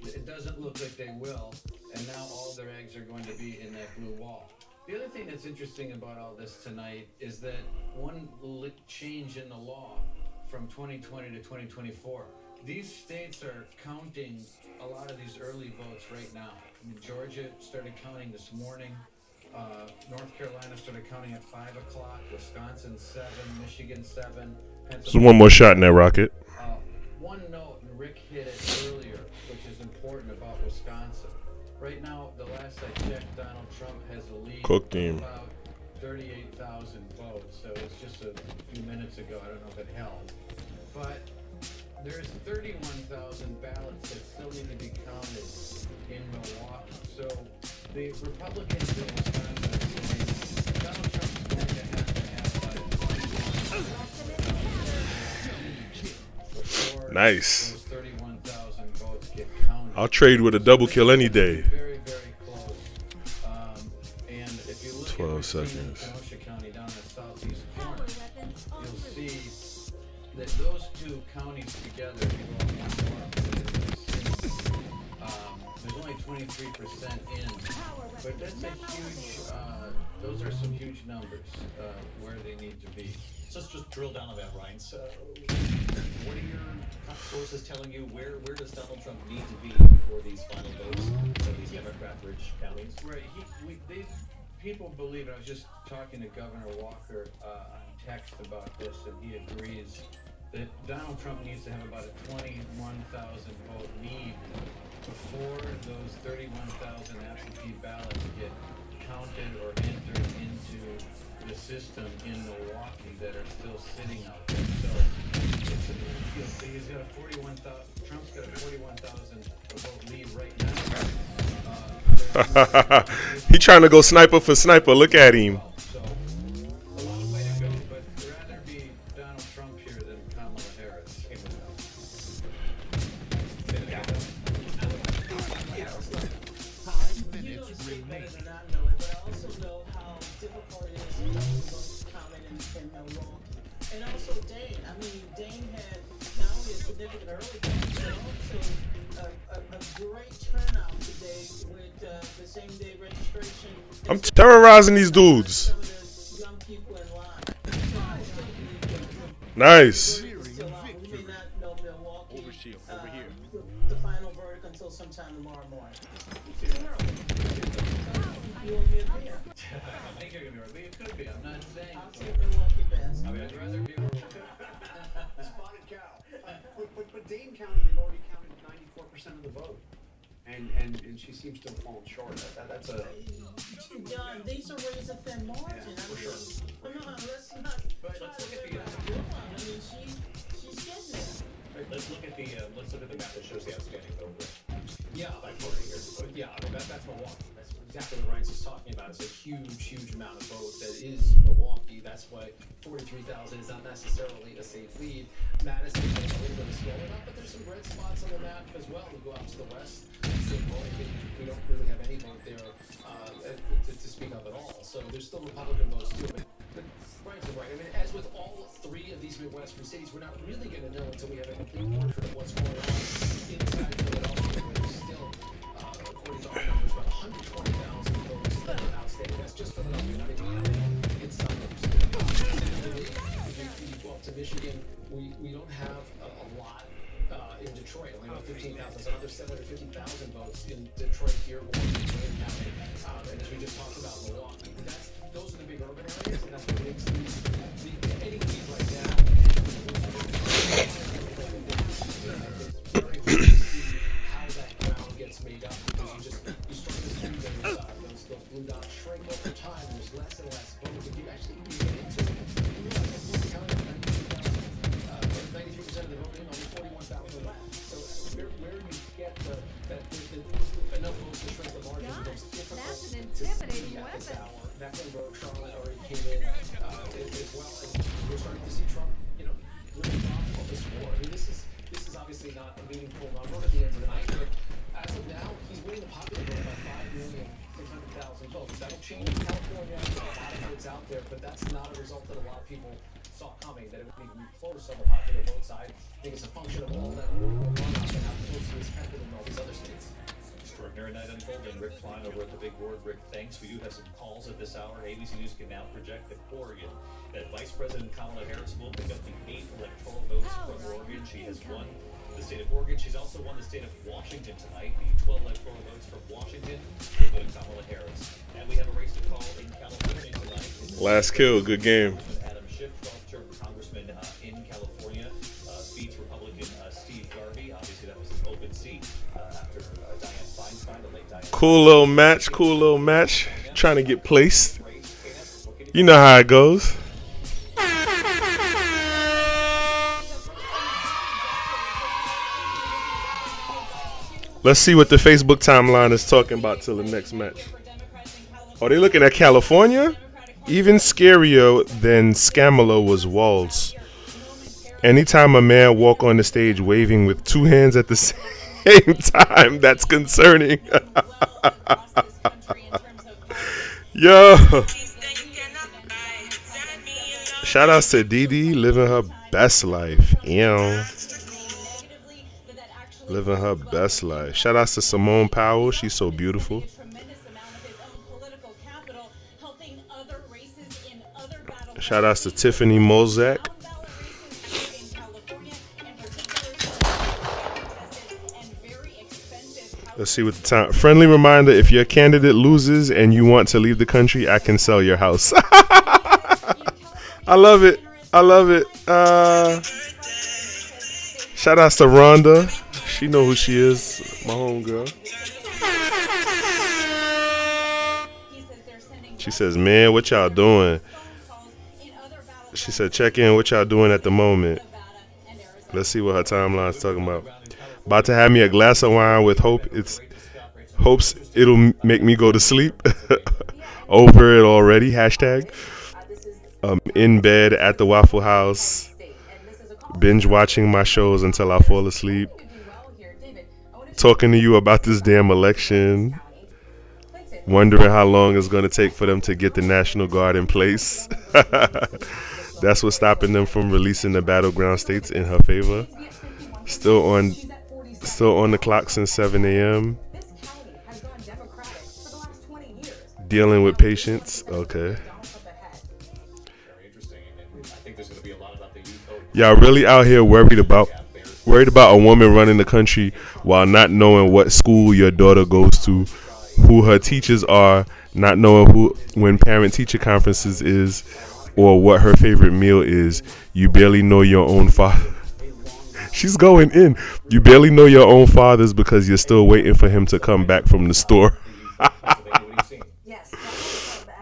Speaker 4: it doesn't look like they will, and now all their eggs are going to be in that blue wall. The other thing that's interesting about all this tonight is that one change in the law from 2020 to 2024. These states are counting a lot of these early votes right now. I mean, Georgia started counting this morning. North Carolina started counting at 5 o'clock. Wisconsin 7, Michigan 7.
Speaker 1: So one more shot in that rocket.
Speaker 4: One note, and Rick hit it earlier, which is important about Wisconsin. Right now, the last I checked, Donald Trump has a lead
Speaker 1: Cooked
Speaker 4: of
Speaker 1: him.
Speaker 4: about 38,000 votes. So it's just a few minutes ago. I don't know if it held. But there's 31,000 ballots that still need to be counted in Milwaukee. So the Republicans in Wisconsin are saying Donald Trump's going to have before
Speaker 1: Nice.
Speaker 4: those 31,000 votes get counted.
Speaker 1: I'll trade with a double kill any day.
Speaker 4: Very, very close. And if you look
Speaker 1: 12
Speaker 4: at
Speaker 1: seconds.
Speaker 4: Kenosha County down in the southeast corner, you'll see that those two counties together, if you go up there's only 23% in, but that's a huge, those are some huge numbers where they need to be.
Speaker 5: So let's just drill down on that, Ryan. So what are your sources telling you? Where does Donald Trump need to be for these final votes of these Democrat-rich counties?
Speaker 4: Right. People believe, I was just talking to Governor Walker on text about this, and he agrees that Donald Trump needs to have about a 21,000 vote lead before those 31,000 absentee ballots get counted or entered into the system in Milwaukee that are still sitting out there. So he's got a 41,000. Trump's got a 41,000 vote lead right now.
Speaker 1: He trying to go sniper for sniper. Look at him.
Speaker 4: So, a long way to go, but I'd rather be Donald Trump here than Kamala Harris.
Speaker 19: You know, speak better than I know it, but I also know how difficult it is to know both Common and Milwaukee. And also Dane. I mean, Dane had not only a significant early game, but also a great turnout today with the same day registration.
Speaker 1: I'm terrorizing these dudes.
Speaker 19: Young people in line. So I still believe
Speaker 1: Nice.
Speaker 19: we may not know Milwaukee, the final verdict until sometime tomorrow morning. You and me agree?
Speaker 4: I think you're gonna be right, but it could be. I'm not saying.
Speaker 19: I'll take Milwaukee best.
Speaker 4: I mean, I'd rather be.
Speaker 7: Spotted cow. But Dane County, they've already counted 94% of the vote. And she seems to have fallen short. That's a...
Speaker 19: John, these are ways of thin margin.
Speaker 7: Yeah, for sure.
Speaker 19: Let's not
Speaker 4: But let's look at the.
Speaker 19: I mean, she's getting there.
Speaker 5: Let's look at the map that shows the outstanding vote.
Speaker 3: Yeah,
Speaker 5: By party here.
Speaker 3: yeah, I mean, that's Milwaukee. That's exactly what Ryan's is talking about. It's a huge amount of vote that is Milwaukee. That's why 43,000 is not necessarily a safe lead. Madison is a little bit slower up, but there's some red spots on the map as well. We go out to the west. We don't really have any vote there to speak of at all. So there's still Republican votes too. But Ryan's right. I mean, as with all three of these Midwestern cities, we're not really going to know until we have a complete portrait of what's going on inside Philadelphia. There's still, according to our numbers, about 120,000 votes that are outstanding. That's just Philadelphia, not even counting inside those. If you go up to Michigan, we don't have a lot in Detroit. Only about 15,000. There's another 750,000 votes in Detroit, Dearborn, Wayne County. And as we just talked about, Milwaukee. Those are the big urban areas, and that's what makes any lead right now. It's very hard to see how that ground gets made up because you start to see those blue dots shrink over time. There's less and less votes. If you actually get into it, you realize that this county 93% of the voting, only 41,000 left. So where you get enough votes to shrink the margin becomes difficult.
Speaker 15: That's an intimidating weapon.
Speaker 3: Mecklenburg, Charlotte already came in as well, and we're starting to see Trump, really drop off the score. I mean, this is obviously not a meaningful number at the end of the night, but as of now, he's winning the popular vote by 5,600,000 votes. That'll change in California. There's a lot of votes out there, but that's not a result that a lot of people saw coming. That it would be close on the popular vote side. I think it's a function of all that runoff and how close he is compared in all these other states.
Speaker 5: Extraordinary night unfolding. Rick Klein over at the big board. Rick, thanks. We do have some calls at this hour. ABC News can now project that Oregon, that Vice President Kamala Harris will pick up the 8 electoral votes from Oregon. She has won the state of Oregon. She's also won the state of Washington tonight. The 12 electoral votes from Washington will go to Kamala Harris. And we have a race to call in California tonight.
Speaker 1: Last kill, good game.
Speaker 5: Adam Schiff, 12th-term congressman in California, beats Republican Steve Garvey. Obviously, that was an open seat after Dianne Feinstein, the late Dianne.
Speaker 1: Cool little match. Trying to get placed. You know how it goes. Let's see what the Facebook timeline is talking about till the next match. Oh, they looking at California? Even scarier than Scamolo was Walls. Anytime a man walk on the stage waving with two hands at the same time, that's concerning. Yo. Shout outs to Dee living her best life. Living her best life. Shout outs to Simone Powell. She's so beautiful. Shout outs to Tiffany Mozak. Let's see what the time. Friendly reminder: if your candidate loses and you want to leave the country, I can sell your house. I love it. Shout outs to Rhonda. She know who she is. My homegirl. She says, "Man, what y'all doing?" She said, "Check in. What y'all doing at the moment?" Let's see what her timeline's talking about. About to have me a glass of wine with hope Hopes it'll make me go to sleep. Over it already. Hashtag. In bed at the Waffle House, binge watching my shows until I fall asleep, talking to you about this damn election, wondering how long it's going to take for them to get the National Guard in place. That's what's stopping them from releasing the battleground states in her favor. Still on the clock since 7 a.m. Dealing with patience. Okay. Y'all really out here worried about a woman running the country while not knowing what school your daughter goes to, who her teachers are, not knowing when parent-teacher conferences is, or what her favorite meal is. You barely know your own father. She's going in. You barely know your own fathers because you're still waiting for him to come back from the store.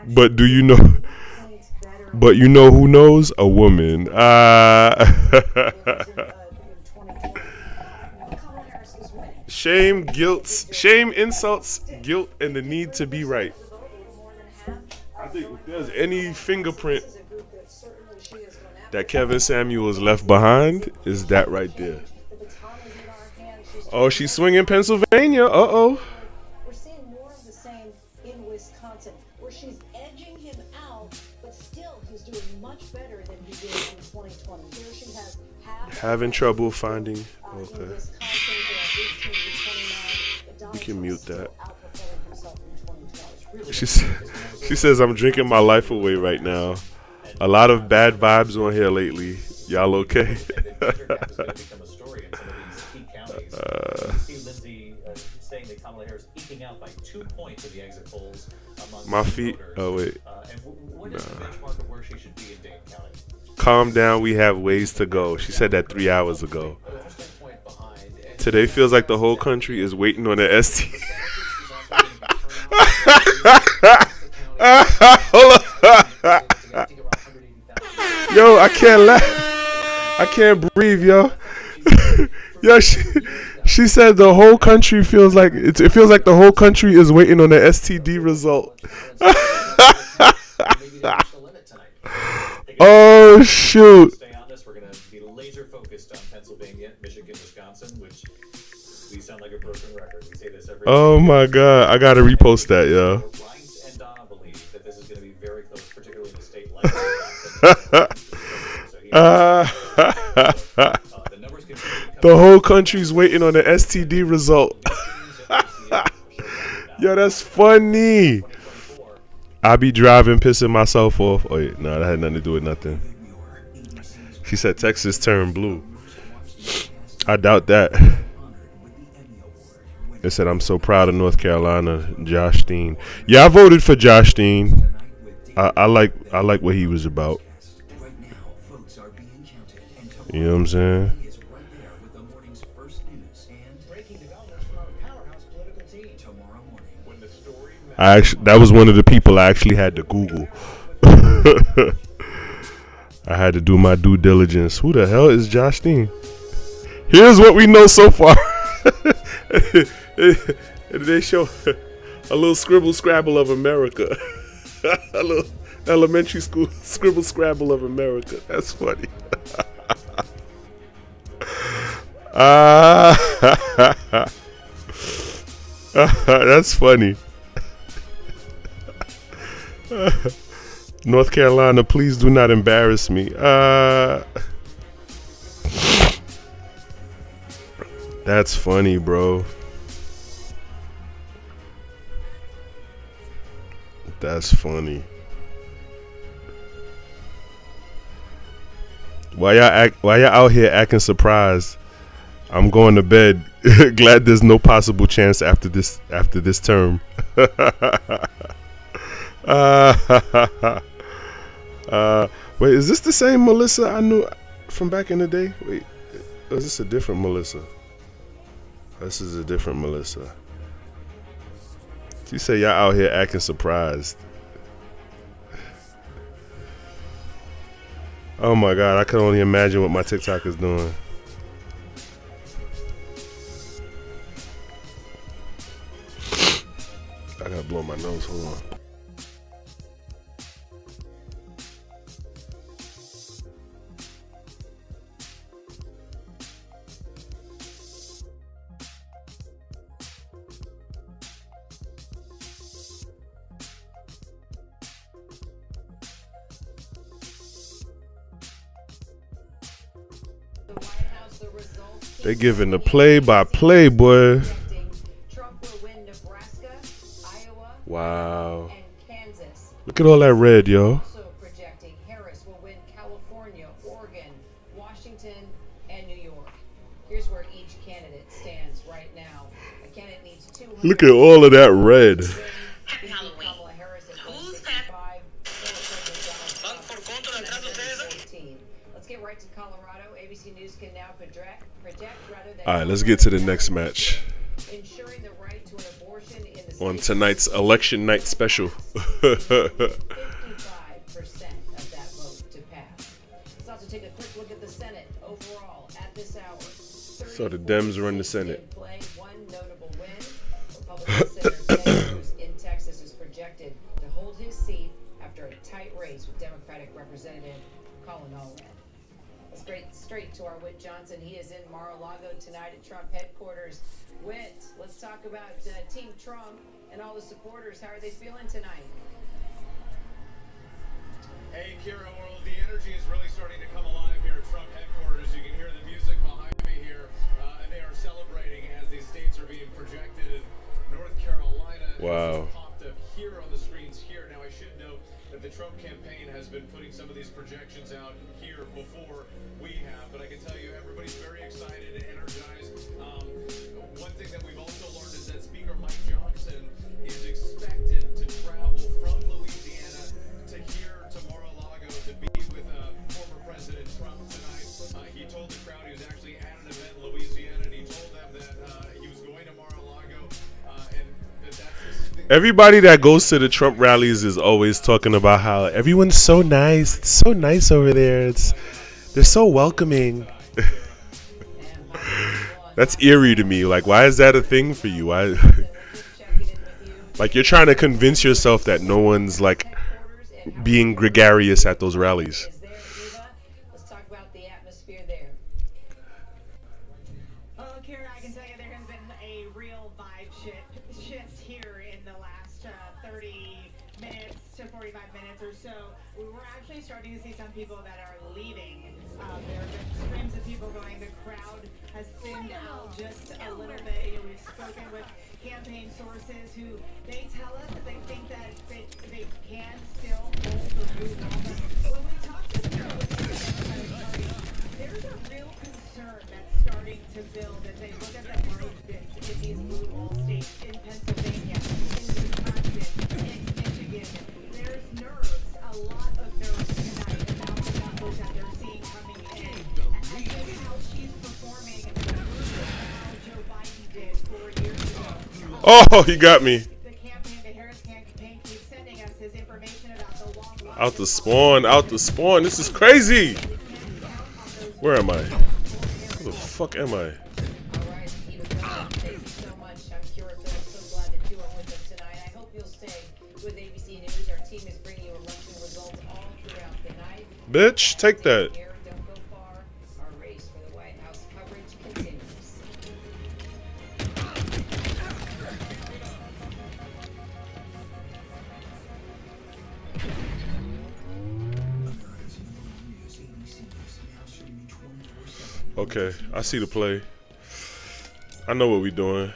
Speaker 1: But do you know? But you know who knows? A woman. Shame, insults, guilt, and the need to be right. I think if there's any fingerprint that Kevin Samuels left behind, is that right there. Oh, she's swinging Pennsylvania. Uh-oh.
Speaker 6: We're seeing more of the same in Wisconsin, where she's edging him out, but still he's doing much better than he did in 2020. Here she has
Speaker 1: having trouble finding. Okay. You can mute that. She says, I'm drinking my life away right now. A lot of bad vibes on here lately. Y'all okay? My feet. Oh wait. Nah. Calm down. We have ways to go. She said that 3 hours ago. Today feels like the whole country is waiting on the ST. Hold on. Yo, I can't laugh. I can't breathe, yo. Yo, she said the whole country feels like it feels like the whole country is waiting on the STD result. Oh shoot.
Speaker 5: We're going to be laser focused on Pennsylvania, Michigan, Wisconsin, which we sound like a broken record. We say this every
Speaker 1: Oh my god, I gotta repost that, yo.
Speaker 5: Bryce and Donna believe that this is going to be very close, particularly in a state like Wisconsin.
Speaker 1: The whole country's waiting on the STD result. Yo, that's funny. I be driving, pissing myself off. Oh, yeah, no, that had nothing to do with nothing. She said Texas turned blue. I doubt that. It said, I'm so proud of North Carolina, Josh Dean. Yeah, I voted for Josh Dean. I like what he was about. You know what I'm saying? That was one of the people I actually had to Google. I had to do my due diligence. Who the hell is Josh Dean? Here's what we know so far. They show a little scribble scrabble of America. A little elementary school scribble scrabble of America. That's funny. That's funny. North Carolina, please do not embarrass me. That's funny, bro. That's funny. Why y'all out here acting surprised? I'm going to bed. Glad there's no possible chance after this term. Wait, is this the same Melissa I knew from back in the day? Wait, is this a different Melissa? This is a different Melissa. She said y'all out here acting surprised. Oh my god, I can only imagine what my TikTok is doing. I gotta blow my nose. Hold on. They giving the play-by-play, boy. Wow. Look at all that red, yo.
Speaker 14: Also projecting Harris will win California, Oregon, Washington, and New York. Here's where each candidate stands right now. A candidate needs 200.
Speaker 1: Look at all of that red.
Speaker 14: Happy Halloween. Who's happy? Let's get right to Colorado. ABC News can now project rather than.
Speaker 1: All right, let's get to the next match.
Speaker 14: Ensuring the right to an abortion in the
Speaker 1: On tonight's election night special.
Speaker 14: 55% of that vote to pass. Let's also take a quick look at the Senate overall at this hour.
Speaker 1: So the Dems run the Senate.
Speaker 14: Play one notable win. Republican Senator Ted Cruz in Texas is projected to hold his seat after a tight race with Democratic Representative Colin Allred. Straight to our Whit Johnson. He is in Mar-a-Lago tonight at Trump headquarters. Whit, let's talk about Team Trump and all the supporters. How are they feeling tonight?
Speaker 21: Hey, Kira, well, the energy is really starting to come alive here at Trump headquarters. You can hear the music behind me here, and they are celebrating as these states are being projected in North Carolina.
Speaker 1: Wow.
Speaker 21: Popped up here on the screens here. Now, I should note that the Trump campaign has been putting some of these projections out here before we have, but I can tell you everybody's very excited and energized. One thing that we've also learned is that Speaker Mike Johnson is expected to travel from Louisiana to here to Mar-a-Lago to be with former President Trump tonight. He told the crowd he was actually at an event in Louisiana, and he told them that he was going to Mar-a-Lago, and that's
Speaker 1: Everybody that goes to the Trump rallies is always talking about how everyone's so nice. It's so nice over there. They're so welcoming. That's eerie to me. Like, why is that a thing for you? Why? Like, you're trying to convince yourself that no one's like being gregarious at those rallies.
Speaker 14: Let's talk about the atmosphere there.
Speaker 16: Kara, I can tell you there has been a real vibe shift here in the last 30 minutes to 45 minutes or so. We're actually starting to see some people that are leaving. There have been streams of people going. The crowd has thinned out just a little bit. We've spoken with campaign sources who they tell us that they think that they can still hold the booth on. When we talk to people within the Democratic Party, there's a real concern that's starting to build as they look at the margins in these blue wall states, in Pennsylvania, in Wisconsin, in Michigan. There's nerves, a lot of nerves tonight about the numbers that they're seeing coming in. And just how she's performing versus how Joe Biden did 4 years ago.
Speaker 1: Oh, he got me.
Speaker 16: The campaign, the Harris campaign keeps sending us his information about the long line.
Speaker 1: Out the spawn, out the spawn. This is crazy. Where am I? Where the fuck am I?
Speaker 14: All right, thank you so much. I'm Kira Phillips. So glad that you are with us tonight. I hope you'll stay with ABC News. Our team is bringing you election results all throughout the night.
Speaker 1: Bitch, take that.
Speaker 14: Don't go far. Our race for the White House coverage continues.
Speaker 1: Okay, I see the play. I know what we're doing.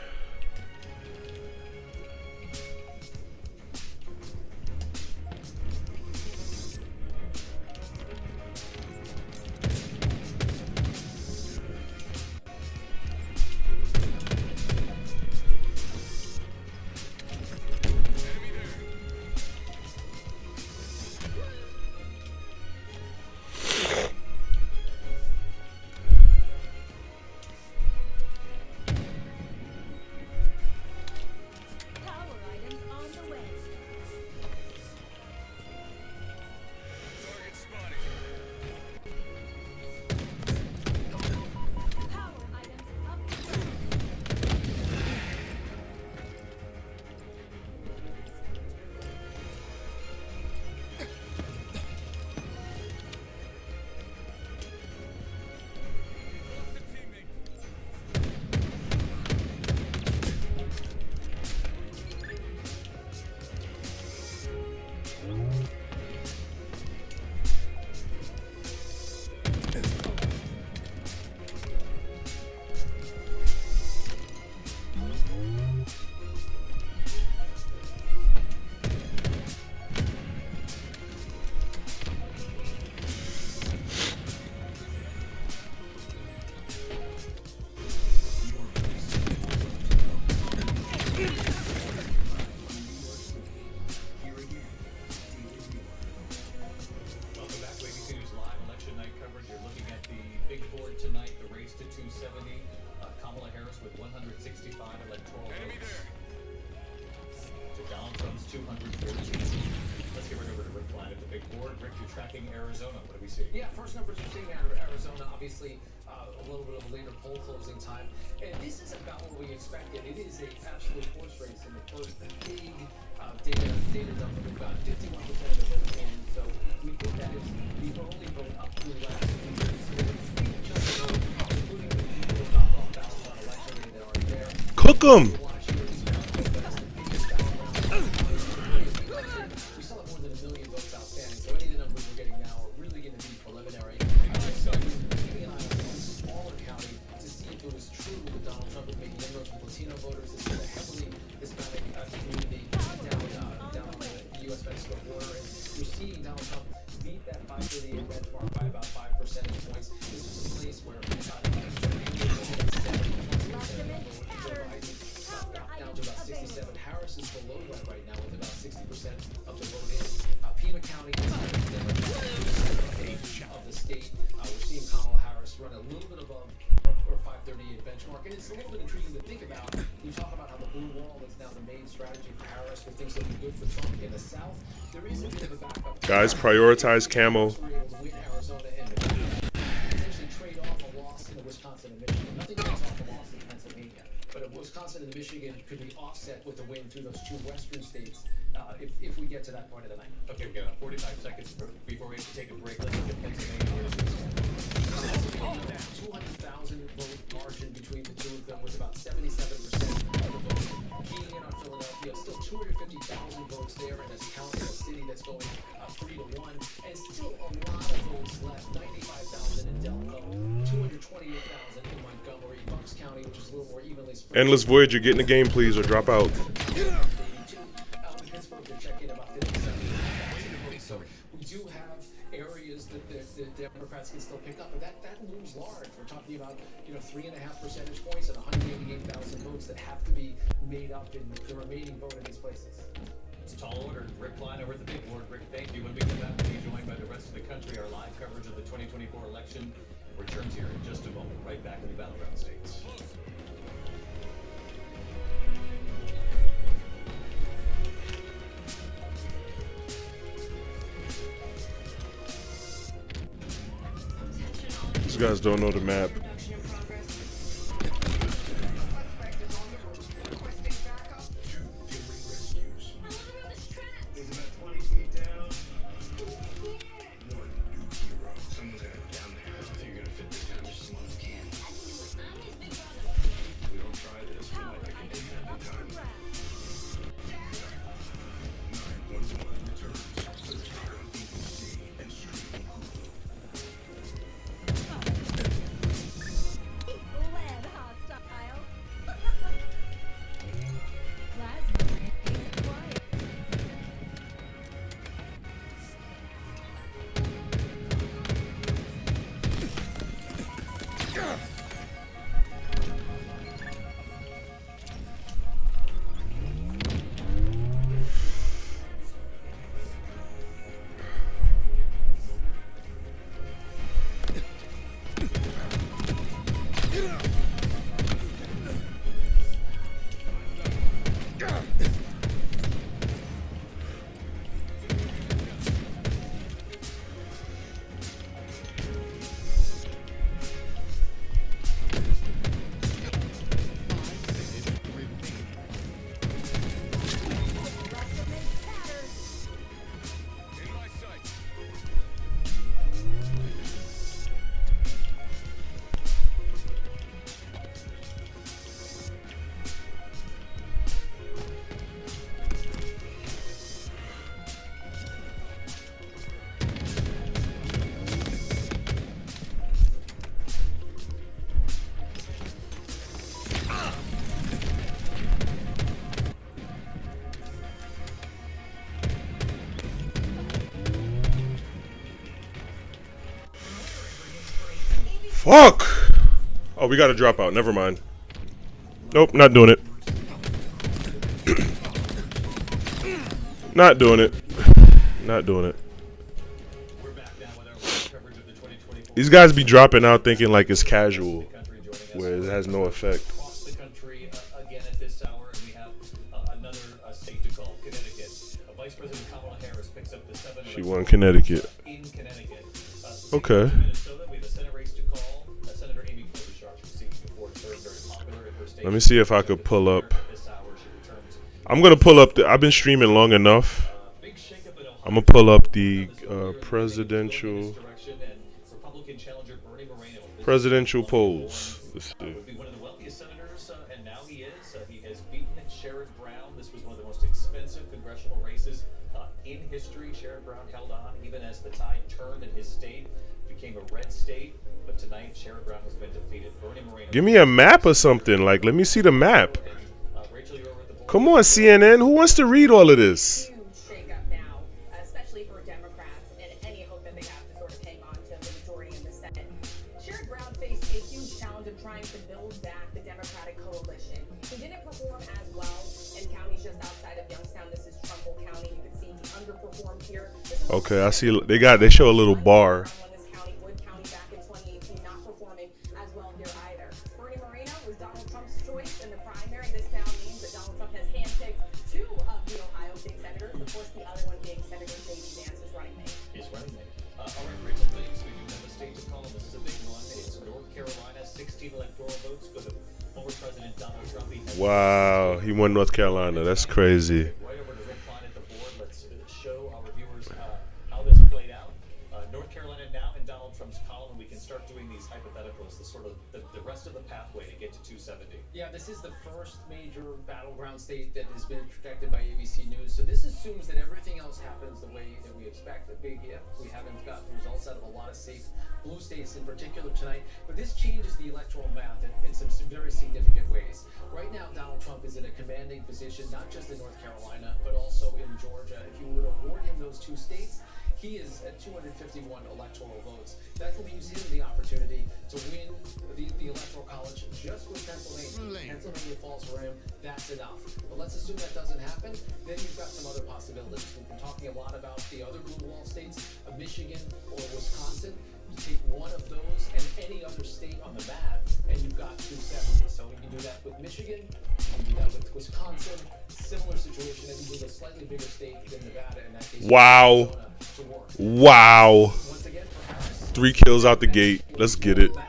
Speaker 5: Harris with 165 electoral votes to Donald Trump's 214. Let's get right over to Rick Klein at the big board. Rick, you're tracking Arizona. What do we see?
Speaker 3: Yeah, first numbers we're seeing out of Arizona, obviously a little bit of a later poll closing time. And this is about what we expected. It is an absolute horse race in the first big data number. We've got 51% of the vote in. So we think that is the only vote up through the last 2 years. So it's a big chunk of vote, including the people who got off ballots on election day that aren't there.
Speaker 1: Cook 'em.
Speaker 3: We still have more than 1 million votes outstanding. So any of the numbers we're getting now are really going to be preliminary. So keeping an eye on one smaller county to see if it was true that Donald Trump was making inroads with Latino voters. This is a heavily Hispanic community down on the U.S.-Mexico border. And you're seeing Donald Trump beat that 538 benchmark by about 5 percentage points. This is a place where down to about 67. Harris is below that right now with about 60% of the vote in. Pima County is of the state. We're seeing Kamala Harris run a little bit above her 538 benchmark. And it's a little bit intriguing to think about. We talk about how the blue wall is now the main strategy for Harris, with things looking good for Trump in the South. There is a bit of a backup.
Speaker 1: Guys, prioritize camo.
Speaker 3: Win Arizona and potentially trade off a loss in Wisconsin and Michigan. Nothing takes off a loss in Pennsylvania, but Wisconsin and Michigan could be offset with a win through those two western states if we get to that point of the night.
Speaker 5: Okay, we've got 45 seconds before we have to take a break. Let's look at Pennsylvania.
Speaker 3: 200,000 vote margin between the two of them, with about 77% of the votes keying in on Philadelphia. Still 250,000 votes there in a county, a city that's going 3-1, and still a lot of votes left. 95,000 in Delco, 228,000 in Montgomery, Bucks County, which is a little more evenly spread.
Speaker 1: Endless Voyager, get in the game, please, or drop out.
Speaker 3: Pittsburgh to check in about 57,000. So we do have areas that the Democrats can still pick up, but that looms large. We're talking about 3.5 percentage points and 188,000 votes that have to be made up in the remaining vote in these places.
Speaker 5: It's a tall order. Rick Klein over at the big board. Rick, thank you. When we come back, we'll be joined by the rest of the country. Our live coverage of the 2024 election returns here in just a moment. Right back in the battleground states.
Speaker 1: These guys don't know the map. Fuck! Oh, we gotta drop out. Never mind. Nope, not doing it. Not doing it. Not doing it. These guys be dropping out thinking like it's casual, where it has no effect.
Speaker 5: country again at this hour, and we have another state to call, Connecticut. Vice President Kamala Harris picks up the 7.
Speaker 1: She won Connecticut.
Speaker 5: In Connecticut.
Speaker 1: Okay.
Speaker 5: Minnesota, we have a Senate race to call. Senator Amy Klobuchar, she's seen before, very popular in her state.
Speaker 1: Let me see if I could pull up. I'm gonna pull up. I've been streaming long enough. I'm gonna pull up the presidential polls. Let's see.
Speaker 5: One of the wealthiest senators, and now he is. He has beaten Sherrod Brown. This was one of the most expensive congressional races in history. Sherrod Brown held on even as the tide turned in his state, became a red state. But tonight, Sherrod Brown has been defeated. Bernie Moreno.
Speaker 1: Give me a map or something. Like, let me see the map. Come on, CNN. Who wants to read all of this?
Speaker 13: Shake-up now, especially for Democrats and any hope that they have to sort of hang on to the majority in the Senate. Sherrod Brown faced a huge challenge of trying to build back the Democratic coalition. He didn't perform as well in counties just outside of Youngstown. This is Trumbull County. You can see he underperformed here.
Speaker 1: Okay, I see. They show a little bar.
Speaker 13: Wood County back in 2018, not performing as well here either. Bernie Moreno was Donald Trump's choice in the primary. This now means that Donald Trump has handpicked 2 of the Ohio state senators. Of course, the other one being Senator J.D. Vance is running mate.
Speaker 5: He's running mate. All right, Rachel, thanks. We do have a state to call. This is a big one. It's North Carolina. 16 electoral votes go to former President Donald Trump.
Speaker 1: Wow, he won North Carolina. That's crazy.
Speaker 5: Right over to Rick Klein at the board. Let's show our viewers how this played out. North Carolina now in Donald Trump's column, and we can start doing these hypotheticals, the sort of the rest of the pathway to get to 270.
Speaker 3: Yeah, this is the first major battleground state that has been protected by ABC News. So this assumes that everything else happens the way that we expect. A big if. We haven't got results out of a lot of safe blue states in particular tonight. But this changes the electoral math in some very significant ways. Right now, Donald Trump is in a commanding position, not just in North Carolina, but also in Georgia. If you were to award him those 2 states, he is at 251 electoral votes. That leaves him the opportunity to win the Electoral College just with Pennsylvania. Pennsylvania falls for him, that's enough. But let's assume that doesn't happen, then you've got some other possibilities. We've been talking a lot about the other blue wall states, Michigan or Wisconsin. You take one of those and any other state on the map, and you've got 270. So we can do that with Michigan, you can do that with Wisconsin. Similar situation, and you do a slightly bigger state than Nevada in that case.
Speaker 1: Wow. Wow. 3 kills out the gate. Let's get it. Oh,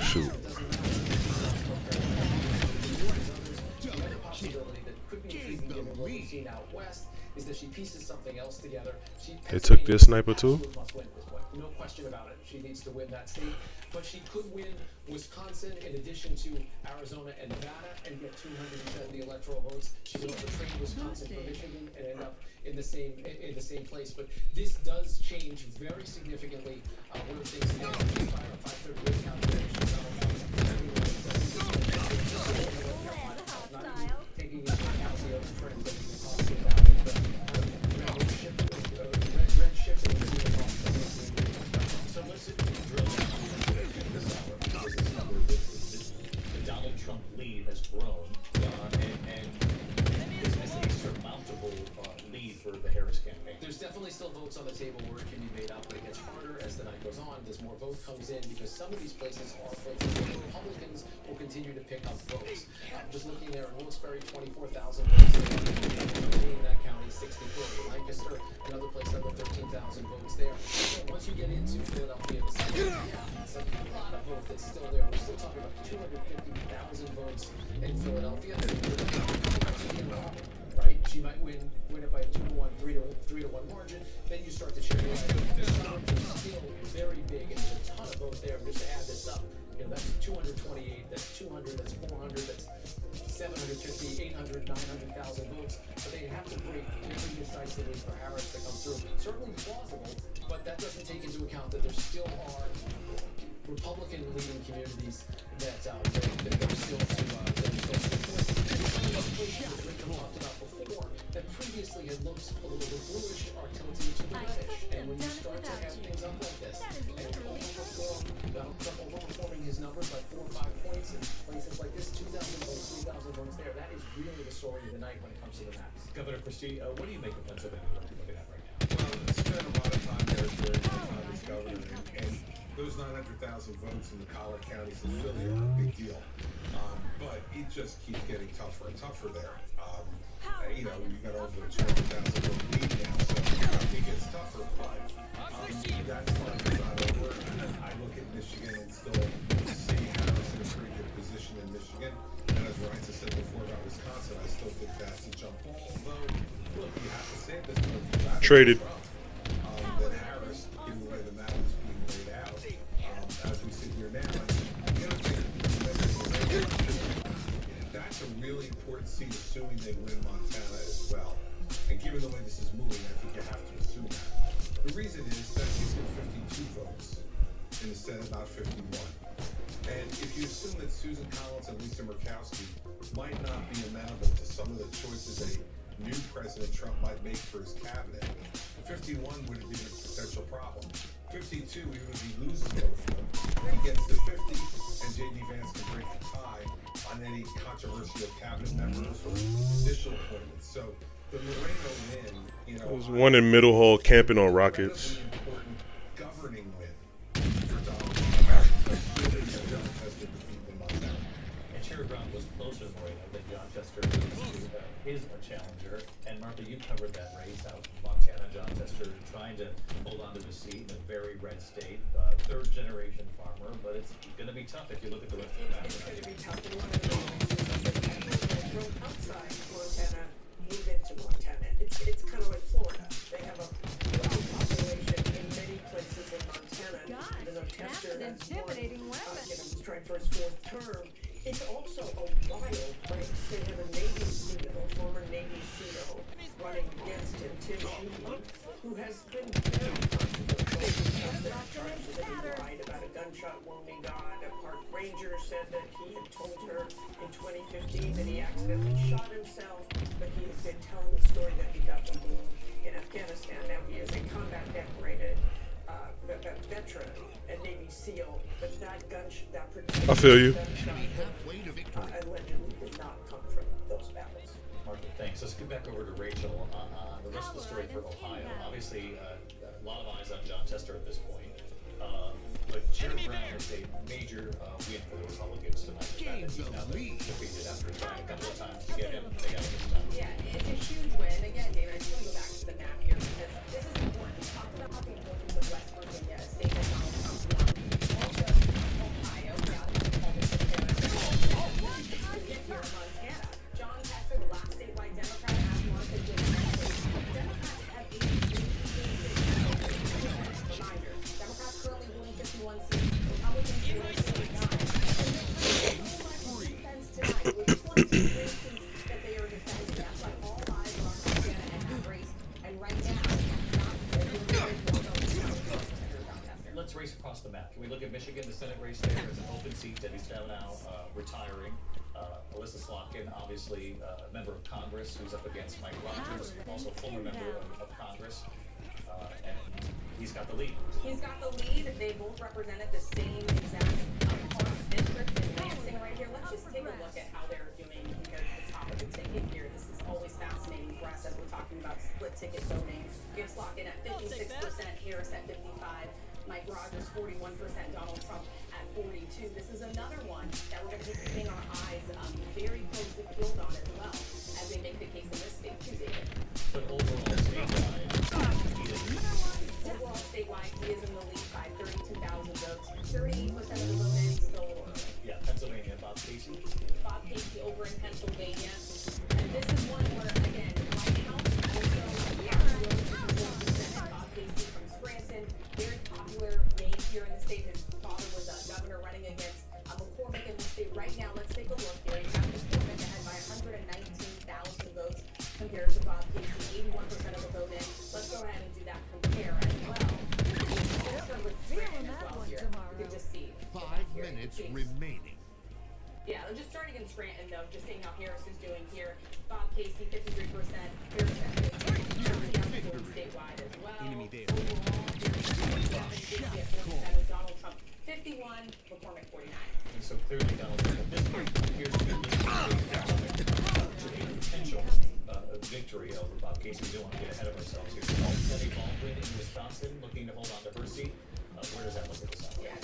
Speaker 1: shoot.
Speaker 3: Is that she pieces something else together.
Speaker 1: They took this sniper too?
Speaker 3: No question about it. She needs to win that state. But she could win Wisconsin in addition to Arizona and Nevada and get 270 electoral votes. She could also trade Wisconsin for Michigan and end up in the same place. But this does change very significantly where things stand. 530 calculations. Taking into account the other trends that we've been talking about. Red shifting.
Speaker 5: So let's drill down this hour. The Donald Trump lead has grown, and is this a surmountable lead for the Harris campaign?
Speaker 3: There's definitely still votes on the table where it can be made up, but it gets harder as the night goes on. As more vote comes in, because some of these places are places where Republicans will continue to pick up votes. Just looking there, in Wilkes-Barre, 24,000 votes. In that county, 64. Lancaster, another place, under 13,000 votes there. So once you get into Philadelphia, it's a lot of votes that's still there. We're still talking about 250,000 votes in Philadelphia. Right? She might win it by a 2-1, 3-1 margin. Then you start to check it out. The suburbs are still very big, and there's a ton of votes there. Just to add this up, that's 228, that's 200, that's 400, that's 750, 800, 900,000 votes. But they have to break pretty decisively for Harris to come through. Certainly plausible, but that doesn't take into account that there still are Republican-leading communities that are still to talked about before that previously had looked a little bit bluish are tilting to the reddish. And when you start to have things up like this, and Donald Trump overperforming his numbers by 4 or 5 points in places like this, 2,000 votes, 3,000 votes there, that is really the story of the night when it comes to the maps.
Speaker 5: Governor Christie, what do you make of Pennsylvania? What are you looking at right now?
Speaker 2: Well, I spent a lot of time there during my time as governor, and those 900,000 votes in the collar counties is really not a big deal. But it just keeps getting tougher and tougher there. You know, you've got over a 200,000 vote lead now, so it gets tougher. But that part is not over. I look at Michigan and still see Harris in a pretty good position in Michigan. And as Ryan said before about Wisconsin, I still think that's a jump ball. Although, look, you have to say this, but
Speaker 1: Traded.
Speaker 2: that Harris, given the way the map is being laid out, as we sit here now, that's a really important seat, assuming they win Montana as well. And given the way this is moving, I think you have to assume that. The reason is that you get 52 votes in the Senate, not 51. And if you assume that Susan Collins and Lisa Murkowski might not be amenable to some of the choices a new President Trump might make for his cabinet, 51 would be a potential problem. 52, we would be losing both of them. Then he gets to 50, and J.D. Vance can break the tie on any controversial cabinet members or judicial appointments. So the Moreno win, you know,
Speaker 1: There's one in Middle Hall camping on rockets.
Speaker 2: important governing win for Donald Trump.
Speaker 5: And Sherrod Brown was closer to Moreno than John Chester is a challenger. And Martha, you covered that race out in Montana. John Chester trying to hold on to the seat in a very red state, third generation farmer, but it's going to be tough if you look at the rest of the map.
Speaker 12: It's going to be tough. And one of the things from outside Montana move into Montana. It's kind of like Florida. They have a low population in many places in Montana. Even though Chester has won, trying for his fourth term. It's also a wild race. They have a Navy SEAL, former Navy SEAL, running against him, Tim Sheehy, who has been very controversial. Charges that he lied about a gunshot wound he got. A park ranger said that he had told her in 2015 that he accidentally shot himself, but he has been telling the story that he got the wound in Afghanistan. Now he is a combat decorated veteran and Navy SEAL, but that
Speaker 1: I feel you.
Speaker 12: Allegedly did not come from those battles.
Speaker 5: Martha, thanks. Let's get back over to Rachel on the rest of the story for Ohio. Obviously, a lot of eyes on John Chester at this point. But Sherrod Brown is a major win for the Republicans tonight. The fact that he's now been defeated after trying a couple of times to get him. They got him this time.
Speaker 13: Yeah, it's a huge win. Again, David, I just want to go back to the map here because this is important. We talked about the importance of West Virginia, a state that Donald Trump won. Also, Ohio, now that we call this here in Montana. John Chester, the last statewide Democrat, asked Martha to Democrats have 83 reminder. Democrats currently ruling 51 seats. Republicans ruling 49. Tonight, we just want to see three seats that they are defending. That's why all eyes are on Montana and that race. And right now,
Speaker 5: Let's race across the map. Can we look at Michigan, the Senate race there? There's an open seat that he's now retiring. Alyssa Slotkin, obviously a member of Congress, who's up against Mike Rogers, also a former member of Congress. And he's got the lead.
Speaker 13: He's got the lead. They both represented the same exact park district in Lansing right here. Let's just take a look at how they're doing compared to the top of the ticket here. This is always fascinating for us as we're talking about split ticket voting. We have Slotkin at 56%, Harris at 55%. Mike Rogers, 41%, Donald Trump at 42%. This is another one that we're going to be keeping our eyes very closely peeled on as well as they make the case in this state too, David.
Speaker 5: But overall
Speaker 13: statewide, he is in the lead by 32,000 votes. 38% of the voting still.
Speaker 5: Yeah, Pennsylvania, Bob Casey.
Speaker 13: Bob Casey over in Pennsylvania. And this is one where, again, White House also Bob Casey from Scranton, very popular name here in the state. His father was a governor running against McCormick in the state. Right now, let's take a look here. You have McCormick ahead by 119,000 votes compared to Bob Casey, 81% of the vote in. Let's go ahead and do that compare as well. Let's start with Scranton as well here. You can just see.
Speaker 11: 5 minutes remaining.
Speaker 13: Yeah, I'm just starting in Scranton though, just seeing how Harris is doing here. Bob Casey, 53%. Harris at 50%. Statewide as well.
Speaker 11: Enemy there.
Speaker 13: Donald Trump, 51. McCormick, 49.
Speaker 5: And so clearly Donald Trump at this point appears to be leading to a potential victory over Bob Casey. We don't want to get ahead of ourselves here. Debbie Baldwin in Wisconsin looking to hold on to her seat. Where does that look at this time?
Speaker 13: Yeah,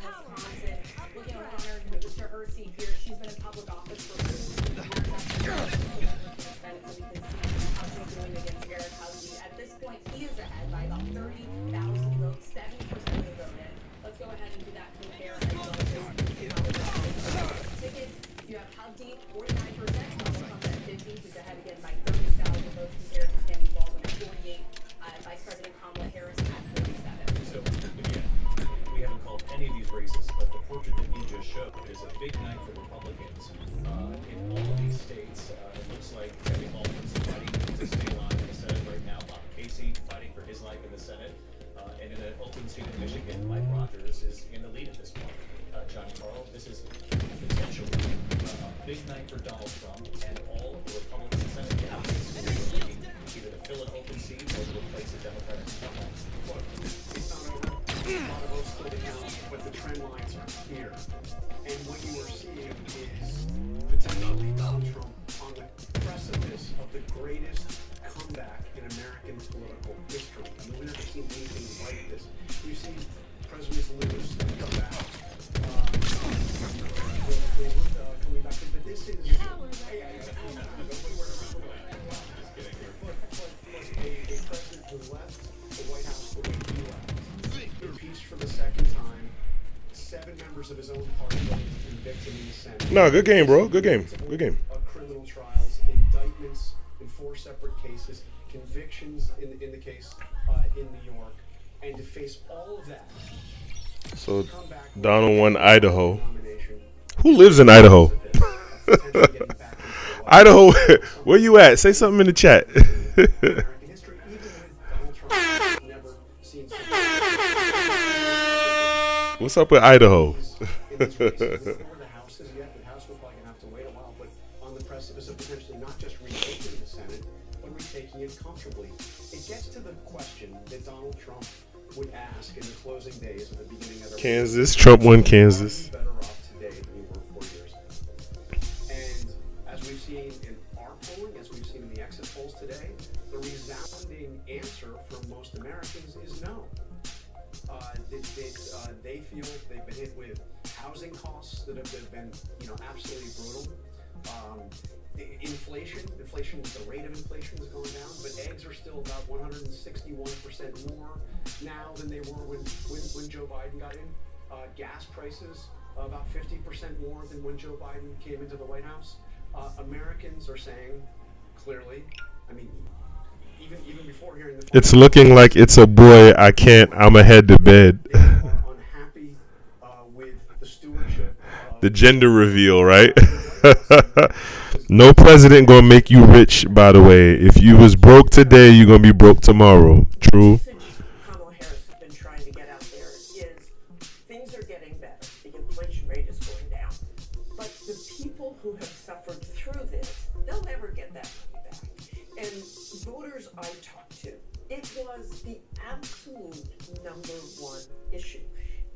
Speaker 13: Wisconsin. Looking at honor to her seat here. She's been in public office for 2 years. Senate, so we can see how she's doing against Eric Husby. At this point, he is ahead by about 30,000 votes, 70% of the vote in. Let's go ahead and do that compare as well as tickets. You have Husby, 49%. Donald Trump at 50. He's ahead again by 30,000 votes compared to Tammy Baldwin at 48. Vice President Kamala Harris at 47.
Speaker 5: So, again, we haven't called any of these races, but the portrait that you just showed is a big night for Republicans in all of these states. It looks like Tammy Baldwin's fighting to stay alive in the Senate right now. Bob Casey fighting for his life in the Senate. And in an open seat in Michigan, Mike Rogers is in the lead at this point. John Carl, this is potentially a big night for Donald Trump and all of the Republican Senate candidates who are looking either to fill an open seat or to replace a Democratic incumbent.
Speaker 7: Look, it's not over. A lot of votes still to count, but the trend lines are clear. And what you are seeing is potentially Donald Trump on the precipice of the greatest comeback in American political history. I mean, we've never seen anything like this. We've seen presidents lose, come back. Coming back, but this is a president who left the White House the way he left. Impeached for the second time. 7 members of his own party voted to convict him in the Senate.
Speaker 1: No, good game, bro. Good game. Good game.
Speaker 7: Criminal trials, indictments in 4 separate cases, convictions in the case in New York, and to face all of that.
Speaker 1: So Donald won Idaho. Who lives in Idaho? Idaho, where you at? Say something in the chat. What's up with Idaho?
Speaker 7: The House is yet. The House will probably have to wait a while, but on the precipice of potentially not just retaking the Senate, but retaking it comfortably. It gets to the question that Donald Trump would ask in the closing days at the beginning of
Speaker 1: Kansas. Trump won Kansas.
Speaker 7: Better off today than we were 4 years ago. And as we've seen in our polling, as we've seen in the exit polls today, the resounding answer from most Americans is no. They feel they've been hit with housing costs that have been, absolutely brutal. Inflation, the rate of inflation is going down, but eggs are still about 161% more now than they were when Joe Biden got in. Gas prices about 50% more than when Joe Biden came into the White House. Americans are saying clearly, I mean, even before hearing the
Speaker 1: It's looking like it's a boy. I'm a head to bed.
Speaker 7: unhappy with the stewardship.
Speaker 1: The gender reveal, right? No president gonna make you rich, by the way. If you was broke today, you're gonna be broke tomorrow. True.
Speaker 12: Kamala Harris has been trying to get out there is things are getting better. The inflation rate is going down. But the people who have suffered through this, they'll never get that money back. And voters I talked to, it was the absolute #1 issue.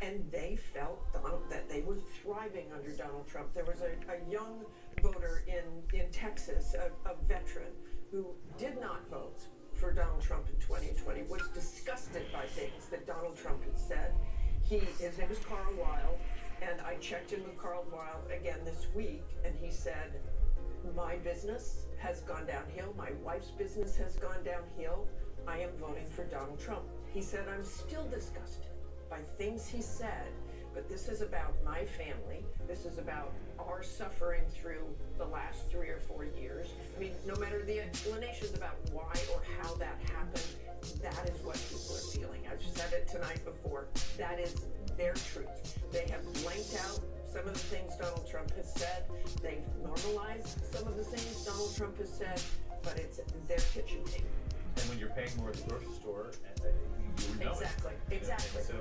Speaker 12: And they felt that they were thriving under Donald Trump. There was a young voter in Texas, a veteran, who did not vote for Donald Trump in 2020, was disgusted by things that Donald Trump had said. His name is Carl Wild, and I checked in with Carl Wild again this week, and he said, my business has gone downhill, my wife's business has gone downhill, I am voting for Donald Trump. He said, I'm still disgusted by things he said, but this is about my family. This is about our suffering through the last 3 or 4 years. I mean, no matter the explanations about why or how that happened, that is what people are feeling. I've said it tonight before. That is their truth. They have blanked out some of the things Donald Trump has said. They've normalized some of the things Donald Trump has said, but it's their kitchen table.
Speaker 5: And when you're paying more at the grocery store, you would know
Speaker 12: Exactly.
Speaker 5: And so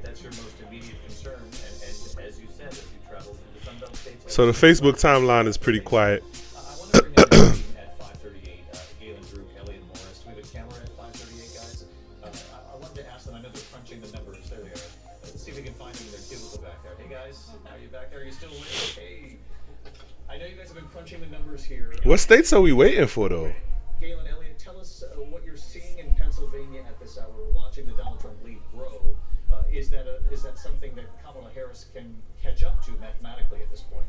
Speaker 5: that's your most immediate concern. And as you said, as you travel through the Sunbelt states.
Speaker 1: So the Facebook timeline is pretty quiet.
Speaker 5: I want to bring up the team at 5:38. Galen Drew, Elliot Morris. Do we have a camera at 5:38, guys? I wanted to ask them. I know they're crunching the numbers. There they are. Let's see if we can find them in their cubicle back there. Hey guys, are you back there? Are you still awake? Hey. I know you guys have been crunching the numbers here.
Speaker 1: What states are we waiting for, though?
Speaker 5: Galen, Elliot, tell us what you're seeing in Pennsylvania at this hour. We're watching the Donald Trump lead grow. Is that something that Kamala Harris can catch up to mathematically at this point?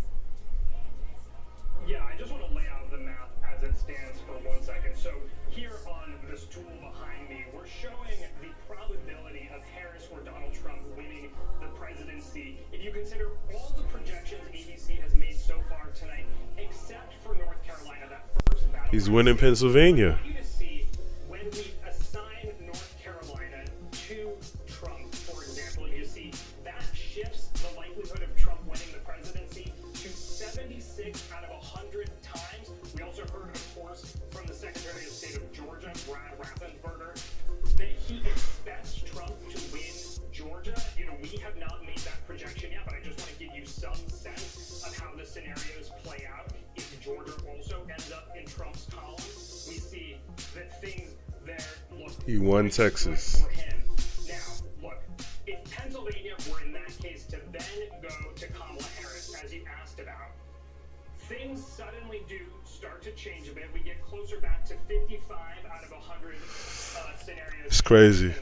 Speaker 10: Yeah, I just want to lay out the math as it stands for 1 second. So here on this tool behind me, we're showing the probability of Harris or Donald Trump winning the presidency. If you consider all the projections ABC has made so far tonight, except for North Carolina, that first battle.
Speaker 1: He's winning Pennsylvania.
Speaker 10: You to see when we assign North Carolina to Trump, for example, you see that shifts the likelihood of Trump winning the presidency to 76 out of 100 times. We also heard, of course, from the Secretary of State of Georgia, Brad Raffensperger, that he expects Trump to win Georgia. You know, we have not made that projection yet, but I just want to give you some sense of how the scenarios play out. If Georgia also ends up in Trump's column, we see that things there look.
Speaker 1: He won Texas.
Speaker 10: For him. Now, look, if Pennsylvania were in that case to then go to Kamala Harris, as you asked about, things suddenly do start to change a bit. We get closer back to 55 out of 100 scenarios.
Speaker 1: It's crazy.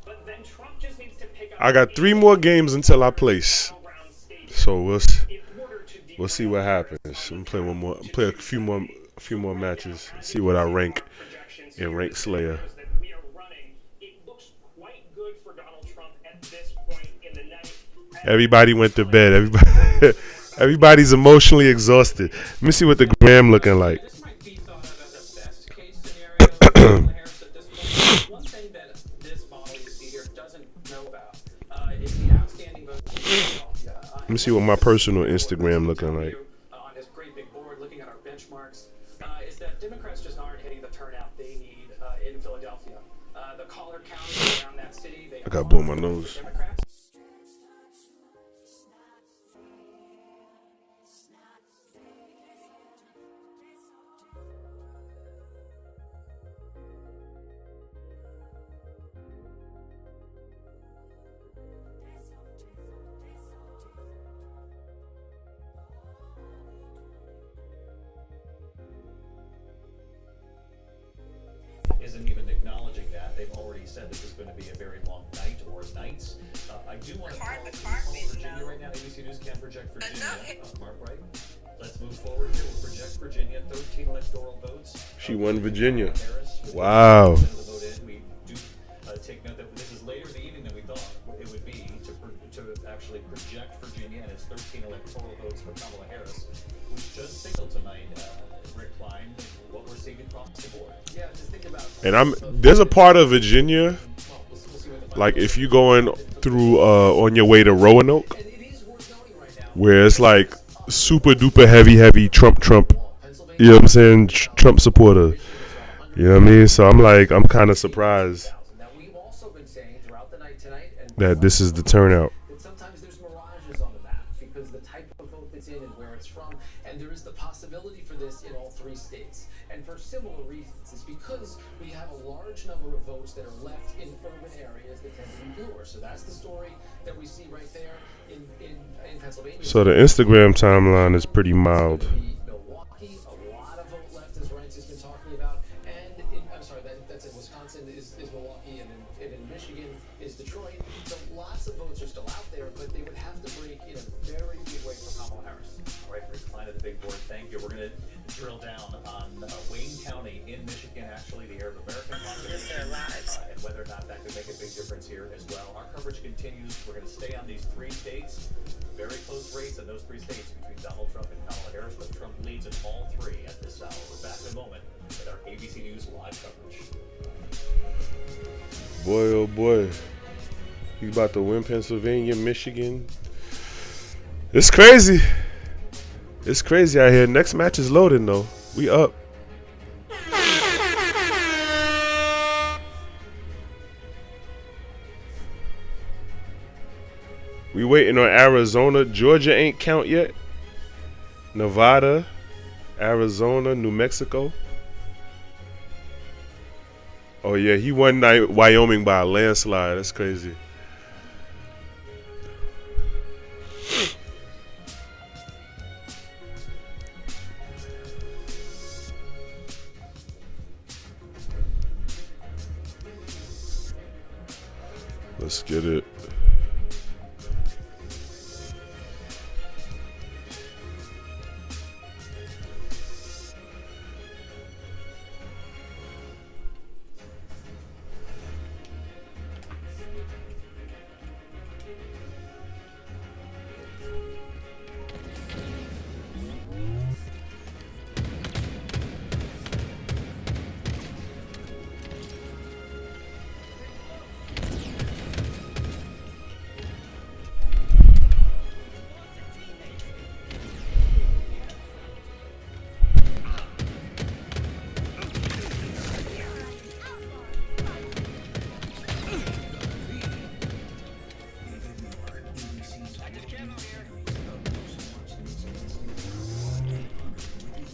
Speaker 10: But then Trump just needs to pick up.
Speaker 1: I got 3 more games until I place, so we'll see what happens. I'm playing one more. I'm play a few more matches. See what I rank in Rank Slayer.
Speaker 10: We are running. It looks quite good for Donald Trump at this point in the night.
Speaker 1: Everybody went to bed. Everybody's emotionally exhausted. Let me see what the gram looking like.
Speaker 22: This might be thought of as a best case scenario for Kamala Harris at this point. One thing that this model you see here doesn't know about is the outstanding vote.
Speaker 1: Let me see what my personal Instagram looking like.
Speaker 22: On his great big board, looking at our benchmarks, is that Democrats just aren't hitting the turnout they need in Philadelphia. The caller counts around that city.
Speaker 1: I got blow my nose.
Speaker 5: Isn't even acknowledging that. They've already said this is going to be a very long night or nights. I do want to call Virginia right now. ABC News can project Virginia. Mark, right? Let's move forward here. We'll project Virginia. 13 electoral votes.
Speaker 1: She won Virginia. Wow.
Speaker 5: We do take note that this is later in the evening than we thought it would be to actually project Virginia and its 13 electoral votes for Kamala Harris, which does signal tonight, Rick Klein, what we're seeing across the board.
Speaker 22: Yeah, just think about.
Speaker 1: And there's a part of Virginia, like if you going through on your way to Roanoke, where it's like super duper heavy Trump. You know what I'm saying? Trump supporter. You know what I mean? So I'm kind of surprised that this is the turnout.
Speaker 3: Sometimes there's mirages on the map because the type of vote that's in and where it's from, and there is the possibility for this in all 3 states. And for similar reasons, it's because we have a large number of votes that are left in urban areas that tend to be bluer. So that's the story that we see right there in Pennsylvania.
Speaker 1: So the Instagram timeline is pretty mild.
Speaker 3: Milwaukee, a lot of vote left, as Reince has been talking about, and I'm sorry, that's in Wisconsin is Milwaukee, and in Michigan is Detroit. So lots of votes are still out there, but they would have to break in a very big way for Kamala Harris.
Speaker 5: All right, Rick Klein at the big board, thank you. We're going to drill down on Wayne County in Michigan, actually the Arab American population, and whether or not that could make a big difference here as well. Our coverage continues. We're going to stay on these 3 states. Very close race in those 3 states between Donald Trump and Kamala Harris, but Trump leads in all 3 at this hour. We're back in a moment with our ABC News live coverage.
Speaker 1: Boy, oh boy. He's about to win Pennsylvania, Michigan. It's crazy. It's crazy out here. Next match is loading, though. We up. We waiting on Arizona. Georgia ain't count yet. Nevada, Arizona, New Mexico. Oh, yeah. He won Wyoming by a landslide. That's crazy. Let's get it.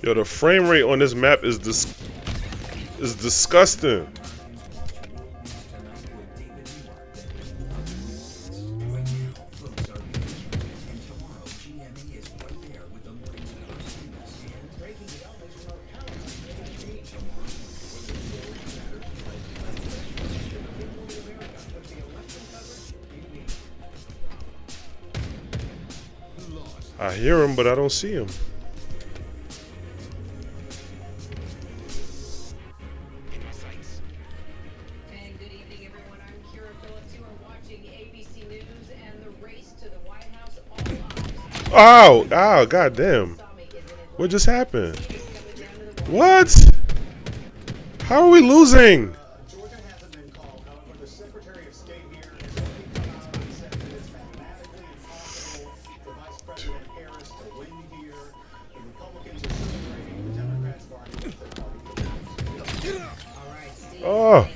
Speaker 1: Yo, the frame rate on this map is disgusting. I hear him, but I don't see him.
Speaker 14: And good evening, everyone. I'm Kira Phillips. You are watching ABC News, and the race to the White House.
Speaker 1: Oh, goddamn. What just happened? What? How are we losing?
Speaker 20: Georgia hasn't been called. However, the Secretary of State here has already come out and said that it's mathematically impossible for Vice President Harris to win here. The Republicans are celebrating. The Democrats are arguing with their party.
Speaker 1: Oh.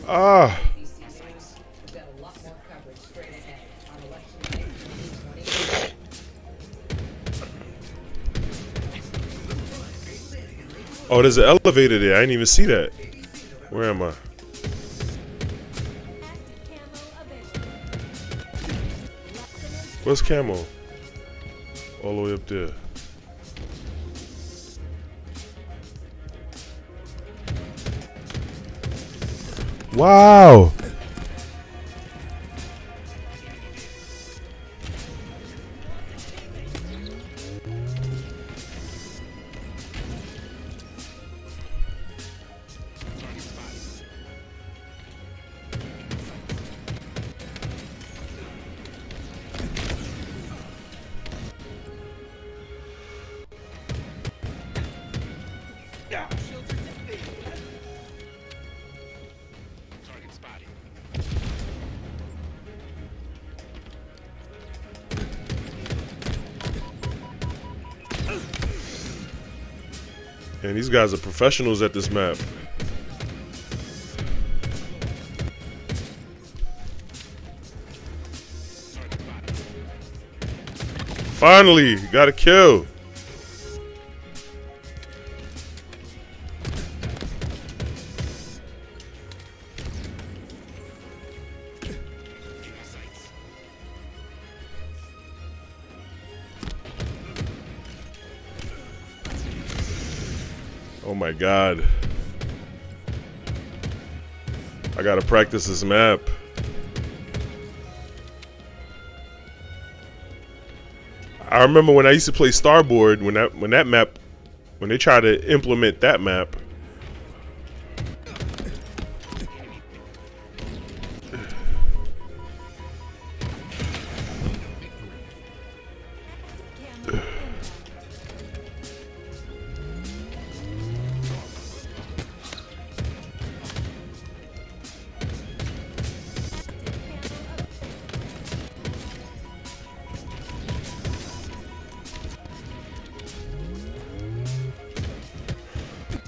Speaker 1: Ah.
Speaker 14: ABC News. We've got a lot more coverage straight ahead on election night 2020.
Speaker 1: Oh, there's an elevator there. I didn't even see that. Where am I? Where's Camo? All the way up there. Wow. And these guys are professionals at this map. Finally, got a kill. Oh my God. I gotta practice this map. I remember when I used to play Starboard, when they tried to implement that map.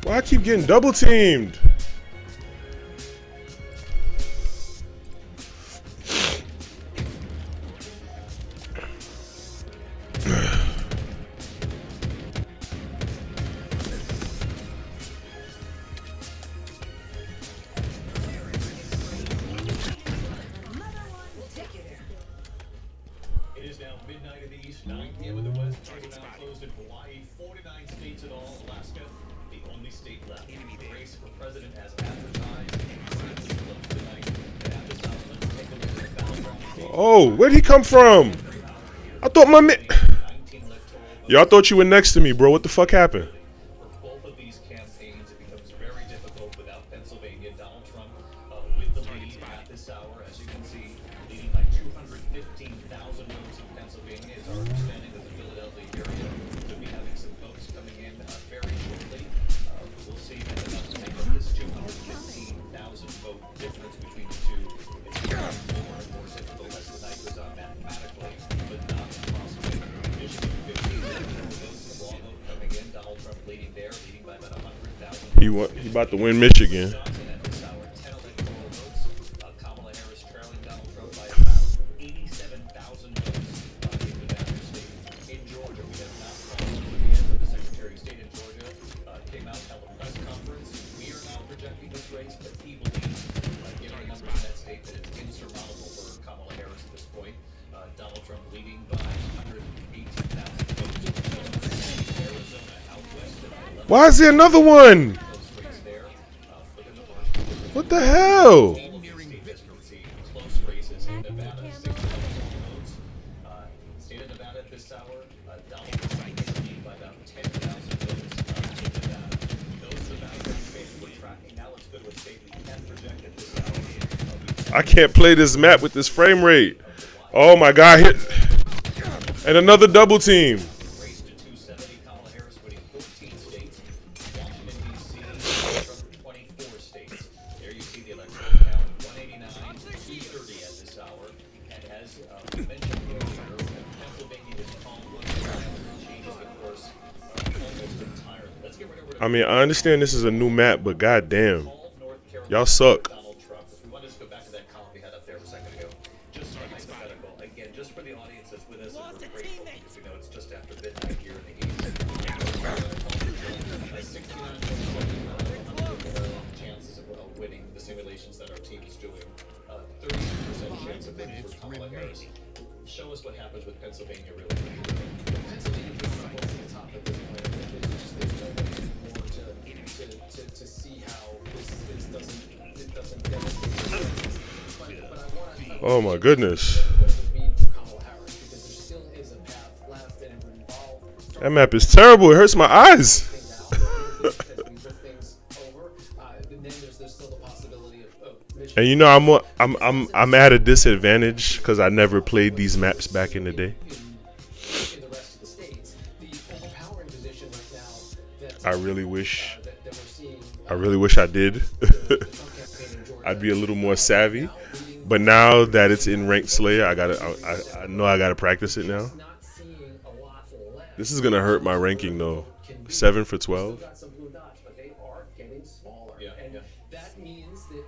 Speaker 1: Why I keep getting double teamed?
Speaker 5: It is now midnight in the east, 9 p.m. in the west. Trade now closed in Hawaii, 49 states in all. Alaska, the only state left. The race for president as advertised. Closed tonight. And after that, let's take a look at the battleground.
Speaker 1: Oh, where'd he come from? I thought my man. Yo, I thought you were next to me, bro. What the fuck happened?
Speaker 5: For both of these campaigns, it becomes very difficult without Pennsylvania. Donald Trump with the lead at this hour, as you can see, leading by 215,000 votes in Pennsylvania. It's our understanding that the Philadelphia area could be having some votes coming in very shortly. We'll see if enough to make up this 215,000 vote difference between the two. It's becoming more and more difficult as the night goes on mathematically, but not possibly. Michigan 15,000 votes, the law vote coming in. Donald Trump leading there, leading by about 100,000.
Speaker 1: He about to win Michigan.
Speaker 5: Kamala Harris trailing Donald Trump by about 87,000 votes in Nevada state. In Georgia, we have not called the end of the Secretary of State Trump leading by 118,000 votes. Arizona out west of
Speaker 1: Why is there another one? What the hell?
Speaker 5: Close races in Nevada, 6,000 votes. State of Nevada at this hour, Donald Trump is leading by about 10,000 votes in Nevada. Those are the background states we're tracking. Now let's go to a state we can project at this hour.
Speaker 1: I can't play this map with this frame rate. Oh my God, hit. And another double team.
Speaker 5: Race to 270, Kamala Harris winning 14 states. Washington, D.C., Trump 24 states. There you see the electoral count, 189, 230 at this hour. And as mentioned earlier, Pennsylvania is called one of the changes, of course, almost entirely. Let's get right over to
Speaker 1: I mean, I understand this is a new map, but goddamn, y'all suck.
Speaker 5: Donald Trump. If we want to just go back to that column we had up there a second ago, just a hypothetical. Again, just for the audience that's with us, and we're grateful because we know it's just after midnight here in the East. 69% chances of winning the simulations that our team is doing. 32% chance of winning for Kamala Harris. Show us what happens with Pennsylvania, really.
Speaker 3: Pennsylvania is close to the top at this point. There's no way more to see how this doesn't demonstrate. But I want to.
Speaker 1: Oh my goodness.
Speaker 3: What it would mean for Kamala Harris, because there still is a path left, and it would involve.
Speaker 1: That map is terrible. It hurts my eyes. And you know, I'm at a disadvantage because I never played these maps back in the day. I really wish I did. I'd be a little more savvy. But now that it's in Ranked Slayer, I know I gotta practice it now. This is gonna hurt my ranking though. 7 for 12.
Speaker 3: That means that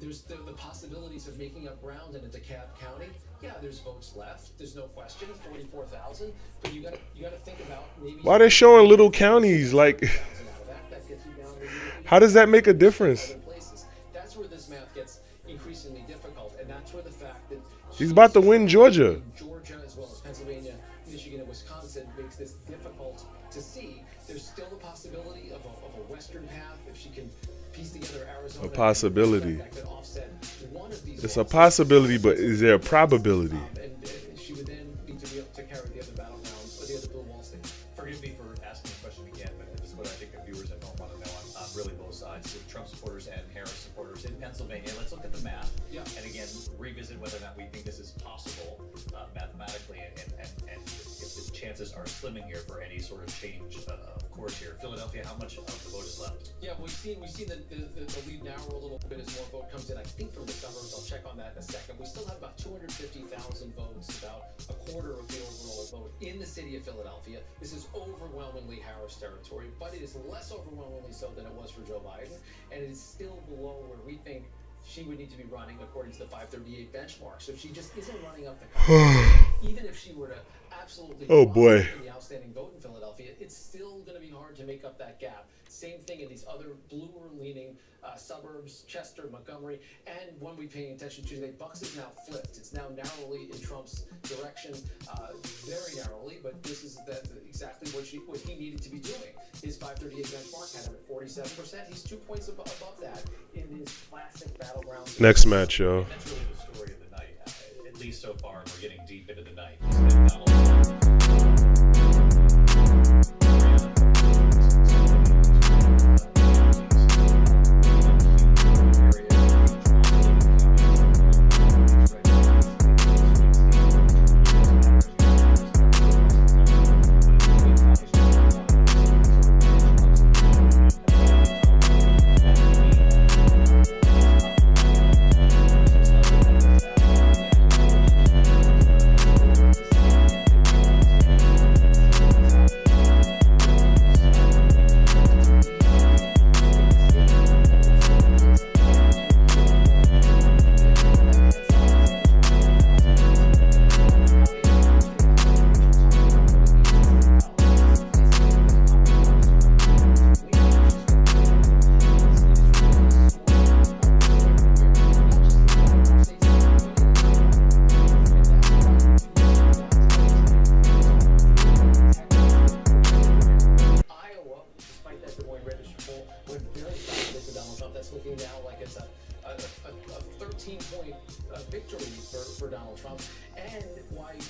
Speaker 3: there's the possibilities of making up ground in a DeKalb County. Yeah, there's votes left. There's no question. 44,000. But you got to think about maybe.
Speaker 1: Why are they showing little counties? Like, how does that make a difference?
Speaker 3: That's where this math gets increasingly difficult, and that's where the fact that
Speaker 1: He's about to win Georgia.
Speaker 3: Georgia as well as Pennsylvania, Michigan, and Wisconsin makes this difficult to see. There's still a possibility of a western path if she can piece together Arizona.
Speaker 1: A possibility.
Speaker 3: That could offset one of these.
Speaker 1: It's a possibility, but is there a probability?
Speaker 3: And she would then need to be able to carry the other battlegrounds or the other blue wall states.
Speaker 5: Forgive me for asking the question again, but this is what I think the viewers at home want to know on really both sides. So Trump supporters and Harris supporters in Pennsylvania. Let's look at the math.
Speaker 3: Yeah.
Speaker 5: And again, revisit whether or not we think this is possible mathematically, and if the chances are slimming here for any sort of change of course here. Philadelphia, how much of the vote is left?
Speaker 3: Yeah, we've seen the lead narrow a little bit as more vote comes in. I think from the suburbs. I'll check on that in a second. We still have about 250,000 votes, about a quarter of the overall vote in the city of Philadelphia. This is overwhelmingly Harris territory, but it is less overwhelmingly so than it was for Joe Biden, and it is still below where we think she would need to be running according to the 538 benchmark. So she just isn't running up the country. Even if she were to absolutely the outstanding vote in Philadelphia, it's still going to be hard to make up that gap. Same thing in these other bluer-leaning suburbs, Chester, Montgomery, and when we pay attention to Tuesday, Bucks is now flipped. It's now narrowly in Trump's direction, very narrowly, but this is exactly what he needed to be doing. His 538 benchmark had him at 47%. He's 2 points above that in his classic battleground.
Speaker 1: Next match, yo.
Speaker 5: That's really the story of the night, at least so far, and we're getting deep into the night.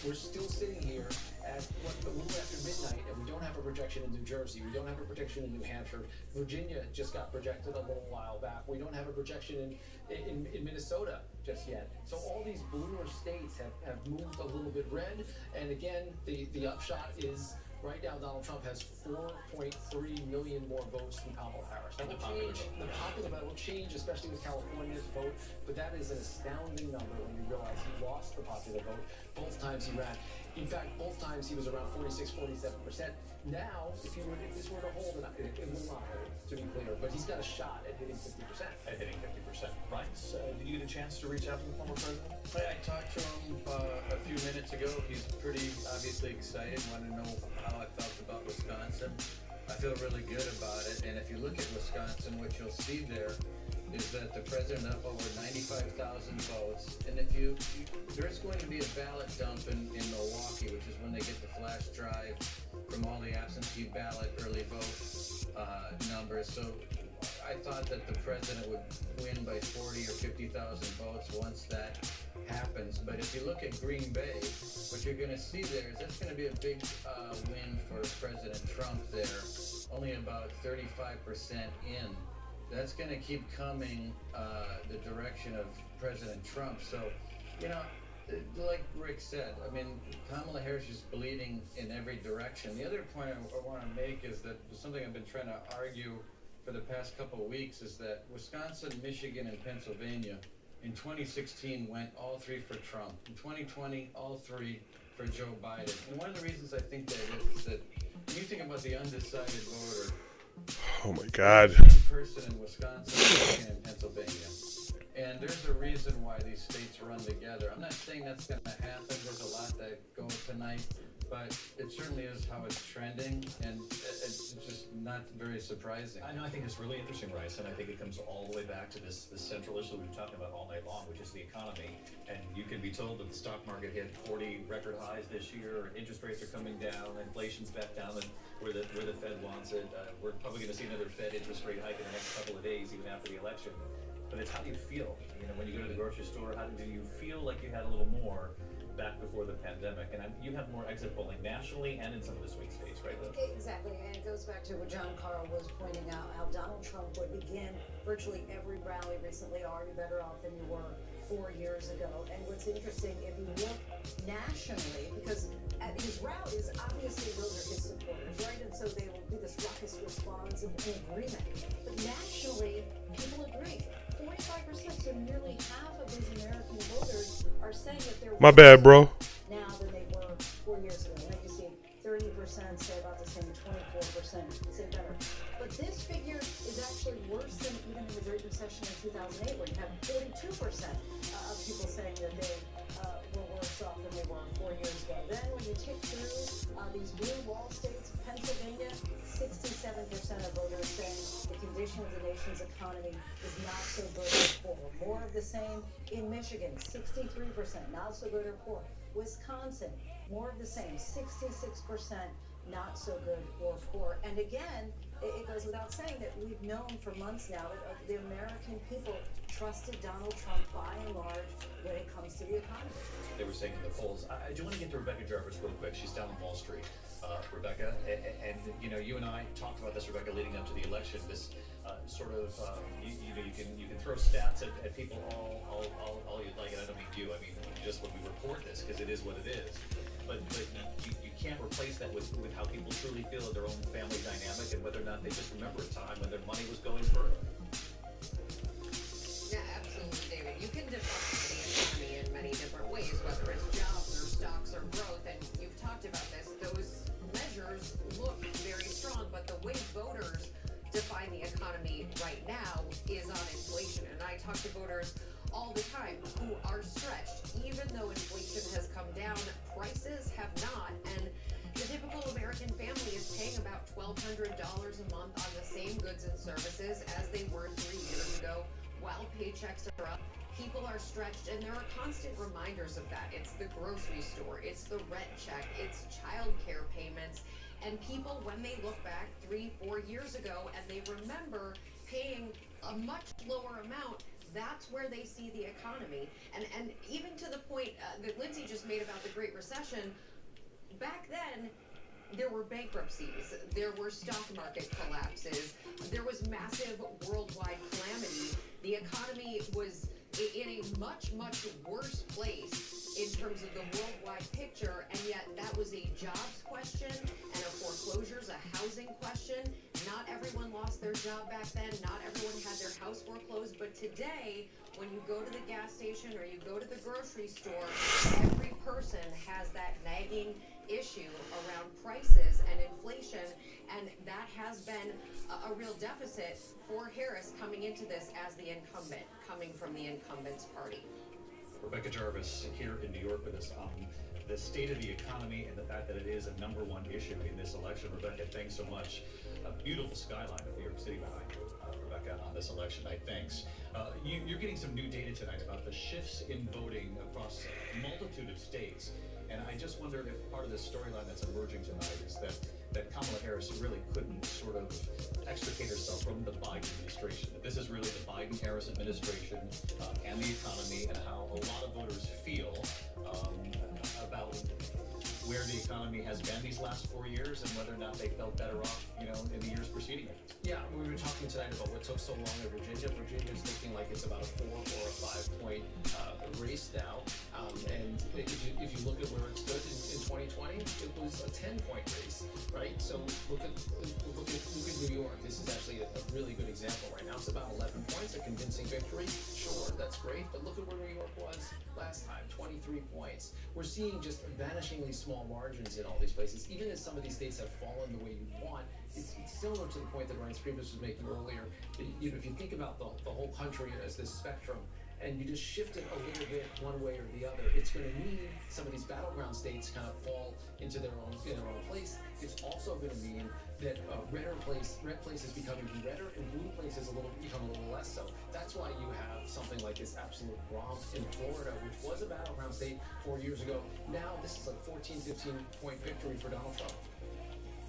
Speaker 3: we're still sitting here at a little after midnight, and we don't have a projection in New Jersey. We don't have a projection in New Hampshire. Virginia just got projected a little while back. We don't have a projection in Minnesota just yet. So all these bluer states have moved a little bit red. And again, the upshot is right now Donald Trump has 4.3 million more votes than Kamala Harris. That will change. The popular vote will change, especially with California's vote. But that is an astounding number when you realize he lost the popular vote both times he ran. In fact, both times he was around 46, 47%. Now, if this were to hold, it will not hold, to be clear. But he's got a shot at hitting 50%.
Speaker 5: At hitting 50%. Right. So, did you get a chance to reach out to the former president?
Speaker 4: I talked to him a few minutes ago. He's pretty obviously excited, wanted to know how I felt about Wisconsin. I feel really good about it. And if you look at Wisconsin, what you'll see there is that the president up over 95,000 votes. And there's going to be a ballot dump in Milwaukee, which is when they get the flash drive from all the absentee ballot early vote numbers. So I thought that the president would win by 40 or 50,000 votes once that happens. But if you look at Green Bay, what you're going to see there is that's going to be a big win for President Trump there. Only about 35% in. That's going to keep coming the direction of President Trump. So, like Rick said, I mean, Kamala Harris is bleeding in every direction. The other point I want to make is that something I've been trying to argue for the past couple of weeks is that Wisconsin, Michigan, and Pennsylvania in 2016 went all three for Trump. In 2020, all three for Joe Biden. And one of the reasons I think that is that when you think about the undecided voter,
Speaker 1: oh my God.
Speaker 4: Person in Wisconsin, Michigan, and Pennsylvania. And there's a reason why these states run together. I'm not saying that's going to happen. There's a lot that go tonight, but it certainly is how it's trending, and it's just not very surprising.
Speaker 5: I know. I think it's really interesting, Rice, and I think it comes all the way back to this central issue we've been talking about all night long, which is the economy. And you can be told that the stock market hit 40 record highs this year, interest rates are coming down, inflation's back down where the Fed wants it. We're probably going to see another Fed interest rate hike in the next couple of days, even after the election. But it's how do you feel? When you go to the grocery store, how do you feel like you had a little more back before the pandemic? And you have more exit polling nationally and in some of the swing states, right, Liv?
Speaker 6: Exactly, and it goes back to what John Carl was pointing out, how Donald Trump would begin virtually every rally recently, are you better off than you were 4 years ago? And what's interesting, if you look nationally, because at his rallies, obviously those are his supporters, right? And so they will do this raucous response and agreement. But nationally, people agree. 45%, so nearly half of these American voters are saying that they're
Speaker 1: my bad, bro.
Speaker 6: Now than they were 4 years ago. And then you see 30% say about the same, 24% say better. But this figure is actually worse than even in the Great Recession in 2008, where you had 42% of people saying that they were worse off than they were 4 years ago. Then when you tick through these blue wall states, Pennsylvania, 67% of voters saying the condition of the nation's economy is not so good or poor. More of the same in Michigan, 63%, not so good or poor. Wisconsin, more of the same, 66%, not so good or poor. And again, it goes without saying that we've known for months now that the American people trusted Donald Trump by and large when it comes to the economy.
Speaker 5: They were saying in the polls. I do want to get to Rebecca Jarvis real quick. She's down on Wall Street. Rebecca, and you and I talked about this, Rebecca, leading up to the election. This sort of you can throw stats at people all you'd like, and I don't mean you. I mean just when we report this, because it is what it is. But you can't replace that with how people truly feel in their own family dynamic and whether or not they just remember a time when their money was going further.
Speaker 8: Yeah, absolutely, David. You can define the economy in many different ways, whether it's jobs or stocks or growth, and you've talked about this. Those measures look very strong, but the way voters define the economy right now is on inflation. And I talk to voters all the time who are stretched. Even though inflation has come down, prices have not. And the typical American family is paying about $1,200 a month on the same goods and services as they were 3 years ago. While paychecks are up, people are stretched, and there are constant reminders of that. It's the grocery store, it's the rent check, it's child care payments. And people, when they look back 3-4 years ago and they remember paying a much lower amount, that's where they see the economy. And even to the point that Lindsay just made about the Great Recession, back then, there were bankruptcies, there were stock market collapses, there was massive worldwide calamity. The economy was in a much, much worse place in terms of the worldwide picture, and yet that was a jobs question and a foreclosures, a housing question. Not everyone lost their job back then, not everyone had their house foreclosed, but today, when you go to the gas station or you go to the grocery store, every person has that nagging issue around prices and inflation, and that has been a real deficit for Harris coming into this as the incumbent, coming from the incumbent's party.
Speaker 5: Rebecca Jarvis here in New York with us on the state of the economy and the fact that it is a #1 issue in this election. Rebecca, thanks so much. A beautiful skyline of New York City behind you, Rebecca, on this election night. Thanks. You're getting some new data tonight about the shifts in voting across a multitude of states. And I just wondered if part of the storyline that's emerging tonight is that Kamala Harris really couldn't sort of extricate herself from the Biden administration. That this is really the Biden-Harris administration and the economy and how a lot of voters feel about where the economy has been these last 4 years and whether or not they felt better off, in the years preceding it.
Speaker 22: Yeah, we were talking tonight about what took so long in Virginia. Virginia's looking like it's about a 4 or a 5 point race now. And if you look at where it stood in 2020, it was a 10-point race, right? So look at New York. This is actually a really good example right now. It's about 11 points, a convincing victory. Sure, that's great, but look at where New York was last time, 23 points. We're seeing just vanishingly small margins in all these places. Even as some of these states have fallen the way you want, it's similar to the point that Ryan Priebus was making earlier. If you think about the whole country as this spectrum, and you just shift it a little bit one way or the other, it's going to mean some of these battleground states kind of fall into their own place. It's also going to mean that red places becoming redder and blue places become a little less so. That's why you have something like this absolute romp in Florida, which was a battleground state 4 years ago. Now this is a 14, 15 point victory for Donald Trump.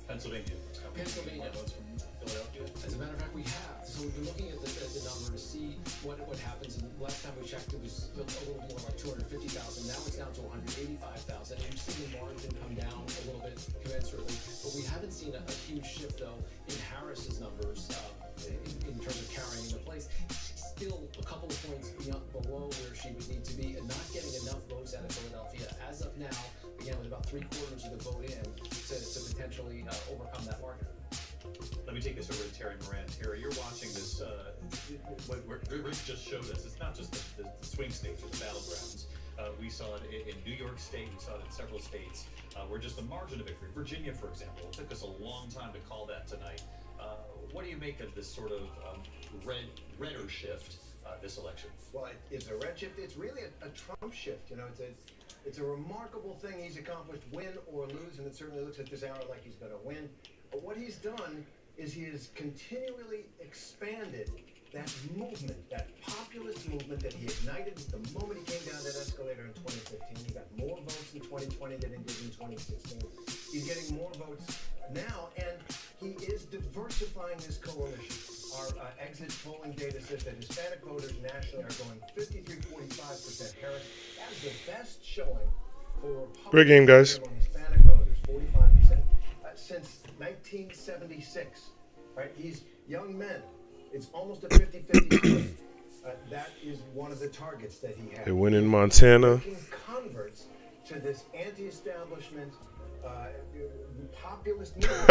Speaker 5: Pennsylvania.
Speaker 22: Votes from Philadelphia. As a matter of fact, we have. So we've been looking at the number to see what happens. And last time we checked, it was a little more like 250,000. Now it's down to 185,000. And you've seen the margin come down a little bit commensurately. But we haven't seen a huge shift, though, in Harris's numbers in terms of carrying the place. Still a couple of points below where she would need to be and not getting enough votes out of Philadelphia. As of now, again, with about 3/4 of the vote in to potentially overcome that margin.
Speaker 5: Let me take this over to Terry Moran. Terry, you're watching this, what Rick just showed us. It's not just the swing states or the battlegrounds. We saw it in New York State. We saw it in several states where just the margin of victory. Virginia, for example, it took us a long time to call that tonight. What do you make of this sort of redder shift this election?
Speaker 9: Well, it's a red shift. It's really a Trump shift. It's a remarkable thing he's accomplished, win or lose, and it certainly looks at this hour like he's going to win. But what he's done is he has continually expanded that movement, that populist movement that he ignited the moment he came down that escalator in 2015. He got more votes in 2020 than he did in 2016. He's getting more votes now, and he is diversifying his coalition. Our exit polling data says that Hispanic voters nationally are going 53-45%. Harris has the best showing for
Speaker 1: Great game, guys.
Speaker 9: Hispanic voters, 45%, since 1976. Right? He's young men. It's almost a 50-50 split. That is one of the targets that he has.
Speaker 1: They win in Montana.
Speaker 9: Converts to this anti-establishment populist movement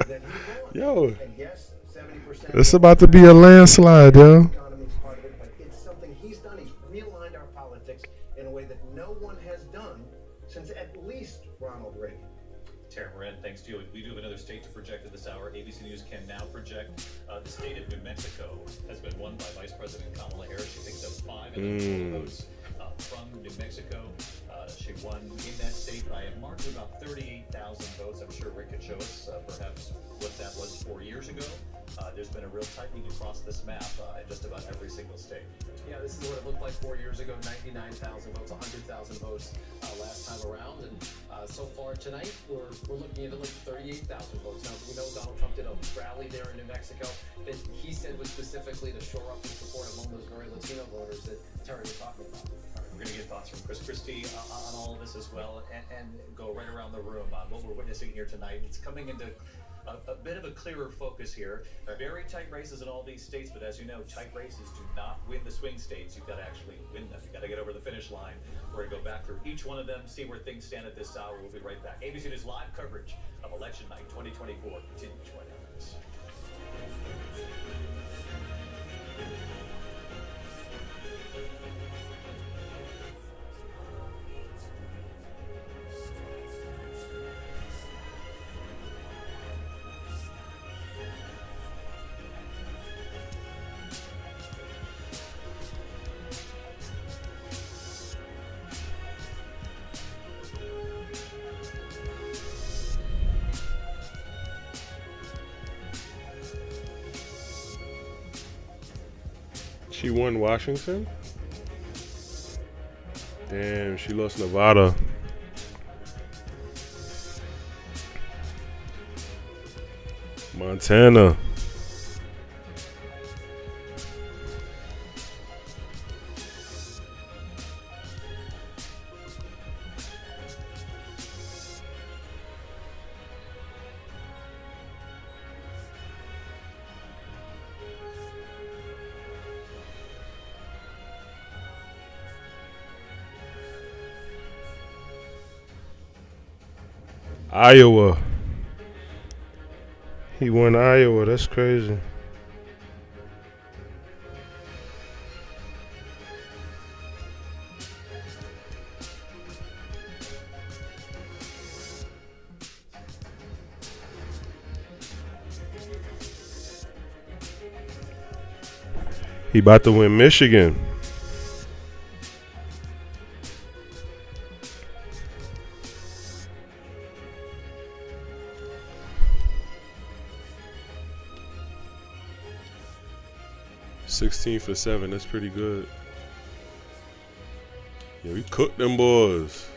Speaker 9: that he wants.
Speaker 1: Yo,
Speaker 9: and yes, 70%.
Speaker 1: this is about to be a landslide, yo.
Speaker 9: Economy's part of it, but it's something he's done. He's realigned our politics in a way that no one has done since at least Ronald Reagan.
Speaker 5: Terry Moran, thanks to you. We do have another state to project at this hour. ABC News can now project the state of New Mexico has been won by Vice President Kamala Harris. She picked up 5 of the votes from New Mexico. She won in that state by a margin of about 38,000 votes. I'm sure Rick could show us perhaps what that was 4 years ago. There's been a real tightening across this map in just about every single state.
Speaker 22: Yeah, this is what it looked like 4 years ago. 99,000 votes, 100,000 votes last time around, and
Speaker 3: so far tonight, we're looking at like 38,000 votes. Now, we know Donald Trump did a rally there in New Mexico that he said was specifically to shore up the support among those very Latino voters that Terry was talking about.
Speaker 5: All right, we're going to get thoughts from Chris Christie on all of this as well, and go right around the room on what we're witnessing here tonight. It's coming into a bit of a clearer focus here. Very tight races in all these states, but as you know, tight races do not win the swing states. You've got to actually win them. You've got to get over the finish line. We're going to go back through each one of them, see where things stand at this hour. We'll be right back. ABC News live coverage of Election Night 2024 continues right after this.
Speaker 1: She won Washington? Damn, she lost Nevada. Montana. Iowa. He won Iowa. That's crazy. He about to win Michigan. $16 for 7. That's pretty good. Yeah, we cooked them boys.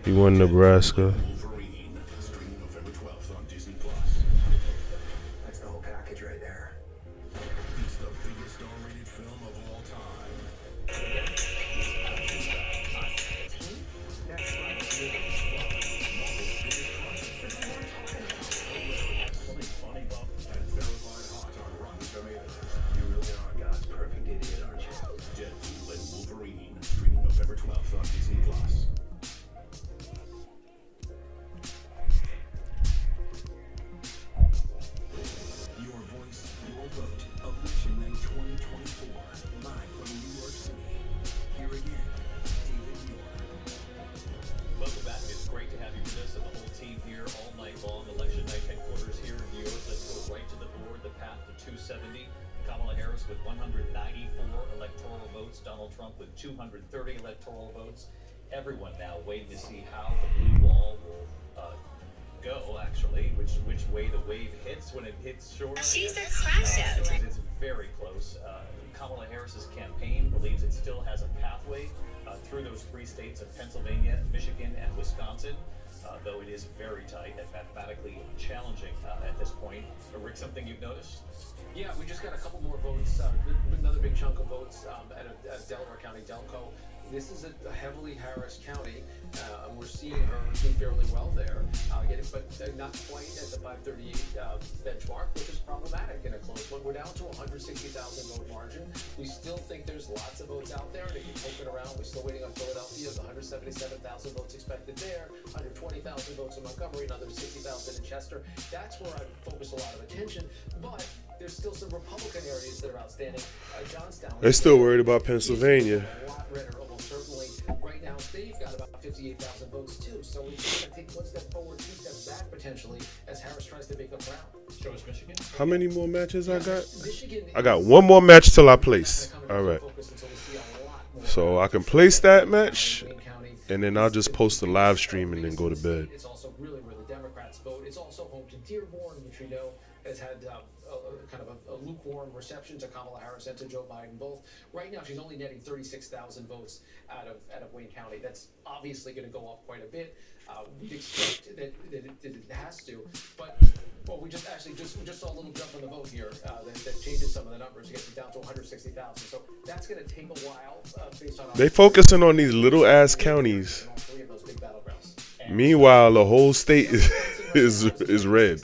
Speaker 1: He won Nebraska.
Speaker 2: That's the whole package right there. It's the biggest R-rated film of all time. Funny Buff and verified hot on Rotten Tomatoes. You really are God's perfect idiot, aren't you? Deadpool and Wolverine, streaming November 12th on Disney Plus. Your voice, your vote. Election Night 2024. Live from New York City. Here again, David Muir.
Speaker 5: Welcome back. It's great to have you with us and the whole team here all night long. Election Night headquarters here in New York. Let's go right to the board. The path to 270. Kamala Harris with 194 electoral votes. Donald Trump with 230 electoral votes. Everyone now waiting to see how the blue wall will go, actually, which way the wave hits when it hits shore.
Speaker 17: She's a crash out.
Speaker 5: It's very close. Kamala Harris's campaign believes it still has a pathway through those three states of Pennsylvania, Michigan, and Wisconsin, though it is very tight and mathematically challenging at this point. Rick, something you've noticed?
Speaker 3: Yeah, we just got a couple more votes, another big chunk of votes at Delaware County, Delco. This is a heavily Harris County. We're seeing her do fairly well there, but not quite at the 538 benchmark, which is problematic in a close one. We're down to a 160,000 vote margin. We still think there's lots of votes out there, and if you poke it around, we're still waiting on Philadelphia. The 177,000 votes expected there, 120,000 votes in Montgomery, another 60,000 in Chester. That's where I focus a lot of attention, but there's still some Republican areas that are outstanding. Johnstown.
Speaker 1: They're still worried about Pennsylvania.
Speaker 3: A lot redder, almost certainly. Right now, they've got about 58,000 votes too. So we're going to take one step forward, two steps back potentially, as Harris tries to make up ground.
Speaker 5: Show us Michigan.
Speaker 1: How many more matches I got? I got one more match till I place. All right. So I can place that match, and then I'll just post the live stream and then go to bed.
Speaker 3: It's also really where the Democrats vote It's also home to Dearborn, which we know has had kind of a lukewarm reception to Kamala Harris and to Joe Biden both. Right now, she's only netting 36,000 votes out of Wayne County. That's obviously going to go up quite a bit. We'd expect that it has to, but well, we just saw a little jump in the vote here that changes some of the numbers. It gets it down to 160,000. So that's going to take a while based on.
Speaker 1: They focusing on these little ass counties. Meanwhile, the whole state is red.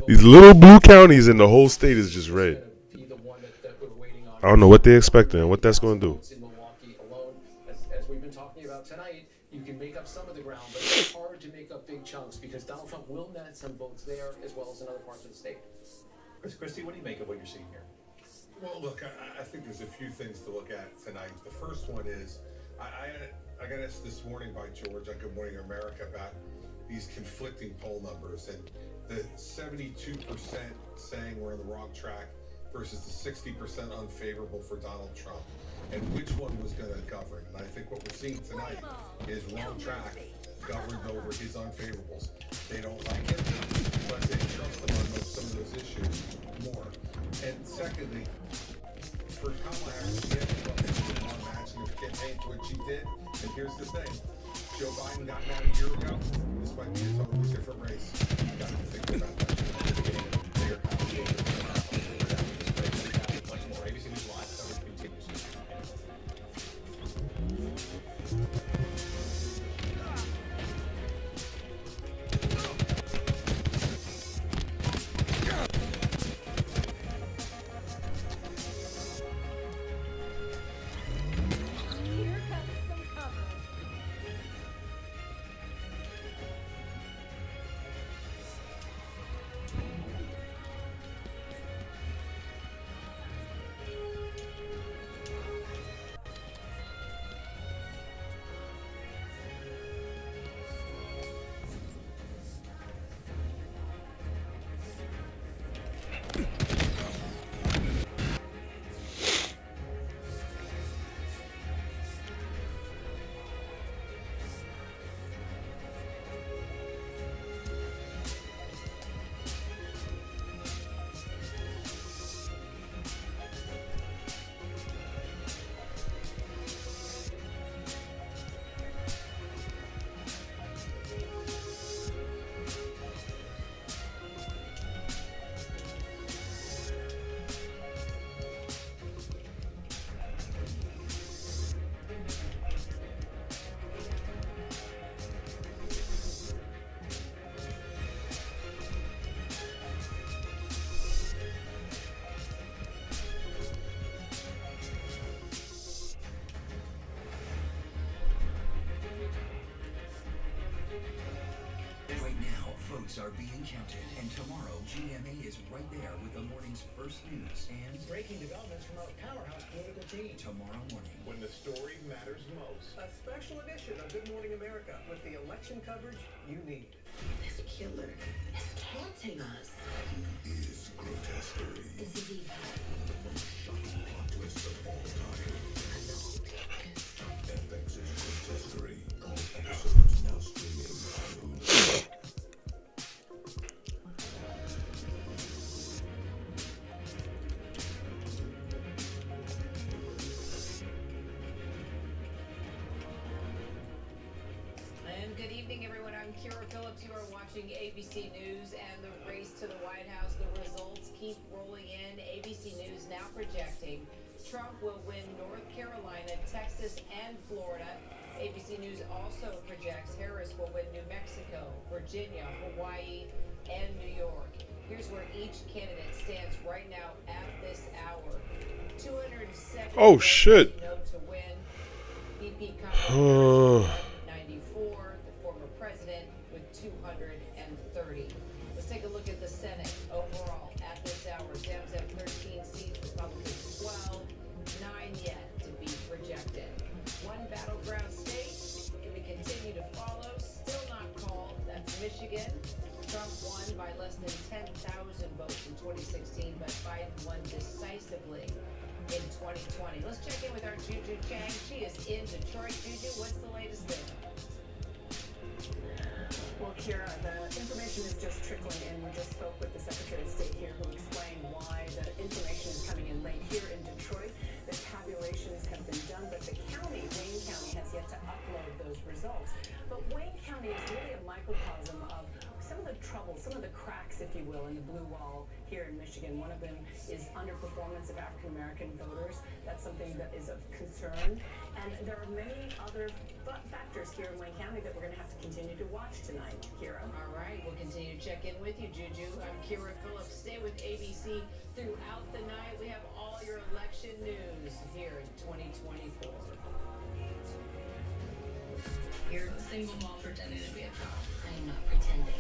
Speaker 1: These little blue counties and the whole state is just red. I don't know what they're expecting and what that's going to do.
Speaker 3: As we've been talking about tonight, you can make up some of the ground, but it's hard to make up big chunks because Donald Trump will net some votes there as well as in other parts of the state.
Speaker 5: Christy, what do you make of what you're seeing here?
Speaker 2: Well, look, I think there's a few things to look at tonight. The first one is I got asked this morning by George on Good Morning America about these conflicting poll numbers and the 72% saying we're on the wrong track versus the 60% unfavorable for Donald Trump, and which one was going to govern. And I think what we're seeing tonight is wrong track governed over his unfavorables. They don't like it, but they trust him on some of those issues more. And secondly, for Kamala Harris, she had to matching of campaign to what she did. And here's the thing. Joe Biden got mad a year ago. This might be a totally different race. You got to think about that.
Speaker 5: Much more. ABC News Live coverage continues.
Speaker 17: Right now, votes are being counted, and tomorrow, GMA is right there with the morning's first news and
Speaker 9: Breaking developments from our powerhouse political team.
Speaker 17: tomorrow morning.
Speaker 2: When the story matters most.
Speaker 9: A special edition of Good Morning America with the election coverage you need.
Speaker 8: This killer is taunting us.
Speaker 17: Is grotesquerie.
Speaker 8: Is he
Speaker 17: The most shocking plot twist of all time. FX's grotesquerie. All episodes now streaming on Hulu.
Speaker 14: And good evening, everyone. I'm Kira Phillips. You are watching ABC News and the race to the White House. The results keep rolling in. ABC News now projecting Trump will win North Carolina, Texas, and Florida. ABC News also projects Harris will win New Mexico, Virginia, Hawaii, and New York. Here's where each candidate stands right now at this hour. 207
Speaker 1: Oh, shit.
Speaker 14: to win. VP Kamala 94, the former president with 230. Let's take a look at the Senate overall at this hour. Dems have 13 seats, Republicans 12, 9 yet to be projected. One battleground state we continue to follow, still not called. That's Michigan. Trump won by less than 10,000 votes in 2016, but Biden won decisively in 2020. Let's check in with our Juju Chang. She is in Detroit. Juju, what's the latest there?
Speaker 12: Well, Kira, the information is just trickling in. We just spoke with the Secretary of State here who explained why the information is coming in late. Here in Detroit, the tabulations have been done, but the county, Wayne County, has yet to upload those results. But Wayne County is really a microcosm of some of the trouble, some of the cracks, if you will, in the blue wall here in Michigan. One of them is underperformance of African American voters. That's something that is of concern. And there are many other factors here in Wayne County that we're going to have to continue to watch tonight. Kira.
Speaker 14: All right, we'll continue to check in with you, Juju. I'm Kira Phillips. Stay with ABC throughout the night. We have all your election news here in 2024.
Speaker 18: You're a single mom pretending to be a cop. I'm not pretending.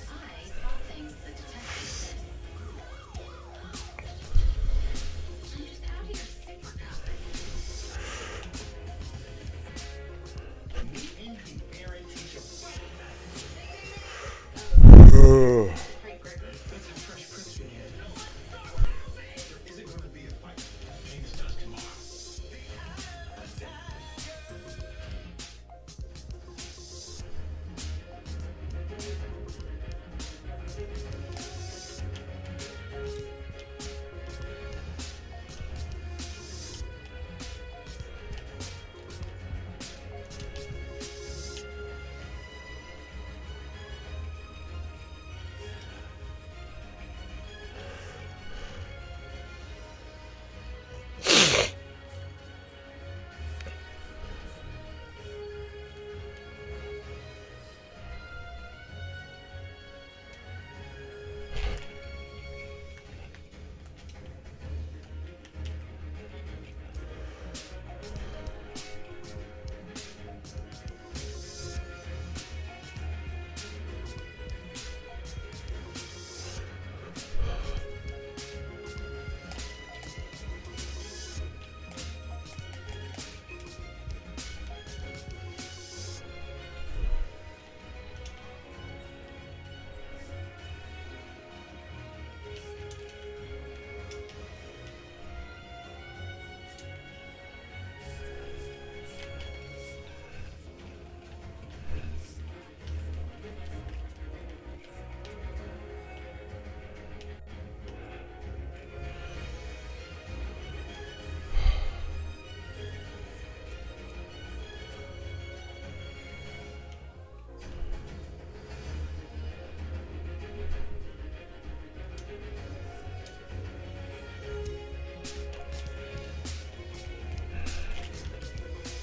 Speaker 18: I saw things the detectives said. I'm just out here super covered.
Speaker 11: Meet Indy, parent teacher.
Speaker 2: That's how Fresh Prince began. Is it going to be a fight? Maybe it starts tomorrow.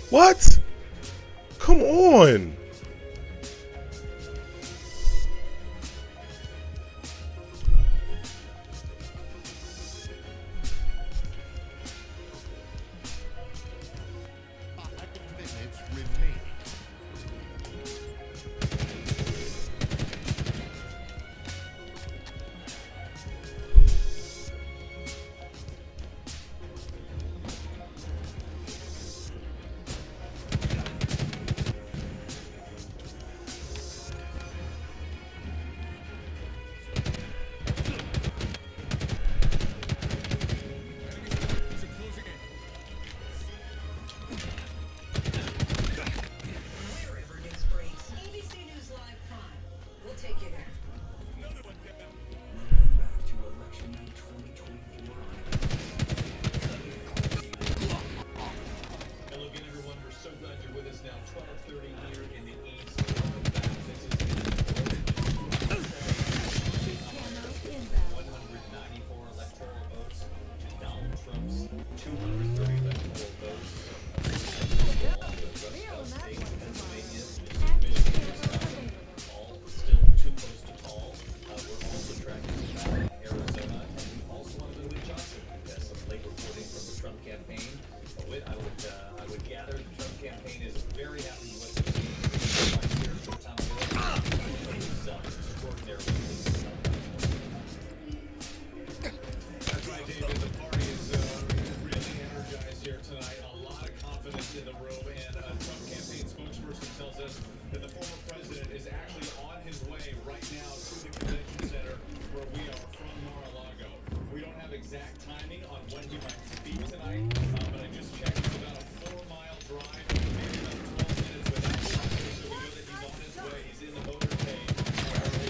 Speaker 1: What? Come on.
Speaker 11: Minutes remaining.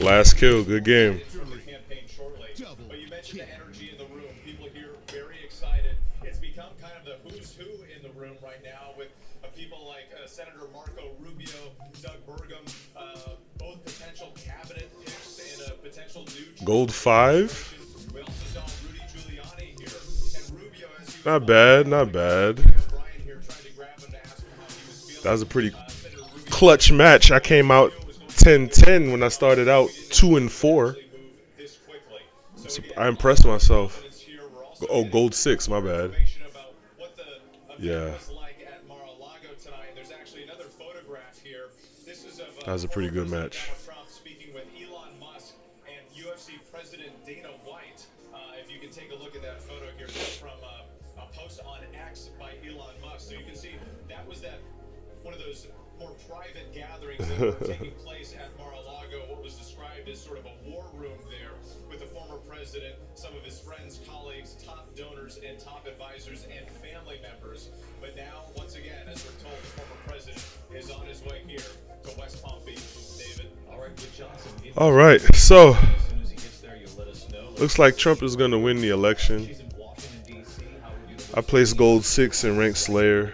Speaker 1: Last kill, good game.
Speaker 21: But you mentioned the energy in the room. People here very excited. It's become kind of the who's who in the room right now with people like Senator Marco Rubio, Doug Burgum, both potential cabinet picks and a potential new
Speaker 1: Gold 5.
Speaker 21: We also saw Rudy Giuliani here. And Rubio, as you
Speaker 1: Not bad, not bad. That was a pretty clutch match. I came out 10-10 when I started out 2-4. So I impressed myself. Oh, gold 6, my bad. Yeah. That was a pretty good match.
Speaker 21: Speaking with Elon Musk and UFC President Dana White. If you can take a look at that photo here from a post on X by Elon Musk. So you can see that was one of those more private gatherings that were taking place at Mar-a-Lago, what was described as sort of a war room there with the former president, some of his friends, colleagues, top donors, and top advisors and family members. But now, once again, as we're told, the former president is on his way here to West Palm Beach. David. All right, with Johnson.
Speaker 1: All right, so looks like Trump is going to win the election. I placed gold 6 and ranked Slayer.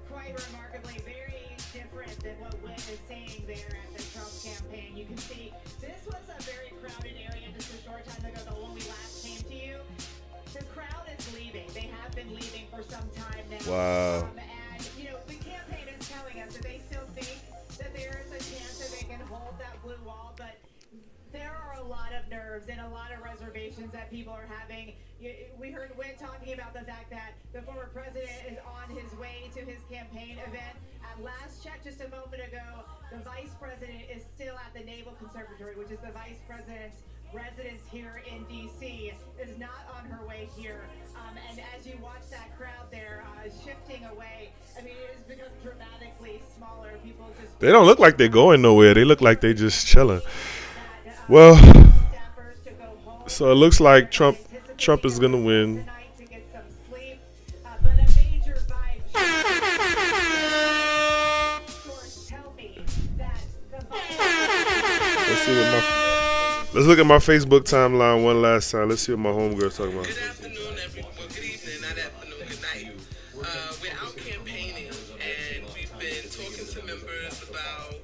Speaker 16: Quite remarkably, very different than what Wynn is saying there at the Trump campaign. You can see this was a very crowded area just a short time ago, though, when we last came to you. The crowd is leaving. They have been leaving for some time now.
Speaker 1: Wow.
Speaker 16: And, you know, the campaign is telling us that they still think that there is a chance that they can hold that blue wall, but there are a lot of nerves and a lot of reservations that people are having. We heard Wynn talking about the fact that the former president is on his way to his campaign event. At last check just a moment ago, the vice president is still at the Naval Conservatory, which is the vice president's residence here in D.C., is not on her way here. And as you watch that crowd there shifting away, I mean, it has become dramatically smaller. People just...
Speaker 1: They don't look like they're going nowhere. They look like they just chilling. Well, so it looks like Trump is going to win. Let's look at my Facebook timeline one last time. Let's see what my homegirl's talking about.
Speaker 15: Good afternoon, everyone. Well, good evening, not afternoon, good night. We're out campaigning, and we've been talking to members about,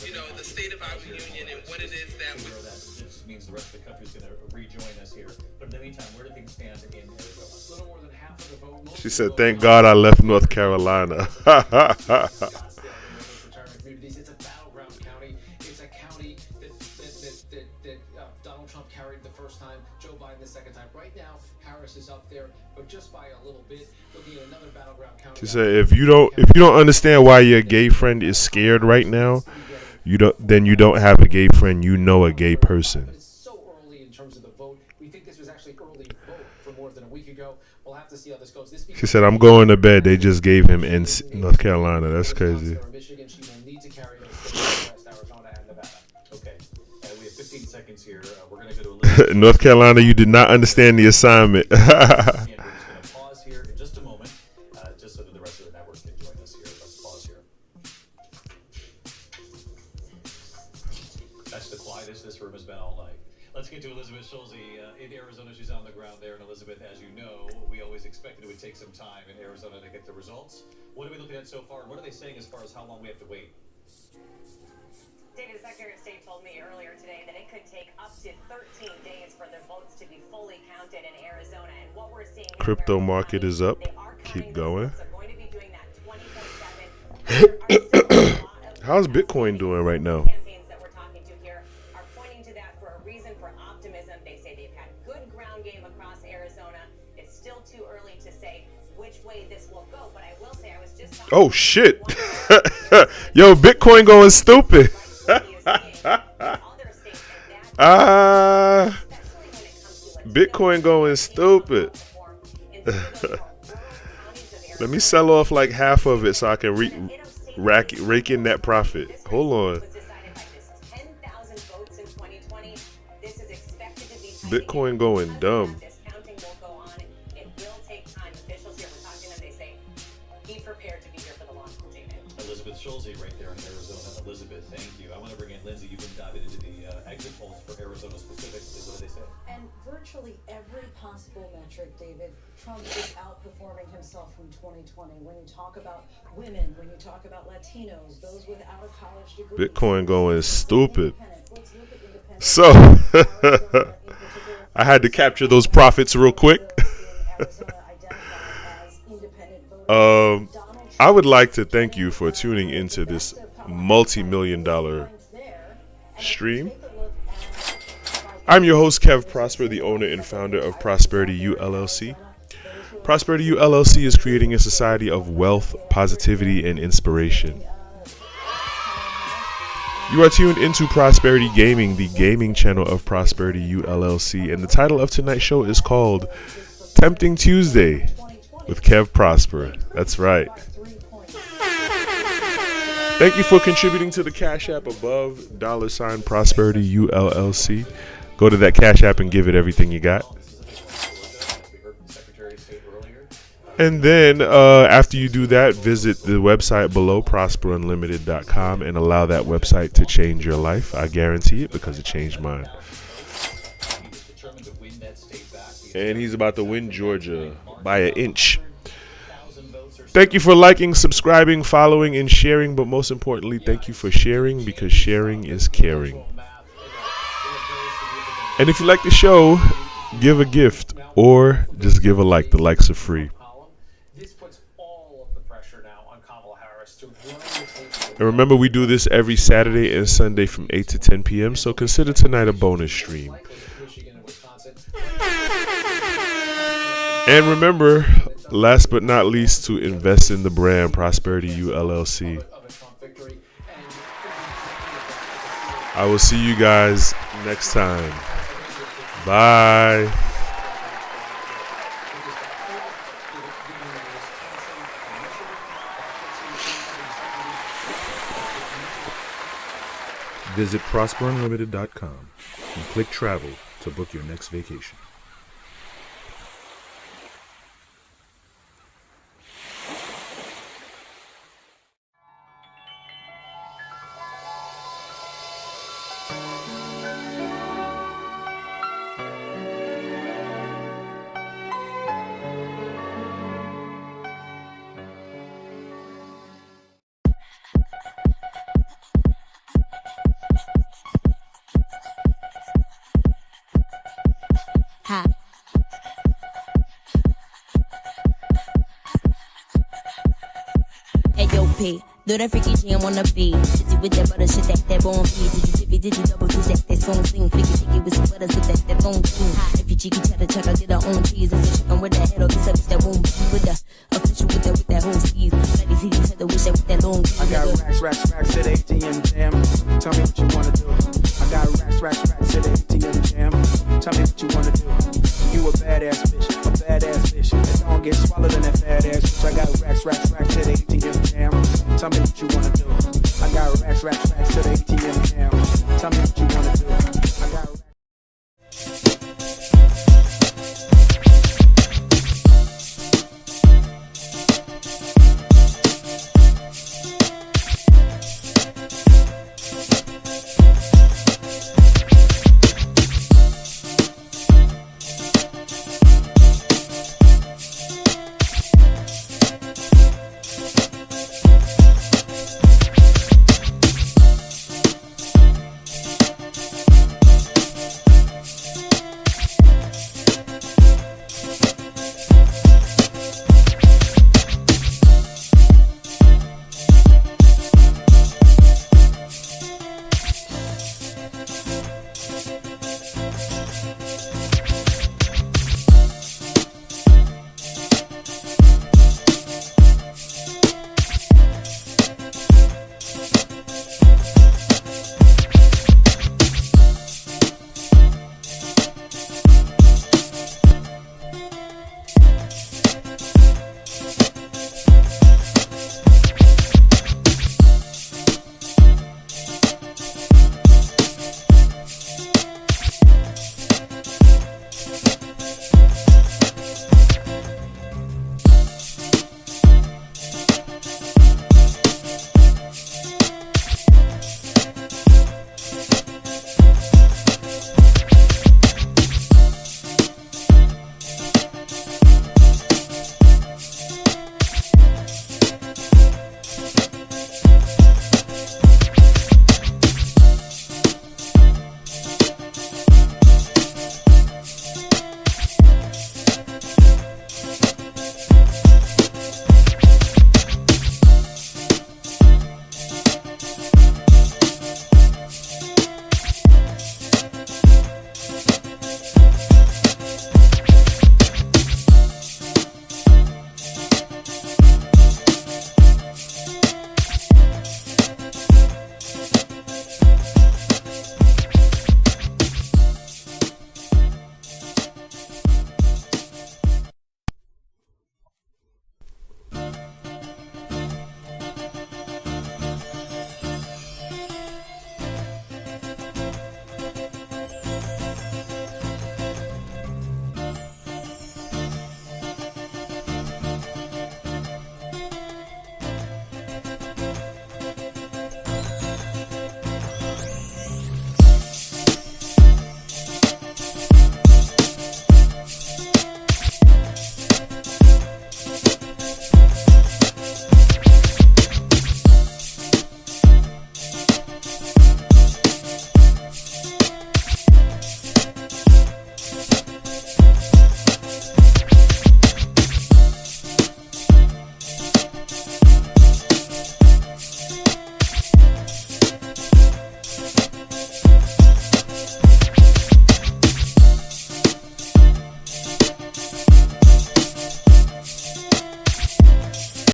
Speaker 15: you know, the state of our union and what it is that we're...
Speaker 5: This means the rest of the country's going to rejoin us here. But in the meantime, where do things stand in Arizona? A little more than half of the vote.
Speaker 1: She said, "Thank God I left North Carolina."
Speaker 3: It's a battleground county. It's a county that Donald Trump carried the first time, Joe Biden the second time. Right now, Harris is up there, but just by a little bit. Looking at another battleground county.
Speaker 1: She said, "If you don't understand why your gay friend is scared right now, then you don't have a gay friend. You know a gay person."
Speaker 3: But it's so early in terms of the vote. We think this was actually early vote for more than a week ago. We'll have to see how this goes.
Speaker 1: She said, "I'm going to bed. They just gave him in North Carolina." That's crazy.
Speaker 3: Michigan, she will need to carry those states, West Arizona and Nevada.
Speaker 5: Okay, we have 15 seconds here. We're going to go to
Speaker 1: North Carolina, you did not understand the assignment.
Speaker 5: We're just going to pause here in just a moment, just so that the rest of the network can join us here. Let's pause here. That's the quietest this room has been all night. Let's get to Elizabeth Schulze in Arizona. She's on the ground there. And Elizabeth, as you know, we always expected it would take some time in Arizona to get the results. What are we looking at so far? And what are they saying as far as how long we have to wait?
Speaker 8: David, the Secretary of State told me earlier today that it could take up to 13 days for the votes to be fully counted in Arizona. And what we're seeing here,
Speaker 1: Crypto market is up. Keep going.
Speaker 8: going to be doing that 24/7.
Speaker 1: How's Bitcoin doing right now?
Speaker 8: Campaigns that we're talking to here are pointing to that for a reason for optimism. They say they've had good ground game across Arizona. It's still too early to say which way this will go, but I will say I was just talking
Speaker 1: Oh shit. Yo, Bitcoin going stupid. Bitcoin going stupid. Let me sell off like half of it so I can rake in that profit. Hold on. Bitcoin going dumb.
Speaker 5: Elizabeth Schulze right there Elizabeth, thank you. I want to bring in Lindsay. You've been diving into the exit polls for Arizona specifically. What do they say?
Speaker 6: And virtually every possible metric, David, Trump is outperforming himself from 2020. When you talk about women, when you talk about Latinos, those without a college degree.
Speaker 1: Bitcoin going stupid. So I had to capture those profits real quick. I would like to thank you for tuning into this multi-million-dollar stream. I'm your host, Kev Prosper, the owner and founder of prosperityullc. Prosperityullc is creating a society of wealth, positivity, and inspiration. You are tuned into Prosperity Gaming, the gaming channel of prosperityullc, and the title of tonight's show is called Tempting Tuesday with Kev Prosper. That's right. Thank you for contributing to the Cash App above, $ prosperityullc. Go to that Cash App and give it everything you got. And then after you do that, visit the website below, prosperunlimited.com, and allow that website to change your life. I guarantee it, because it changed mine. And he's about to win Georgia by an inch. Thank you for liking, subscribing, following, and sharing. But most importantly, thank you for sharing, because sharing is caring. And if you like the show, give a gift or just give a like. The likes are free. And remember, we do this every Saturday and Sunday from 8 to 10 p.m. So consider tonight a bonus stream. And remember, last but not least, to invest in the brand prosperityullc. I will see you guys next time. Bye. Visit prosperunlimited.com and click travel to book your next vacation.
Speaker 13: Do that freaky shit on the beat. Shitty with that butter shit that bone feed. Did you double do that song sing? Flicky sticky with some butter so that bone sing. If you cheeky cheddar chuck, I get her own cheese. And so chicken with that head or this bitch that won't be with the official with that whole sleeve. Let me see you the wish that with that long. I got racks at ATM jam. Tell me what you wanna do. I got racks